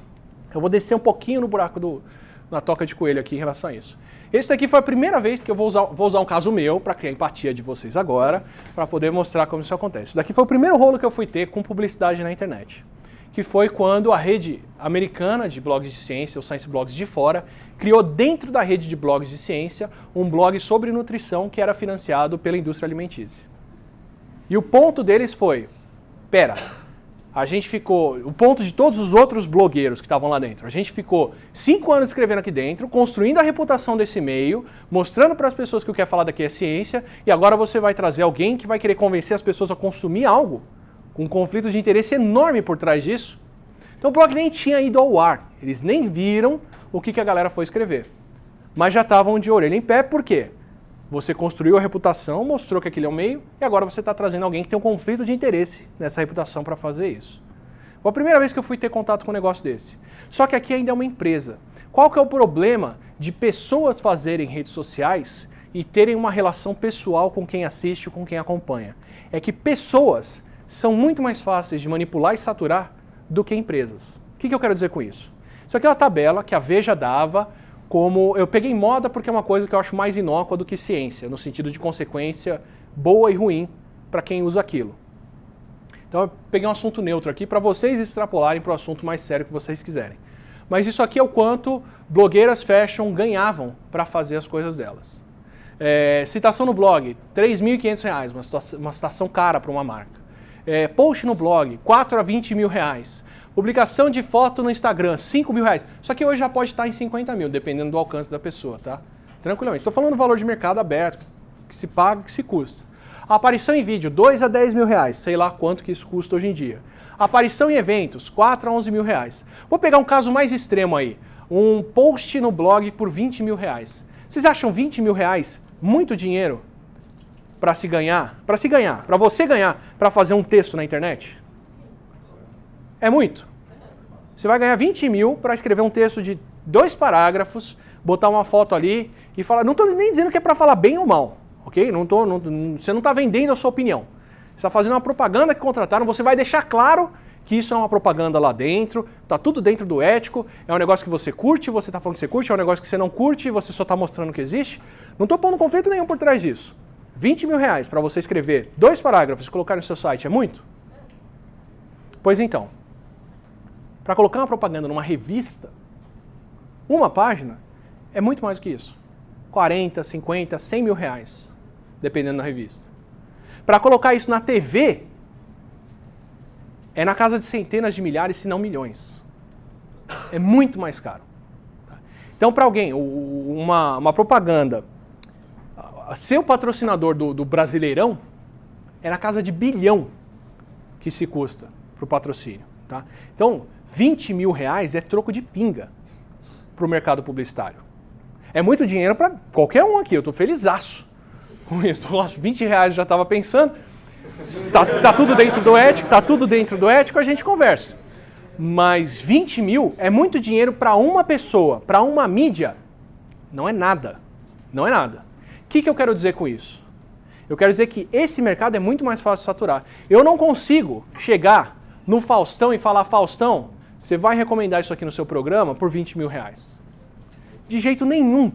Eu vou descer um pouquinho no buraco na toca de coelho aqui em relação a isso. Esse daqui foi a primeira vez que eu vou usar um caso meu para criar empatia de vocês agora, para poder mostrar como isso acontece. Esse daqui foi o primeiro rolo que eu fui ter com publicidade na internet, que foi quando a rede americana de blogs de ciência, o Science Blogs de fora, criou dentro da rede de blogs de ciência um blog sobre nutrição que era financiado pela indústria alimentícia. E o ponto deles foi, A gente ficou, o ponto de todos os outros blogueiros que estavam lá dentro, a gente ficou 5 anos escrevendo aqui dentro, construindo a reputação desse meio, mostrando para as pessoas que o que quer falar daqui é ciência, e agora você vai trazer alguém que vai querer convencer as pessoas a consumir algo, com um conflito de interesse enorme por trás disso. Então o blog nem tinha ido ao ar, eles nem viram o que a galera foi escrever. Mas já estavam de orelha em pé, por quê? Você construiu a reputação, mostrou que aquele é o meio, e agora você está trazendo alguém que tem um conflito de interesse nessa reputação para fazer isso. Foi a primeira vez que eu fui ter contato com um negócio desse. Só que aqui ainda é uma empresa. Qual que é o problema de pessoas fazerem redes sociais e terem uma relação pessoal com quem assiste ou com quem acompanha? É que pessoas são muito mais fáceis de manipular e saturar do que empresas. O que eu quero dizer com isso? Isso aqui é uma tabela que a Veja dava como... Eu peguei moda porque é uma coisa que eu acho mais inócua do que ciência, no sentido de consequência boa e ruim para quem usa aquilo. Então eu peguei um assunto neutro aqui para vocês extrapolarem para o assunto mais sério que vocês quiserem. Mas isso aqui é o quanto blogueiras fashion ganhavam para fazer as coisas delas. Citação no blog, R$3.500, uma citação cara para uma marca. Post no blog, 4 a 20 mil reais. Publicação de foto no Instagram, 5 mil reais. Só que hoje já pode estar em 50 mil, dependendo do alcance da pessoa, tá? Tranquilamente. Estou falando do valor de mercado aberto, que se paga, que se custa. Aparição em vídeo, 2 a 10 mil reais. Sei lá quanto que isso custa hoje em dia. Aparição em eventos, 4 a 11 mil reais. Vou pegar um caso mais extremo aí. Um post no blog por 20 mil reais. Vocês acham 20 mil reais muito dinheiro para se ganhar? Para se ganhar, para você ganhar, para fazer um texto na internet? É muito. Você vai ganhar 20 mil para escrever um texto de 2 parágrafos, botar uma foto ali e falar... Não estou nem dizendo que é para falar bem ou mal, ok? Você não está vendendo a sua opinião. Você está fazendo uma propaganda que contrataram, você vai deixar claro que isso é uma propaganda lá dentro, está tudo dentro do ético, é um negócio que você curte, você está falando que você curte, é um negócio que você não curte, você só está mostrando que existe. Não estou pondo conflito nenhum por trás disso. 20 mil reais para você escrever 2 parágrafos e colocar no seu site é muito? Pois então, para colocar uma propaganda numa revista, uma página, é muito mais do que isso. 40, 50, 100 mil reais, dependendo da revista. Para colocar isso na TV, é na casa de centenas de milhares, se não milhões. É muito mais caro. Então, para alguém, uma propaganda, ser o patrocinador do Brasileirão, é na casa de bilhão que se custa para o patrocínio. Tá? Então, 20 mil reais é troco de pinga para o mercado publicitário. É muito dinheiro para qualquer um aqui, eu estou felizaço com isso. Nossa, 20 reais eu já estava pensando, tá tudo dentro do ético, a gente conversa. Mas 20 mil é muito dinheiro para uma pessoa, para uma mídia, não é nada. Não é nada. O que eu quero dizer com isso? Eu quero dizer que esse mercado é muito mais fácil de saturar. Eu não consigo chegar no Faustão e falar, Faustão, você vai recomendar isso aqui no seu programa por 20 mil reais. De jeito nenhum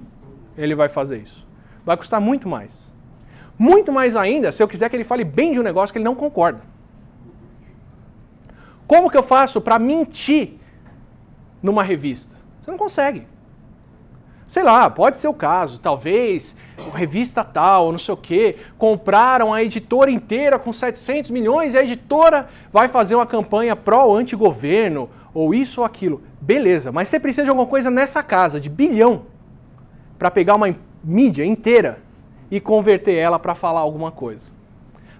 ele vai fazer isso. Vai custar muito mais. Muito mais ainda se eu quiser que ele fale bem de um negócio que ele não concorda. Como que eu faço para mentir numa revista? Você não consegue. Sei lá, pode ser o caso, talvez, revista tal, não sei o quê, compraram a editora inteira com 700 milhões e a editora vai fazer uma campanha pró-antigoverno, ou isso ou aquilo. Beleza, mas você precisa de alguma coisa nessa casa, de bilhão, para pegar uma mídia inteira e converter ela para falar alguma coisa.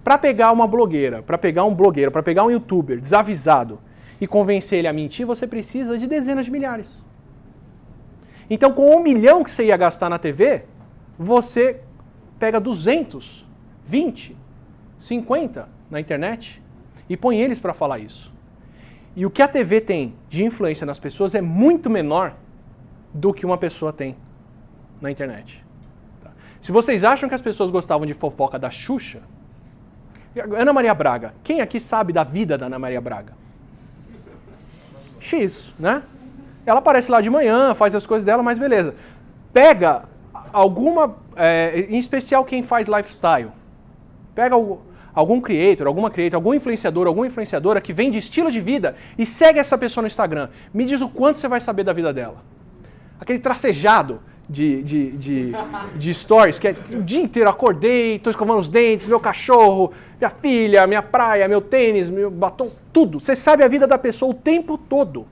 Para pegar uma blogueira, para pegar um blogueiro, para pegar um youtuber desavisado e convencer ele a mentir, você precisa de dezenas de milhares. Então, com 1 milhão que você ia gastar na TV, você pega 200, 20, 50 na internet e põe eles para falar isso. E o que a TV tem de influência nas pessoas é muito menor do que uma pessoa tem na internet. Tá? Se vocês acham que as pessoas gostavam de fofoca da Xuxa, Ana Maria Braga, quem aqui sabe da vida da Ana Maria Braga? X, né? Ela aparece lá de manhã, faz as coisas dela, mas beleza. Pega alguma, em especial quem faz lifestyle, pega algum creator, algum influenciador, alguma influenciadora que vem de estilo de vida e segue essa pessoa no Instagram. Me diz o quanto você vai saber da vida dela. Aquele tracejado de stories, que é o dia inteiro, acordei, tô escovando os dentes, meu cachorro, minha filha, minha praia, meu tênis, meu batom, tudo. Você sabe a vida da pessoa o tempo todo.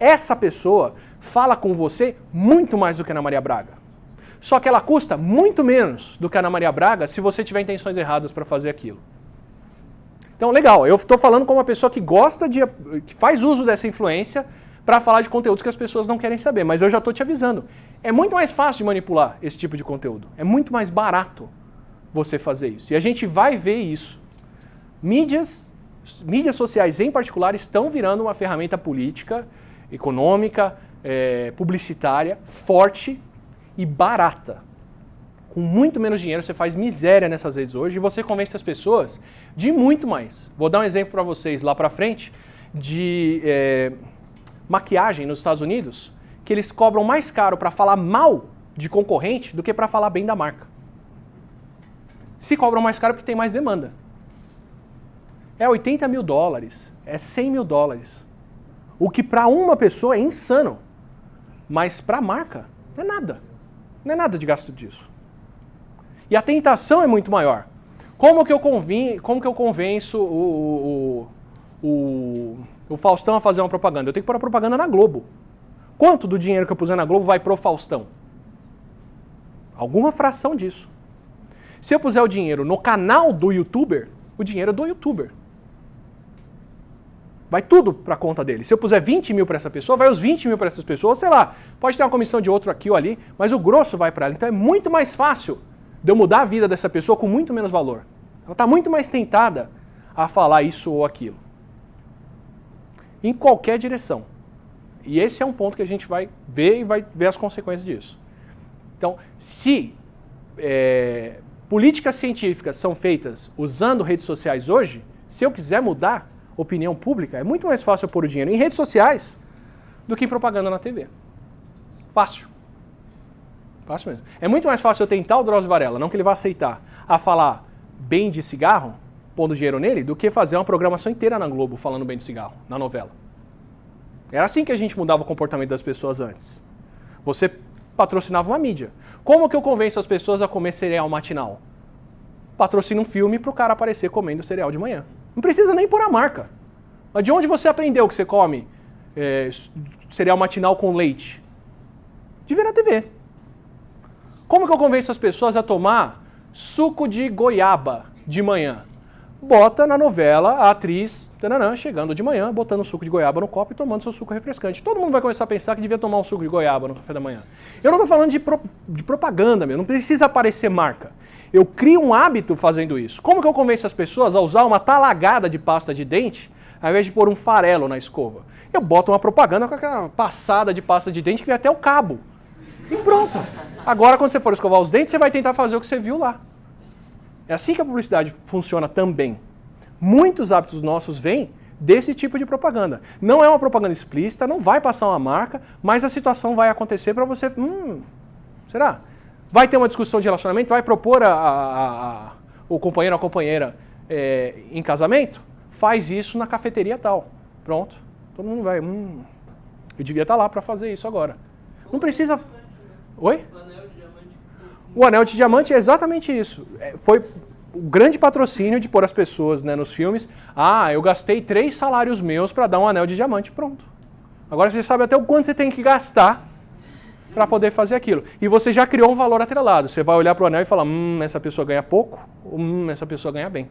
Essa pessoa fala com você muito mais do que a Ana Maria Braga. Só que ela custa muito menos do que a Ana Maria Braga se você tiver intenções erradas para fazer aquilo. Então, legal, eu estou falando como uma pessoa que que faz uso dessa influência para falar de conteúdos que as pessoas não querem saber, mas eu já estou te avisando. É muito mais fácil de manipular esse tipo de conteúdo. É muito mais barato você fazer isso. E a gente vai ver isso. Mídias sociais em particular estão virando uma ferramenta política, econômica, publicitária, forte e barata. Com muito menos dinheiro, você faz miséria nessas redes hoje e você convence as pessoas de muito mais. Vou dar um exemplo para vocês lá para frente de maquiagem nos Estados Unidos, que eles cobram mais caro para falar mal de concorrente do que para falar bem da marca. Se cobram mais caro porque tem mais demanda. É $80 mil, é $100 mil. O que para uma pessoa é insano, mas para a marca não é nada. Não é nada de gasto disso. E a tentação é muito maior. Como que eu convenço o Faustão a fazer uma propaganda? Eu tenho que pôr a propaganda na Globo. Quanto do dinheiro que eu puser na Globo vai pro Faustão? Alguma fração disso. Se eu puser o dinheiro no canal do YouTuber, o dinheiro é do YouTuber. Vai tudo para a conta dele. Se eu puser 20 mil para essa pessoa, vai os 20 mil para essas pessoas, sei lá, pode ter uma comissão de outro aqui ou ali, mas o grosso vai para ela. Então é muito mais fácil de eu mudar a vida dessa pessoa com muito menos valor. Ela está muito mais tentada a falar isso ou aquilo. Em qualquer direção. E esse é um ponto que a gente vai ver e vai ver as consequências disso. Então, se políticas científicas são feitas usando redes sociais hoje, se eu quiser mudar opinião pública, é muito mais fácil eu pôr o dinheiro em redes sociais do que em propaganda na TV. Fácil. Fácil mesmo. É muito mais fácil eu tentar o Drauzio Varela, não que ele vá aceitar, a falar bem de cigarro, pondo dinheiro nele, do que fazer uma programação inteira na Globo falando bem de cigarro, na novela. Era assim que a gente mudava o comportamento das pessoas antes. Você patrocinava uma mídia. Como que eu convenço as pessoas a comer cereal matinal? Patrocina um filme para o cara aparecer comendo cereal de manhã. Não precisa nem pôr a marca. Mas de onde você aprendeu que você come cereal matinal com leite? De ver na TV. Como que eu convenço as pessoas a tomar suco de goiaba de manhã? Bota na novela a atriz chegando de manhã, botando suco de goiaba no copo e tomando seu suco refrescante. Todo mundo vai começar a pensar que devia tomar um suco de goiaba no café da manhã. Eu não estou falando de propaganda, não precisa aparecer marca. Eu crio um hábito fazendo isso. Como que eu convenço as pessoas a usar uma talagada de pasta de dente ao invés de pôr um farelo na escova? Eu boto uma propaganda com aquela passada de pasta de dente que vem até o cabo. E pronto. Agora, quando você for escovar os dentes, você vai tentar fazer o que você viu lá. É assim que a publicidade funciona também. Muitos hábitos nossos vêm desse tipo de propaganda. Não é uma propaganda explícita, não vai passar uma marca, mas a situação vai acontecer para você... será? Vai ter uma discussão de relacionamento? Vai propor o companheiro ou a companheira em casamento? Faz isso na cafeteria tal. Pronto. Todo mundo vai... eu devia estar lá para fazer isso agora. Não precisa... Oi? O anel de diamante é exatamente isso. Foi o grande patrocínio de pôr as pessoas nos filmes. Eu gastei 3 salários meus para dar um anel de diamante. Pronto. Agora você sabe até o quanto você tem que gastar para poder fazer aquilo. E você já criou um valor atrelado. Você vai olhar para o anel e falar, essa pessoa ganha pouco, essa pessoa ganha bem.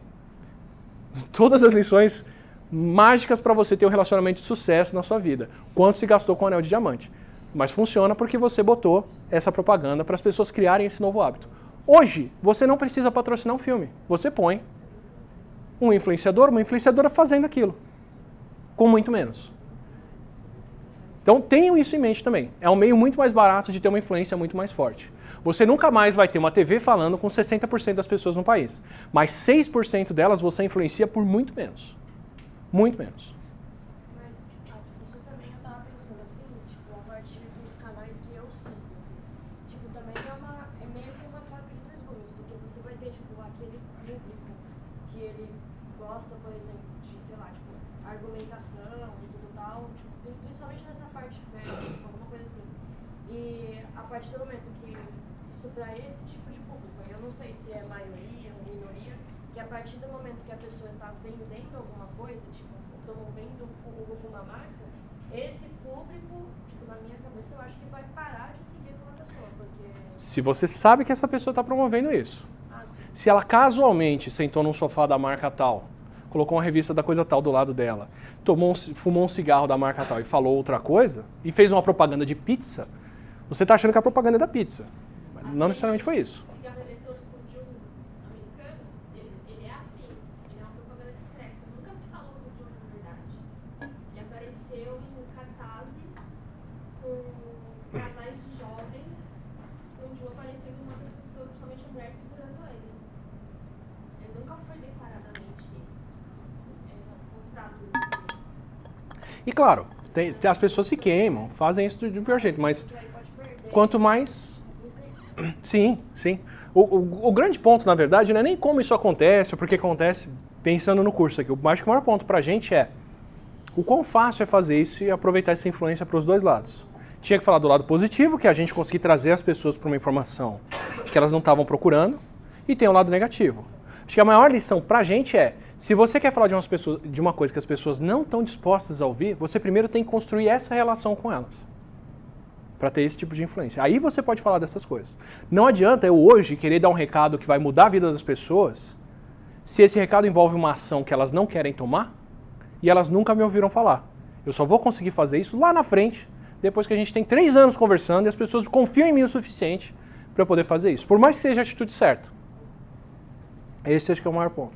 Todas as lições mágicas para você ter um relacionamento de sucesso na sua vida. Quanto se gastou com o anel de diamante. Mas funciona porque você botou essa propaganda para as pessoas criarem esse novo hábito. Hoje, você não precisa patrocinar um filme. Você põe um influenciador, uma influenciadora fazendo aquilo. Com muito menos. Então tenham isso em mente também. É um meio muito mais barato de ter uma influência muito mais forte. Você nunca mais vai ter uma TV falando com 60% das pessoas no país. Mas 6% delas você influencia por muito menos. Muito menos. Isso também eu tava pensando assim, tipo, a partir dos canais que eu sigo, assim. Tipo, também é meio que uma faca de dois gumes, porque você vai ter, tipo, aquele público que ele gosta, por exemplo, de, sei lá, tipo, argumentação e tudo tal, tipo, principalmente nessa parte fértil, tipo, alguma coisa assim. E E a partir do momento que isso para esse tipo de público, eu não sei se é maioria ou minoria, que a partir do momento que a pessoa está vendendo alguma coisa, tipo, promovendo uma marca, esse público, tipo, na minha cabeça, eu acho que vai parar de seguir aquela pessoa, porque... Se você sabe que essa pessoa está promovendo isso. Sim. Se ela casualmente sentou num sofá da marca tal, colocou uma revista da coisa tal do lado dela, fumou um cigarro da marca tal e falou outra coisa, e fez uma propaganda de pizza, você está achando que a propaganda é da pizza. Mas não necessariamente foi isso. O cigarro eletrônico de um americano, ele é assim, ele é uma propaganda discreta. Nunca se falou do Juul de verdade. Ele apareceu em cartazes com casais jovens, com o Juul aparecendo uma das pessoas, principalmente mulheres, segurando ele. Ele nunca foi declaradamente mostrado. E claro, as pessoas se queimam, fazem isso de um pior jeito, mas quanto mais... Sim, sim. O grande ponto, na verdade, não é nem como isso acontece, ou porque acontece, pensando no curso aqui. O maior ponto pra gente é o quão fácil é fazer isso e aproveitar essa influência para os dois lados. Tinha que falar do lado positivo, que é a gente conseguir trazer as pessoas para uma informação que elas não estavam procurando, e tem o lado negativo. Acho que a maior lição pra gente é, se você quer falar de uma coisa que as pessoas não estão dispostas a ouvir, você primeiro tem que construir essa relação com elas, para ter esse tipo de influência. Aí você pode falar dessas coisas. Não adianta eu hoje querer dar um recado que vai mudar a vida das pessoas, se esse recado envolve uma ação que elas não querem tomar, e elas nunca me ouviram falar. Eu só vou conseguir fazer isso lá na frente, depois que a gente tem 3 anos conversando e as pessoas confiam em mim o suficiente para eu poder fazer isso. Por mais que seja a atitude certa. Esse acho que é o maior ponto.